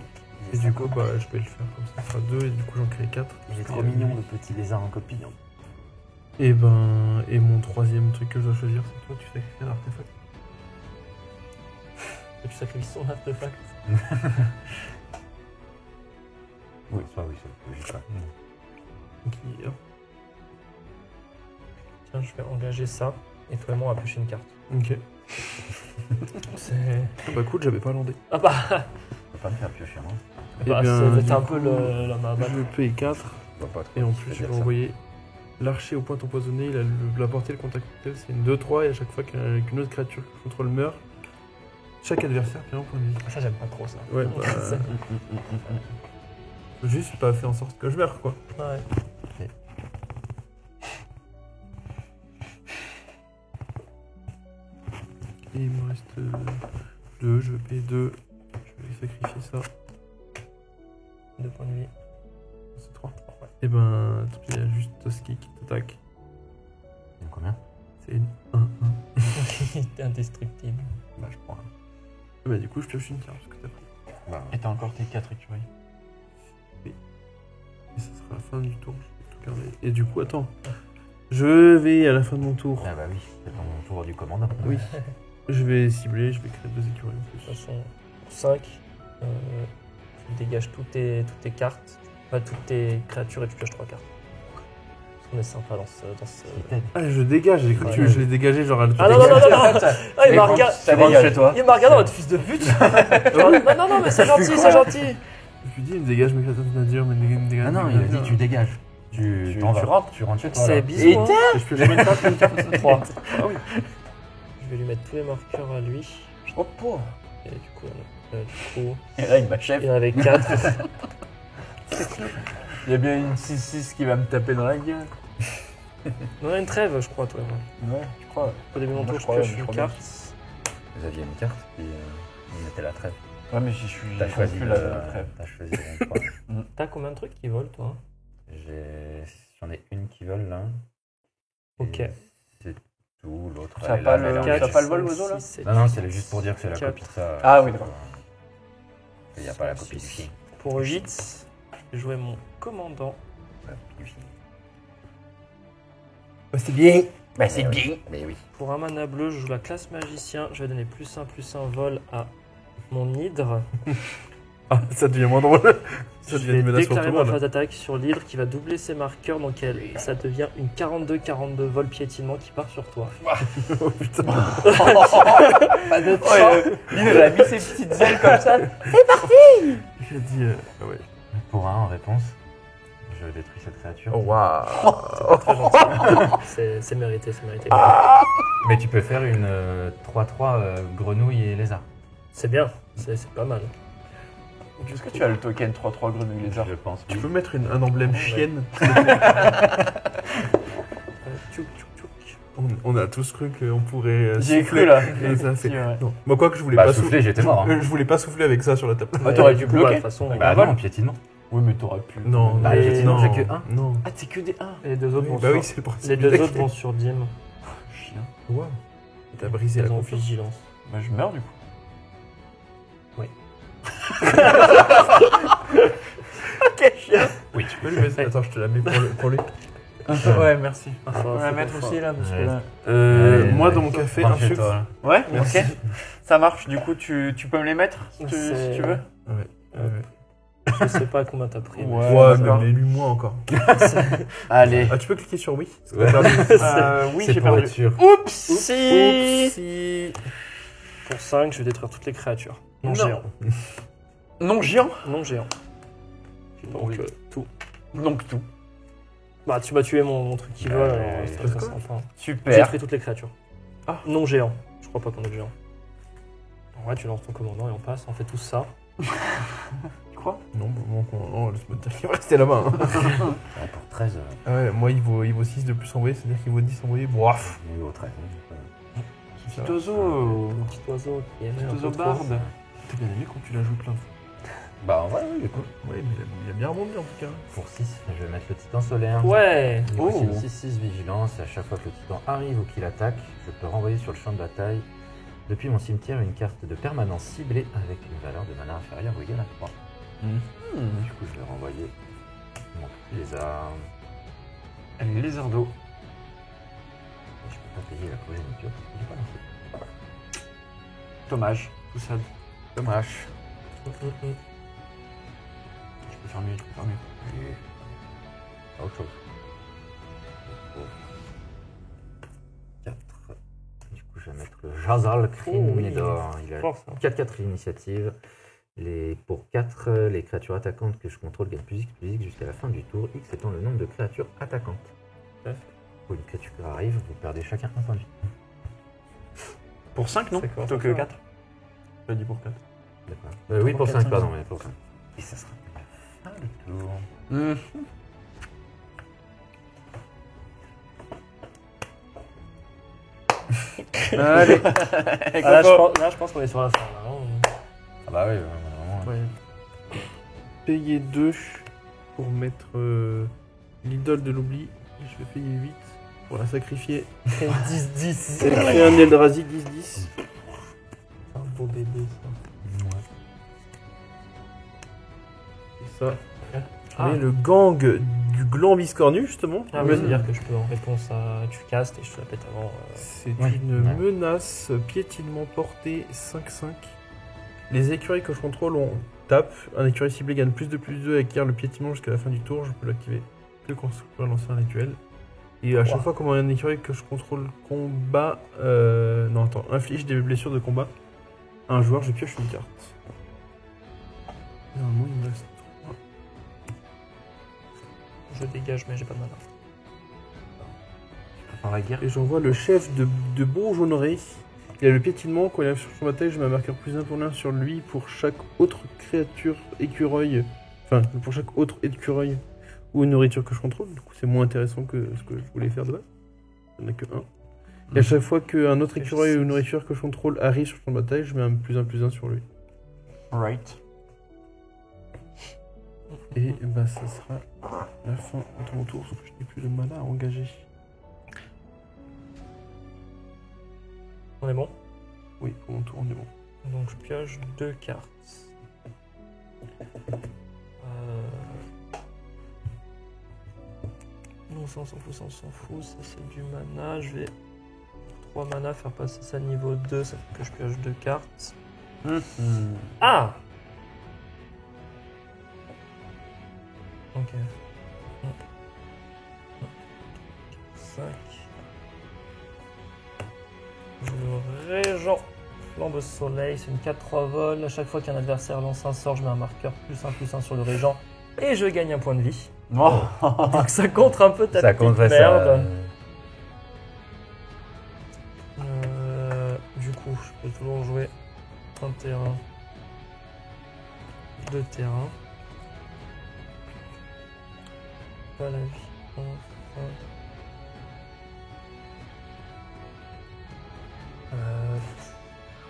Et du coup, bah, je vais le faire comme ça. Ça sera 2 et du coup, j'en crée 4. Il est trop mignon, le petit lézard en copie. hein. Et ben, et mon troisième truc que je dois choisir, c'est toi, tu sacrifies un artefact. Et tu sacrifies son artefact. Oui, ça, c'est logique. ouais. Donc, hop. Tiens, je vais engager ça. Et toi et moi, on va piocher une carte. Ok. C'est. Ah bah cool, j'avais pas landé. Ah bah, Je peux pas me faire piocher, moi. bah bien, c'est du un coup, peu la main à battre. Je paye 4. Je vois pas trop Et en ce plus, que je vais dire, ça. envoyer l'archer aux pointes empoisonnées. Il a la portée, le contact cocktail, c'est une 2-3. Et à chaque fois qu'une autre créature que je contrôle meurt, chaque adversaire perd un point de vie. Ça, j'aime pas trop ça. Ouais, bah. Faut juste pas faire en sorte que je meure, quoi. Ouais. Et il me reste 2. Je vais payer 2. Je vais sacrifier ça. 2 points de vie. C'est 3. Et ben, il y a juste Toski qui t'attaque. Il y a combien? C'est une 1-1. T'es indestructible. Bah, je prends. Ah bah, du coup, je pioche une carte parce que t'as pris. Bah, Et t'as encore tes 4 écureuils. Et ça sera la fin du tour. Je vais tout garder. Et du coup, attends. Je vais à la fin de mon tour. ah bah oui, c'est ton tour du commandant. Oui. Je vais cibler, je vais créer 2 écureuils en De toute plus. façon, 5. Tu dégages toutes tes cartes. Pas toutes tes créatures et tu pioches 3 cartes. Parce qu'on est sympa dans ce. Il t'aide. Ah, je dégage, j'ai cru que je l'ai dégagé genre à Ah non, non, non, non, non. Ah, il m'a regardé. Ça dégage chez toi. Il m'a regardé en mode fils de pute. Genre, non, non, non, mais c'est gentil, c'est gentil. Je lui dis, il me dégage mes créatures de nature, mais il me dégage. Ah non, il a dit tu dégages. Tu t'en vas. Tu rentres chez toi. C'est là. bisous. Hein. Et je pioche une carte, une carte. 3. Ah oui. Je vais lui mettre tous les marqueurs à lui. Oh, pauvre. Et du coup, Et là, il m'achève. il y en avait 4. Il y a bien une 6-6 qui va me taper dans la gueule. On a une trêve, je crois, toi et moi. Ouais, je crois. Au début de mon Moi, tour, je je crois, pioche je une crois carte. Vous aviez une carte, puis on mettait la trêve. Ouais, mais j'y suis. T'as j'ai choisi plus la trêve. T'as choisi le 23. T'as combien de trucs qui volent, toi? J'en ai une qui vole là. Ok. Et c'est tout, l'autre. Ça a elle est pas là, le- mais elle est ça a en pas le vol, l'oiseau, là Non, non, c'est juste pour dire que c'est la copie de ça. Ah oui, d'accord. Il n'y a pas la copie du film. Pour 8, je vais jouer mon commandant. Ouais, du film. C'est bien. Bah, c'est Mais bien. oui. Mais oui. Pour un mana bleu, je joue la classe magicien. Je vais donner +1/+1 vol à mon hydre. Ah, ça devient moins drôle. Ça Je devient vais une menace pour tout déclarer le ma monde. phase d'attaque sur l'hydre qui va doubler ses marqueurs. Donc ça devient une 42-42 vol piétinement qui part sur toi. Oh putain. Pas de temps. Il a mis ses petites ailes comme ça. Il a dit. Ah ouais. Pour un en réponse, je détruis cette créature. Oh waouh. Très gentil. C'est mérité, c'est mérité. Mais tu peux faire une 3-3 grenouille et lézard. C'est bien, c'est pas mal. Est-ce que tu as le token 3-3 grenouille lézard? Je pense. Tu peux mettre un emblème chienne. Tchouk, tchouk, tchouk. On a tous cru qu'on pourrait. J'y ai souffler. cru là. Et ça fait. Si, ouais. Non. Moi, quoi que je voulais Bah, pas souffler, j'étais mort. hein. Je voulais pas souffler avec ça sur la table. Ah, t'aurais dû Du coup, bloquer. de toute façon, Bah non, piétinement. Oui, mais t'aurais pu. Non, Bah, mais- effectivement, non, j'ai que un. Non. Ah, c'est que des 1. les deux autres vont Bah sur... oui, c'est le principe. Les deux du deck. autres vont sur Dim. Chien. Wow. T'as brisé la Ils ont confiance. vigilance. Bah, je meurs du coup. Ok, chien. Oui, tu peux lui mettre. Attends, je te la mets pour lui. Ouais, merci. Ah, On va la faut mettre qu'on aussi là parce que Ouais. là. Moi, dans mon café, un Rentre chez sucre. toi, là. Ouais, Merci. ok. Ça marche, du coup, tu peux me les mettre si tu, C'est- si tu veux. Je sais pas combien t'as pris. mais- Ouais. Ouais, d'accord. mais lu-moi encore. Allez. Ah, tu peux cliquer sur oui. Ouais. Oui, C'est j'ai pour perdu. être sûr. Oupsie. Si. Pour 5, je vais détruire toutes les créatures. Non, Non. géant. Non géant. Non géant. Donc Oui. tout. Donc tout. Bah tu m'as tué mon truc qui vole, alors c'est très quoi sympa. J'ai Super. détruit toutes les créatures. Ah. Non géant. Je crois pas qu'on ait de géant. Ouais, tu lances ton commandant et on passe, on fait tout ça. Tu crois? Non, bon, laisse-moi te dire qu'il va rester là-bas. hein. Ouais, pour 13, Ah ouais, moi, il vaut 6 de plus envoyé, c'est-à-dire qu'il vaut 10 envoyés. Bof. il est au 13. Petit oiseau. Un petit oiseau qui aimait Petit un oiseau peu trop. barde. T'as bien aimé quand tu l'as joué plein de fois. Bah en vrai, oui, écoute. Oui, mais il a bien rebondi en tout cas. Pour 6, je vais mettre le titan solaire. Ouais. Du coup, c'est une Oh. 6-6 vigilance. Et à chaque fois que le titan arrive ou qu'il attaque, je peux renvoyer sur le champ de bataille depuis mon cimetière une carte de permanence ciblée avec une valeur de mana inférieure ou égale à 3. Du coup, je vais renvoyer mon lézard. Allez, lézard d'eau. Je peux pas payer la progéniture parce que j'ai pas lancé. Dommage. Tout ça. Dommage. Je peux faire mieux, je peux faire mieux. Et... autre chose. 4. Du coup, je vais mettre le Jazal Crine Médor. Il a Fort, ça. 4-4 initiative. Pour 4, les créatures attaquantes que je contrôle gagnent plus X jusqu'à la fin du tour, X étant le nombre de créatures attaquantes. Quand une créature arrive, vous perdez chacun un point de vie. Pour 5, non C'est quoi, Plutôt ça que fait 4. J'ai dit pour 4. D'accord. Oui, pour 5, pardon, mais pour 5. Et ça sera. Ah, le tour. Allez. Ah, là, je pense qu'on est sur la fin. Là, hein. Ah bah oui, vraiment. Ouais. Payer 2 pour mettre l'idole de l'oubli. Et je vais payer 8 pour la sacrifier. 10-10. Et créer un Eldrazi 10-10. Un beau bébé, ça. Et ça. Ah. Et le gang du gland biscornu, justement. Ah oui, c'est-à-dire que je peux en réponse à... Tu castes et je te la pète avant. C'est Ouais. une Ouais. menace piétinement portée 5-5. Les écureuils que je contrôle, on tape. Un écureuil ciblé gagne plus 2/+2 et acquiert le piétinement jusqu'à la fin du tour. Je peux l'activer que quand je peux lancer un rituel. Et à chaque fois qu'un un écureuil que je contrôle combat... non, attends. Inflige des blessures de combat à un joueur, je pioche une carte. Normalement, il me reste 3. Je dégage, mais j'ai pas de mana. Dans la guerre. Et j'envoie le chef de Bourgeonnerie. Il a le piétinement. Quand il arrive sur son bataille, je mets un marqueur +1 pour l'un sur lui pour chaque autre créature écureuil. Enfin, pour chaque autre écureuil ou une nourriture que je contrôle. Du coup, c'est moins intéressant que ce que je voulais faire de base. Il n'y en a que un. Et à chaque fois qu'un autre écureuil ou une nourriture que je contrôle arrive sur son bataille, je mets un +1 sur lui. Right. Et bah, ça sera la fin de mon tour, sauf que je n'ai plus de mana à engager. On est bon. Oui, pour mon tour, on est bon. Donc je pioche 2 cartes. Non, ça on s'en fout, ça on s'en fout. Ça c'est du mana. Je vais 3 mana faire passer ça niveau 2. Ça fait que je pioche 2 cartes. Ah! Ok. 5. Le régent. Flambe soleil, c'est une 4-3 vol. À chaque fois qu'un adversaire lance un sort, je mets un marqueur +1/+1 sur le régent. Et je gagne un point de vie. Oh. Donc ça contre un peu ta Ça petite compte, ouais, merde. ça. Du coup, je peux toujours jouer un terrain, 2 terrains. Pas la vie.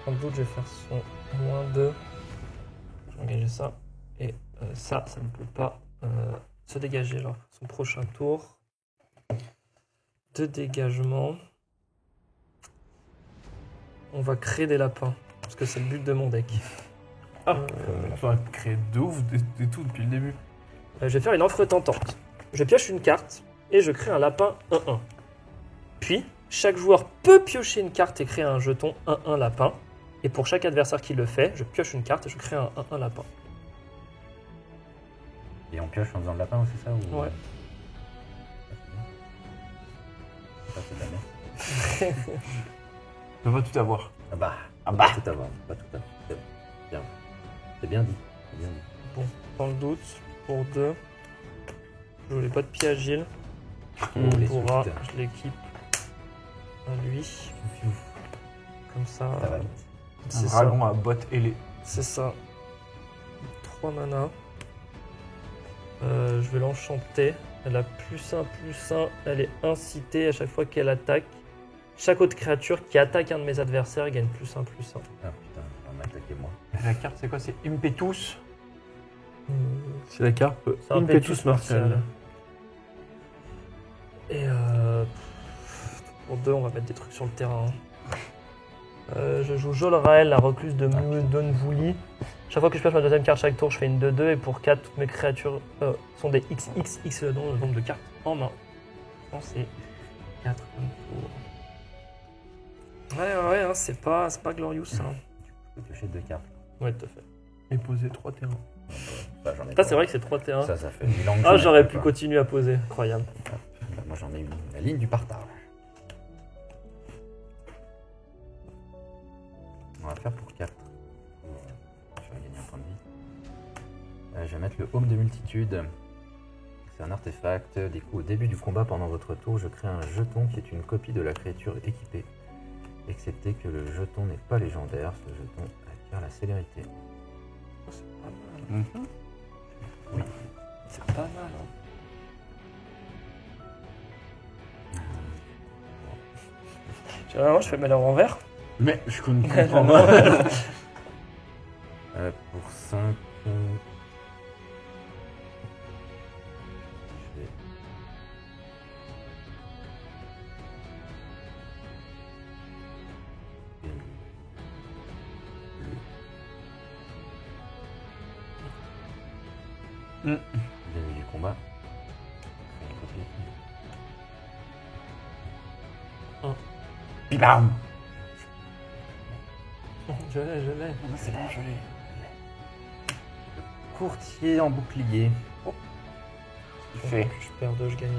Sans doute, je vais faire son -2. Je vais engager ça. Et ça ne peut pas se dégager alors. Son prochain tour. 2 dégagements. On va créer des lapins. Parce que c'est le but de mon deck. Ah, tu vas créer de ouf de tout depuis le début. Je vais faire une offre tentante. Je pioche une carte et je crée un lapin 1-1. Puis, chaque joueur peut piocher une carte et créer un jeton 1-1 lapin. Et pour chaque adversaire qui le fait, je pioche une carte et je crée un 1-1 lapin. Et on pioche en faisant le lapin, c'est ça ou... Ouais. Ça, c'est la merde. On va tout avoir. Ah bah, Ah bah. Pas tout avoir, pas tout avoir. C'est bon. Bien. C'est bien dit. C'est bien dit. Bon, dans le doute, pour 2, je voulais pas de pied agile. Oh, les Pour 1, suites. je l'équipe à lui. Comme ça. Ça va vite. Un C'est ça. dragon à botte ailée. C'est ça. 3 mana. Je vais l'enchanter. Elle a +1/+1. Elle est incitée à chaque fois qu'elle attaque. Chaque autre créature qui attaque un de mes adversaires gagne +1/+1. Ah putain, on m'a attaqué moi. La carte, c'est quoi? C'est Impetus. C'est la carte C'est un Impetus martial. Et pour 2, on va mettre des trucs sur le terrain. Je joue Jolrael, la recluse de Donvouli. Chaque fois que je pioche ma deuxième carte chaque tour, je fais une 2-2. Et pour 4, toutes mes créatures sont des XXX dans le nombre de cartes en main. Je pense que c'est 4 tours. Ouais, hein, c'est pas glorious ça. Je peux piocher 2 cartes. Ouais, tout à fait. Et poser 3 terrains. Ça, j'en ai Ça, pas. c'est vrai que c'est 3 terrains. Ça fait 1000 ans que Ah, j'en ai j'aurais pas, pu quoi. continuer à poser. Incroyable. Bah, moi, j'en ai une. La ligne du partage. On va faire pour 4. Je vais gagner un point de vie. Je vais mettre le Home de multitude. C'est un artefact. Du coup, au début du combat, pendant votre tour, je crée un jeton qui est une copie de la créature équipée. Excepté que le jeton n'est pas légendaire, ce jeton acquiert la célérité. Oh, c'est pas mal. Oui. C'est pas mal. Généralement, je fais mal en envers. Mais je comprends. Pour 5... Je vais... Mm. Début du combat. Bam. Je l'ai. C'est bon, je l'ai. Courtier en bouclier. Fait. Je perds 2, je gagne 1.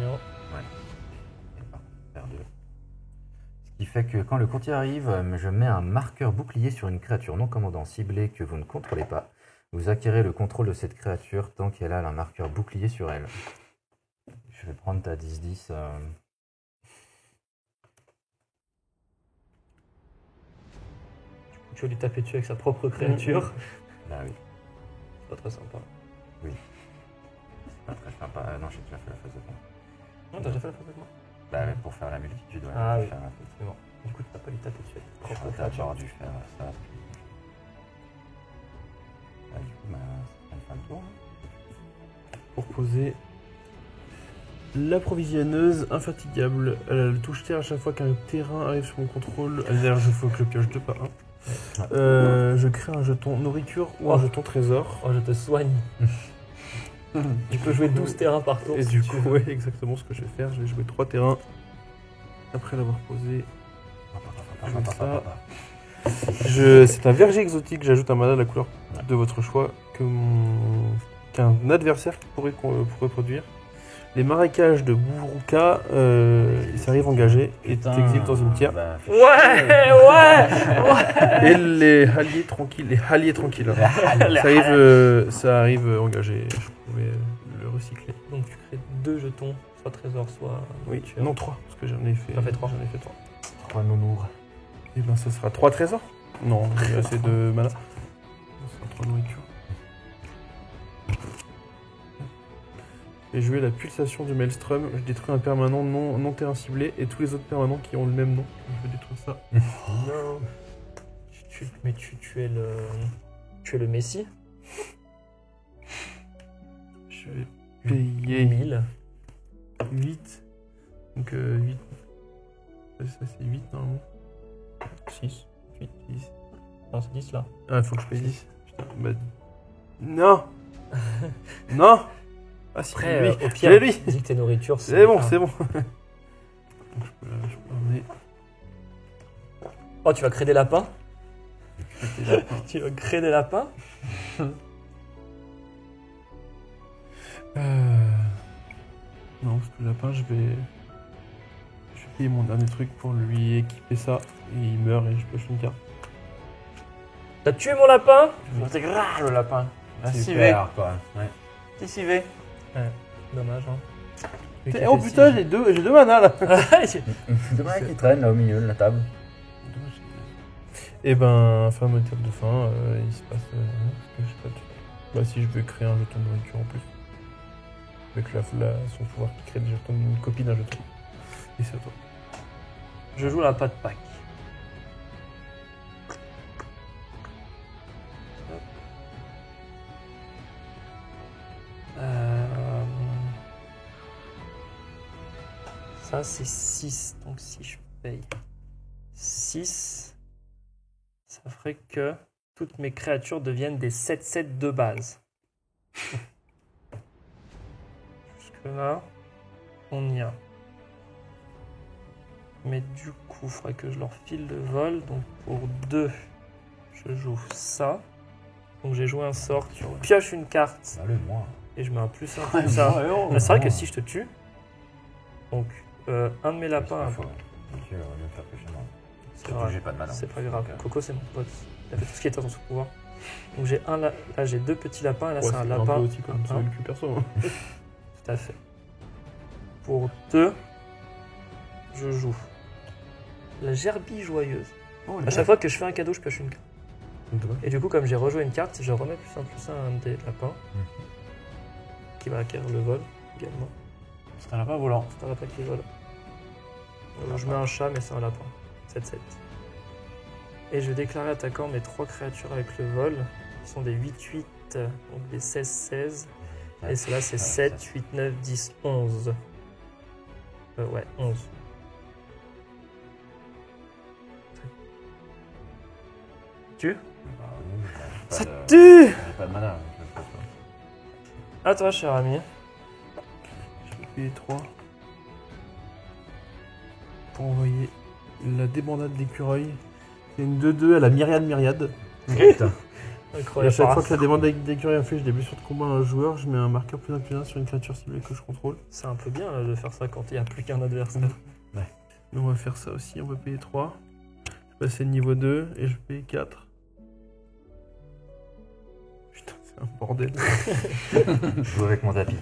Faire 2. Ce qui fait que quand le courtier arrive, je mets un marqueur bouclier sur une créature non commandant ciblée que vous ne contrôlez pas. Vous acquérez le contrôle de cette créature tant qu'elle a un marqueur bouclier sur elle. Je vais prendre ta 10-10. Tu vas lui taper dessus avec sa propre créature. Bah oui, C'est pas très sympa. c'est pas très sympa. Non, j'ai déjà fait la phase de combat. Non, t'as déjà fait la phase de combat? Bah ouais, pour faire la multitude, ouais. Ah je vais oui. faire la phase. C'est bon. Du coup, tu vas pas lui taper dessus avec ta propre J'aurais créature. d'abord dû faire ça. Ah, du coup, bah, ça fait le tour. Pour poser l'approvisionneuse infatigable. Elle touche terre à chaque fois qu'un terrain arrive sur mon contrôle. D'ailleurs, je faut que je pioche 2 pas 1. Je crée un jeton nourriture ou un jeton trésor. Oh, je te soigne. Tu peux jouer 12 terrains par tour. Et si du tu coup, veux. ouais, exactement ce que je vais faire. Je vais jouer 3 terrains. Après l'avoir posé. C'est un verger exotique. J'ajoute un mana de la couleur de votre choix qu'un adversaire pourrait produire. Les marécages de Buruka, ils arrivent engagés et t'exilent dans une tiers. Bah, Ouais. Et les halliers tranquilles. Ça arrive engagé. Je pouvais le recycler. Donc tu crées 2 jetons, soit trésor, soit Oui, nourriture. non 3, parce que j'en ai fait. T'en fais 3. J'en ai fait 3. 3 nounours. Et ben ça sera 3 trésors. Non, j'ai assez de mana. Ça sera 3 nourritures. Et jouer la pulsation du Maelstrom. Je détruis un permanent non terrain ciblé et tous les autres permanents qui ont le même nom. Je vais détruire ça. Non. Mais tu es le Messie. Je vais payer 1000. 8. Donc 8. Ça c'est 8 normalement. 6. 8, 10. Non, c'est 10 là. Ah, il faut que je paye 10. Putain, bah... Non. Non. Ah si, Après, lui. au C'est pire, lui. dis que tes nourritures, C'est bon, ah. c'est bon. Donc, je peux emmener. Oh, tu vas créer des lapins? C'était là. Tu vas créer des lapins? Non, parce que le lapin, je vais payer mon dernier truc pour lui équiper ça. Et il meurt et je pioche une carte. T'as tué mon lapin? C'est grave le lapin. Merci V. Super, quoi. Ouais. Merci V. Dommage, hein. Oh putain, j'ai deux mana là. Dommage qui traîne là au milieu de la table. Et ben, fin moteur de fin, il se passe rien, parce que je sais pas. Bah si je veux créer un jeton de nourriture en plus. Avec son pouvoir qui crée des jetons, une copie d'un jeton. Et c'est à toi. Je joue la patte Pâques. Ça, c'est 6. Donc si je paye 6, ça ferait que toutes mes créatures deviennent des 7-7 de base. Jusque-là, on y a. Mais du coup, il faudrait que je leur file le vol. Donc pour 2, je joue ça. Donc j'ai joué un sort, tu pioches une carte Ça le moins. et je mets un plus un plus ça. C'est vrai que si je te tue, donc un de mes lapins, Tu vas me faire pêcher moi. c'est Surtout que grave. j'ai pas de mana. C'est pas grave. Coco, c'est mon pote. Il a fait tout ce qui était dans son pouvoir. Donc j'ai un là j'ai 2 petits lapins et là c'est un un lapin. peu aussi comme ça, Hein, le cul perso. Hein. tout à fait. Pour 2, je joue la gerbille joyeuse. À chaque fois que je fais un cadeau, je pioche une carte. Et du coup, comme j'ai rejoué une carte, je remets plus un à un des lapins qui va acquérir le vol également. C'est un lapin volant. C'est un lapin qui vole. Je mets un chat, mais c'est un lapin. 7-7. Et je vais déclarer attaquant mes 3 créatures avec le vol. Qui sont des 8-8, donc des 16-16. Et cela c'est 7, 8, 9, 10, 11. Ouais, 11. Tu Ça tue. J'ai pas de mana. À toi, cher ami. Je vais payer 3 pour envoyer la débandade d'écureuil. C'est une 2-2 à la myriade. Putain. Et à Incroyable. chaque fois que la débandade d'écureuil inflige des blessures de combat à un joueur, je mets un marqueur +1/+1 sur une créature ciblée que je contrôle. C'est un peu bien de faire ça quand il n'y a plus qu'un adversaire. Mais on va faire ça aussi, on va payer 3. Je vais passer le niveau 2 et je vais payer 4. Putain, c'est un bordel. Je joue avec mon tapis.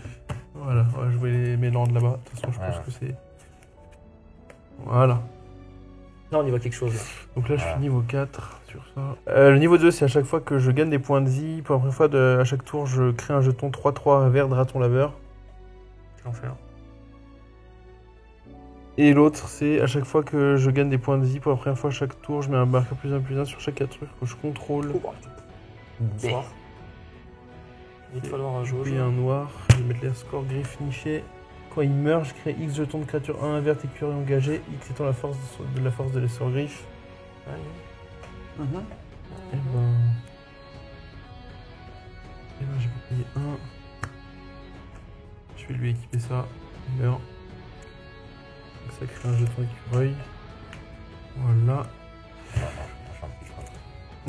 Voilà, on va jouer mes landes là-bas. De toute façon, je pense que c'est... Voilà. Là, on y voit quelque chose. Là. Donc là, je Voilà. suis niveau 4 sur ça. Le niveau 2, c'est à chaque fois que je gagne des points de vie. Pour la première fois, à chaque tour, je crée un jeton 3-3 vert de raton laveur. Quel enfer. Et l'autre, c'est à chaque fois que je gagne des points de vie. Pour la première fois, à chaque tour, je mets un marqueur +1/+1 sur chaque créature que je contrôle. Bonsoir. Il va falloir un jauge. Puis un noir. Je vais mettre les scores griffes nichés. Quand il meurt, je crée X jetons de créature 1 verte écureuil engagé. X étant la force de l'essor griffe. Allez. Et ben, je vais payer 1. Je vais lui équiper ça. Il meurt. Donc ça crée un jeton écureuil. Voilà.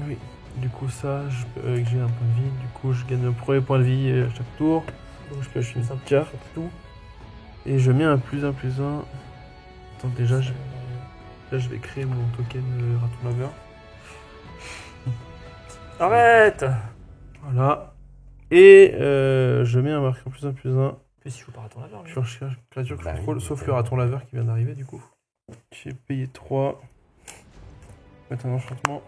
Oui. Du coup, ça, j'ai un point de vie. Du coup, je gagne un premier point de vie à chaque tour. Donc, je pioche une carte. Tout. Et je mets un +1/+1. Attends, déjà, là, je vais créer mon token raton laveur. Arrête. Voilà. Et je mets un marqueur +1/+1 Puis si je joue pas à ton laveur, lui. sur chaque créature que je Bah contrôle, oui, sauf c'est le raton laveur qui vient d'arriver du coup. J'ai payé 3. Mettre un enchantement.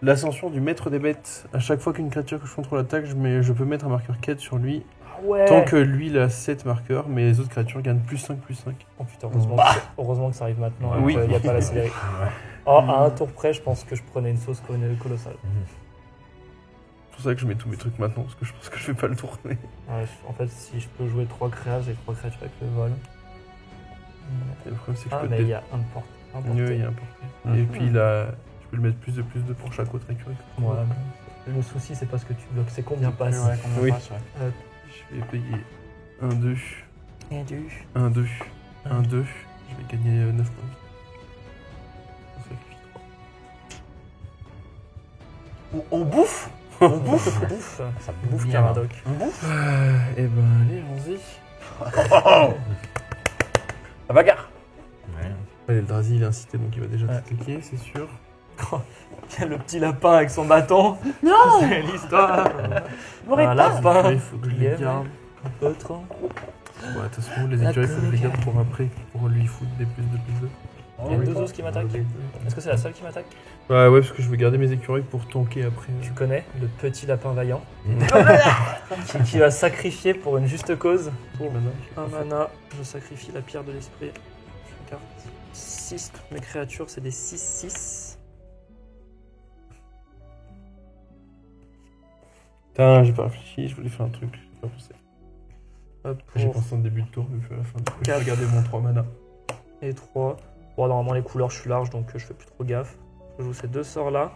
L'ascension du maître des bêtes. À chaque fois qu'une créature que je contrôle attaque, je peux mettre un marqueur quête sur lui. Ah ouais. Tant que lui il a 7 marqueurs, mais les autres créatures gagnent +5/+5. Oh putain, heureusement que ça arrive maintenant. Oui. Il n'y a pas la série. Oh, à un tour près, je pense que je prenais une sauce colossale. C'est pour ça que je mets tous mes trucs maintenant, parce que je pense que je vais pas le tourner. Ouais, en fait, si je peux jouer 3 créas, j'ai 3 créatures avec le vol. Et le problème c'est que Ah, je peux mais te il y a un porte. mieux, il y a un porté. Et puis là, je peux le mettre +2/+2 pour chaque autre écurie. Ouais, mais le souci, c'est pas ce que tu bloques, c'est combien passe. Ouais, combien Oui. passe, ouais. Je vais payer 1, 2, Et du. 1, 2, 1, 2. Je vais gagner 9 points de vie. On sacrifie 3. On bouffe. On bouffe, bouffe. Ça Bouffe bien. Caradoc. On bouffe. Et ben allez, allons-y. La bagarre. Ouais. Allez, le Drazi il est incité donc il va déjà Ouais. t'attaquer, c'est sûr. Le petit lapin avec son bâton. Non. C'est l'histoire. Un lapin. Il faut que je qui les aime garde. un peu trop. Ouais, de toute façon, les écuries, il faut que je les garde pour après, pour lui foutre des +2/+2. Il y a 2 os qui m'attaquent. Est-ce que c'est la seule qui m'attaque? Ouais, parce que je veux garder mes écureuils pour tanker après. Tu connais le petit lapin vaillant qui va sacrifier pour une juste cause. Pour un mana, je sacrifie la pierre de l'esprit. Je carte 6. Toutes mes créatures, c'est des 6-6. Putain, j'ai pas réfléchi, je voulais faire un truc, j'ai pas pensé. Hop, J'ai pour pensé en début de tour, mais puis à la fin du coup, je Quatre. vais garder mon 3 mana. et 3. Bon, normalement, les couleurs, je suis large, donc je fais plus trop gaffe. Je joue ces 2 sorts-là.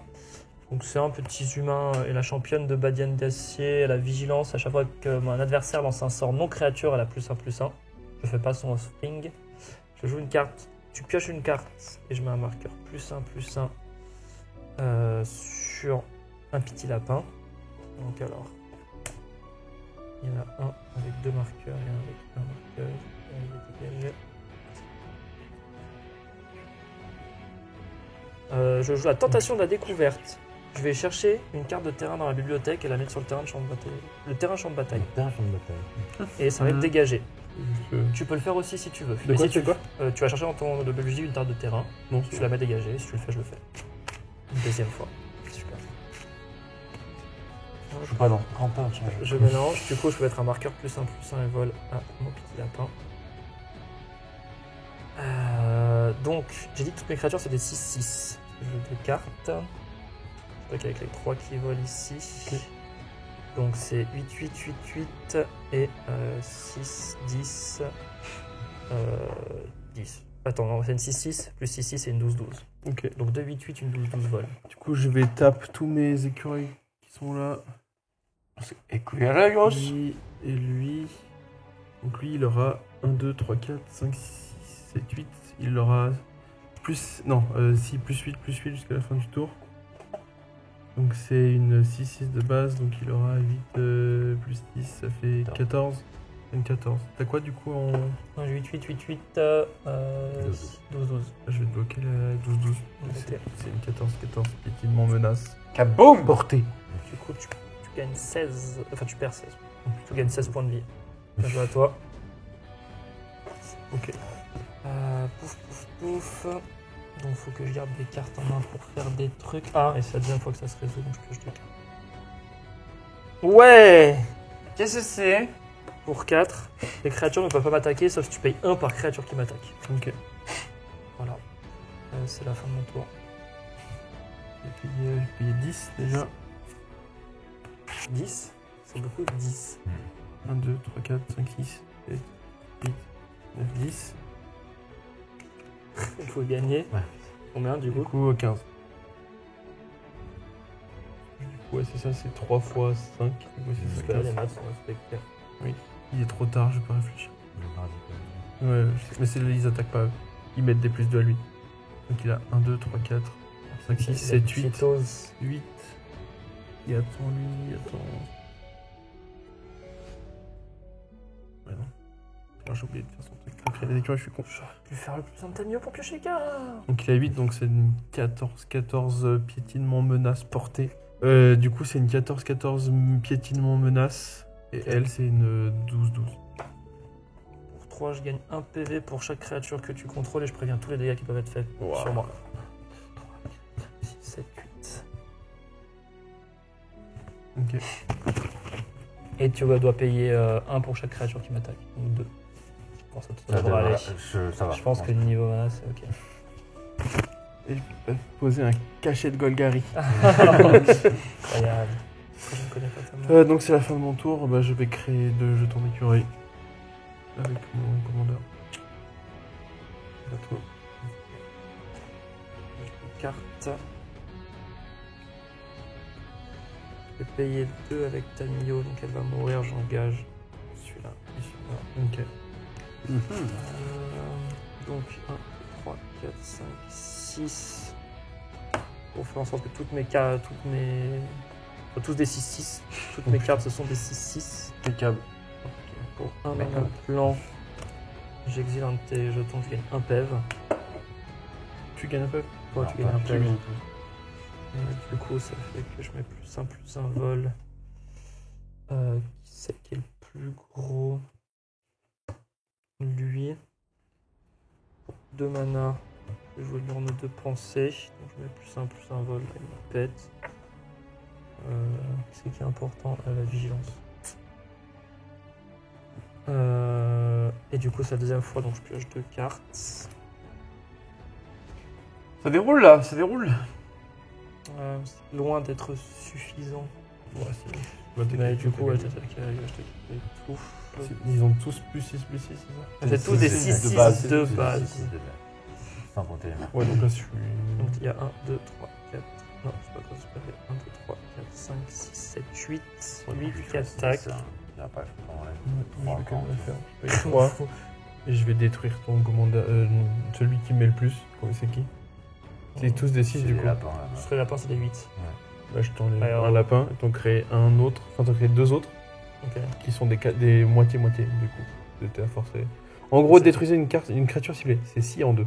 Donc, c'est un petit humain et la championne de Badian d'acier. Elle a vigilance. À chaque fois que mon adversaire lance un sort non créature, elle a +1/+1. Je fais pas son offspring. Je joue une carte. Tu pioches une carte et je mets un marqueur +1/+1 sur un petit lapin. Donc, alors, il y en a un avec 2 marqueurs et un avec un marqueur. Il est dégagé. Je joue la tentation de la découverte. Je vais chercher une carte de terrain dans la bibliothèque et la mettre sur le terrain de champ de bataille. Le terrain champ de bataille. T'as un champ de bataille. Et ça va être dégagé. Je- Tu peux le faire aussi si tu veux. De Mais quoi, si tu fais quoi tu vas chercher dans ton WJ une carte de terrain. Non, Tu la mets dégagée. Si tu le fais, je le fais. Une deuxième fois. Super. Je joue pas dans Rampart. Je mélange. Du coup, je peux mettre un marqueur +1/+1 et vol à mon petit lapin. Donc, j'ai dit que toutes mes créatures, c'est des 6-6. Je joue 2 cartes. Je vois qu'avec les 3 qui volent ici. Donc, c'est 8-8-8-8 et 6-10. 10. Attends, non, c'est une 6-6, plus 6-6, c'est une 12-12. Ok. Donc 2, 8, 8, une 12, 12 vol. Du coup, je vais taper tous mes écureuils qui sont là. Écureuils. Lui et lui. Donc lui, il aura 1, 2, 3, 4, 5, 6, 7, 8. Il aura plus... Non, si, plus 8 jusqu'à la fin du tour. Donc c'est une 6-6 de base, donc il aura 8 plus 10, ça fait 14. Une 14. T'as quoi du coup en... 8, 8, 8, 8, 12, 12. Je vais te bloquer la 12-12. C'est une 14-14, piétinement menace. Kaboom. Portée. Du coup, tu gagnes 16. Enfin, tu perds 16. Tu gagnes 16 points de vie. Bien joué à toi. Ok. Pouf, pouf, pouf. Donc, faut que je garde des cartes en main pour faire des trucs. Ah, et c'est la deuxième fois que ça se résout, donc je pioche 2 cartes. Ouais! Qu'est-ce que c'est? Pour 4, les créatures ne peuvent pas m'attaquer sauf si tu payes 1 par créature qui m'attaque. Ok. Voilà. C'est la fin de mon tour. J'ai payé 10 déjà. 10? C'est beaucoup, 10. 1, 2, 3, 4, 5, 6, 7, 8, 9, 10. Il faut gagner. Ouais. Combien du Du coup? coup, 15. Du coup, ouais, c'est ça, c'est 3 fois 5. Du coup, c'est ça, Super, 15. les maths sont respectés. Il est trop tard, je peux réfléchir. Le mardi, quoi. Ouais, je sais, mais ils attaquent pas. Ils mettent des plus 2 à lui. Donc il a 1, 2, 3, 4, 5, 6, 7, 8. 8. Il attend lui, il attend. Ouais, non. Alors j'ai oublié de faire son truc. Donc il a des écureuils, je suis con. J'aurais pu faire le plus simple mieux pour piocher les cartes. Donc il a 8, donc c'est une 14 piétinement menace portée. Du coup, c'est une 14 piétinement menace. Et elle, c'est une 12. Pour 3, je gagne 1 PV pour chaque créature que tu contrôles et je préviens tous les dégâts qui peuvent être faits Wow. sur moi. 6, 7, 8. Ok. Et tu dois payer 1 pour chaque créature qui m'attaque. Donc 2. Bon, ça te Ça devrait aller. ça va. Je pense que le niveau là, c'est ok. Et je peux poser un cachet de Golgari. Incroyable. Je ne connais pas tellement. Donc c'est la fin de mon tour, bah, je vais créer 2 jetons d'écureuil avec mon commandeur. À toi. Carte. Je vais payer 2 avec Tamio, donc elle va mourir, j'engage celui-là et celui-là. Ok. Donc 1, 3, 4, 5, 6. Pour faire en sorte que toutes mes cartes, tous des 6-6. Toutes mes cartes, ce sont des 6-6. Impeccable. Pour un mana blanc, j'exile un de tes jetons, je gagne un PEV. Tu gagnes un peu. Toi, tu Non, gagnes un pas PEV. du Et du coup, ça fait que je mets plus un vol. Qui c'est qui est le plus gros? Lui. Pour 2 mana, je vais jouer l'urne de pensée. Donc je mets plus un vol, il me pète. C'est qui est important? La vigilance. Et du coup, c'est la deuxième fois, donc je pioche 2 cartes. Ça déroule là, ça déroule. C'est loin d'être suffisant. Ouais, c'est. Mais du coup, ouais, je t'attaque avec tout. Ils ont tous plus 6, c'est ça? C'est tous des 6 de base. de base. Sans compter les marques. Ouais, donc là, je suis. Donc il y a 1, 2, 3, 4. Non, je sais pas quoi se faire. 1, 2, 3, 4, 5, 6, 7, 8. 8 qui attaquent. Il n'y a pas vraiment la Je vais quand même la faire. Je paye 3. Et je vais détruire ton commandeur. Celui qui met le plus. C'est qui? C'est tous des 6 du coup. Ce serait lapin, c'est des 8. Bah, je t'enlève Alors, un lapin et t'en crées un autre. Enfin, t'en crées 2 autres Ok. qui sont des moitié-moitié du coup. C'était à forcer. En gros, C'est- détruisez une créature ciblée. C'est si en 2.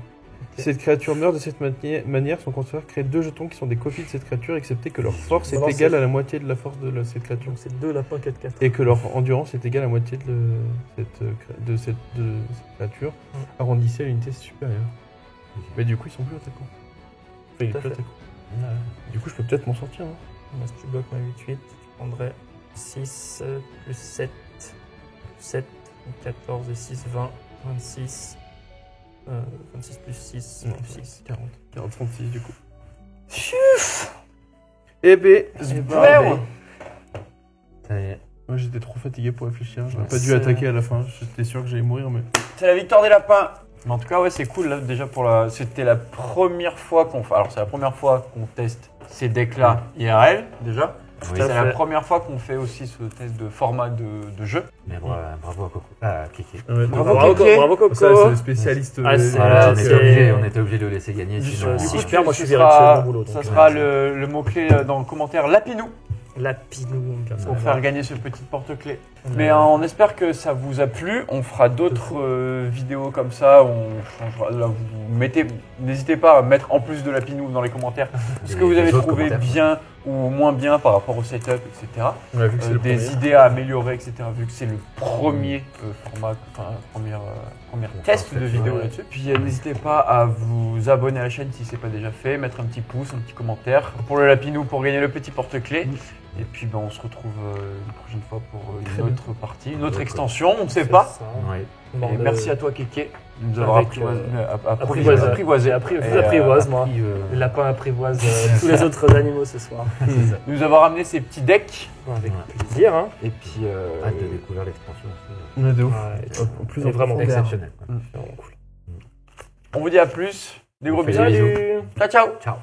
Si cette créature meurt de cette manière, son constructeur crée 2 jetons qui sont des copies de cette créature, excepté que leur force est Alors, égale c'est- à la moitié de la force de cette créature. Donc c'est 2 lapins 4, 4. Et que leur endurance est égale à la moitié de cette créature. Arrondissez à l'unité supérieure. Mais du coup, ils sont plus attaquants. Enfin, il est Tout à plus fait. attaquant. Du coup, je peux peut-être m'en sortir. Hein. Si tu bloques ma 8-8, tu prendrais 6 plus 7, 7, donc 14 et 6, 20, 26. 26 plus 6, Non, plus 6. 40. 40, 36 du coup. Eh ben, Ouais. Ça y est. moi j'étais trop fatigué pour réfléchir. J'aurais Ouais, pas dû c'est- attaquer à la fin. J'étais sûr que j'allais mourir, mais. C'est la victoire des lapins. Mais en tout cas, ouais, c'est cool. Là, déjà pour la, c'était la première fois qu'on, alors c'est la première fois qu'on teste ces decks-là IRL déjà. Oui, Tout à C'est la fait. première fois qu'on fait aussi ce test de format de jeu. mais bravo à Coco. Ah, Kiki. Bravo, Kéké. bravo Coco. Ça, c'est le spécialiste. Ah, c'est- Voilà, c'est- on était obligé de le laisser gagner. Sinon, Si Du je coup, perds, moi je ce suis viré sera- de mon boulot. Ça donc, sera le mot-clé dans le commentaire Lapinou Lapinou, bien sûr. pour faire gagner ce petit porte-clés. Mais on espère que ça vous a plu. On fera d'autres vidéos comme ça. On changera. Là, vous mettez, n'hésitez pas à mettre en plus de Lapinou dans les commentaires ce que vous avez autres trouvé commentaires. bien ou moins bien par rapport au setup, etc. On a vu que c'est le Des premier. idées à améliorer, etc. Vu que c'est le premier format, enfin, premier test de vidéo ouais. là-dessus. Puis n'hésitez pas à vous abonner à la chaîne si ce n'est pas déjà fait, mettre un petit pouce, un petit commentaire pour le Lapinou pour gagner le petit porte-clés. Et puis on se retrouve une prochaine fois pour une autre partie, une autre extension, on ne sait pas. Oui. Et merci à toi Kéké de nous avoir Avec, apprivoisé. J'ai appris, vous apprivoise, moi. Les lapins apprivoisent tous les autres animaux ce soir. Nous avoir amené ces petits decks. Avec Ouais. plaisir, hein. Et puis Hâte de découvrir l'extension aussi. Ouais, de ouf. Ouais, En plus, c'est vraiment profondeur. Exceptionnel. quoi. c'est vraiment cool. on vous dit à plus. Des gros On fait bisous. des bisous. Salut. Ciao ciao. Ciao.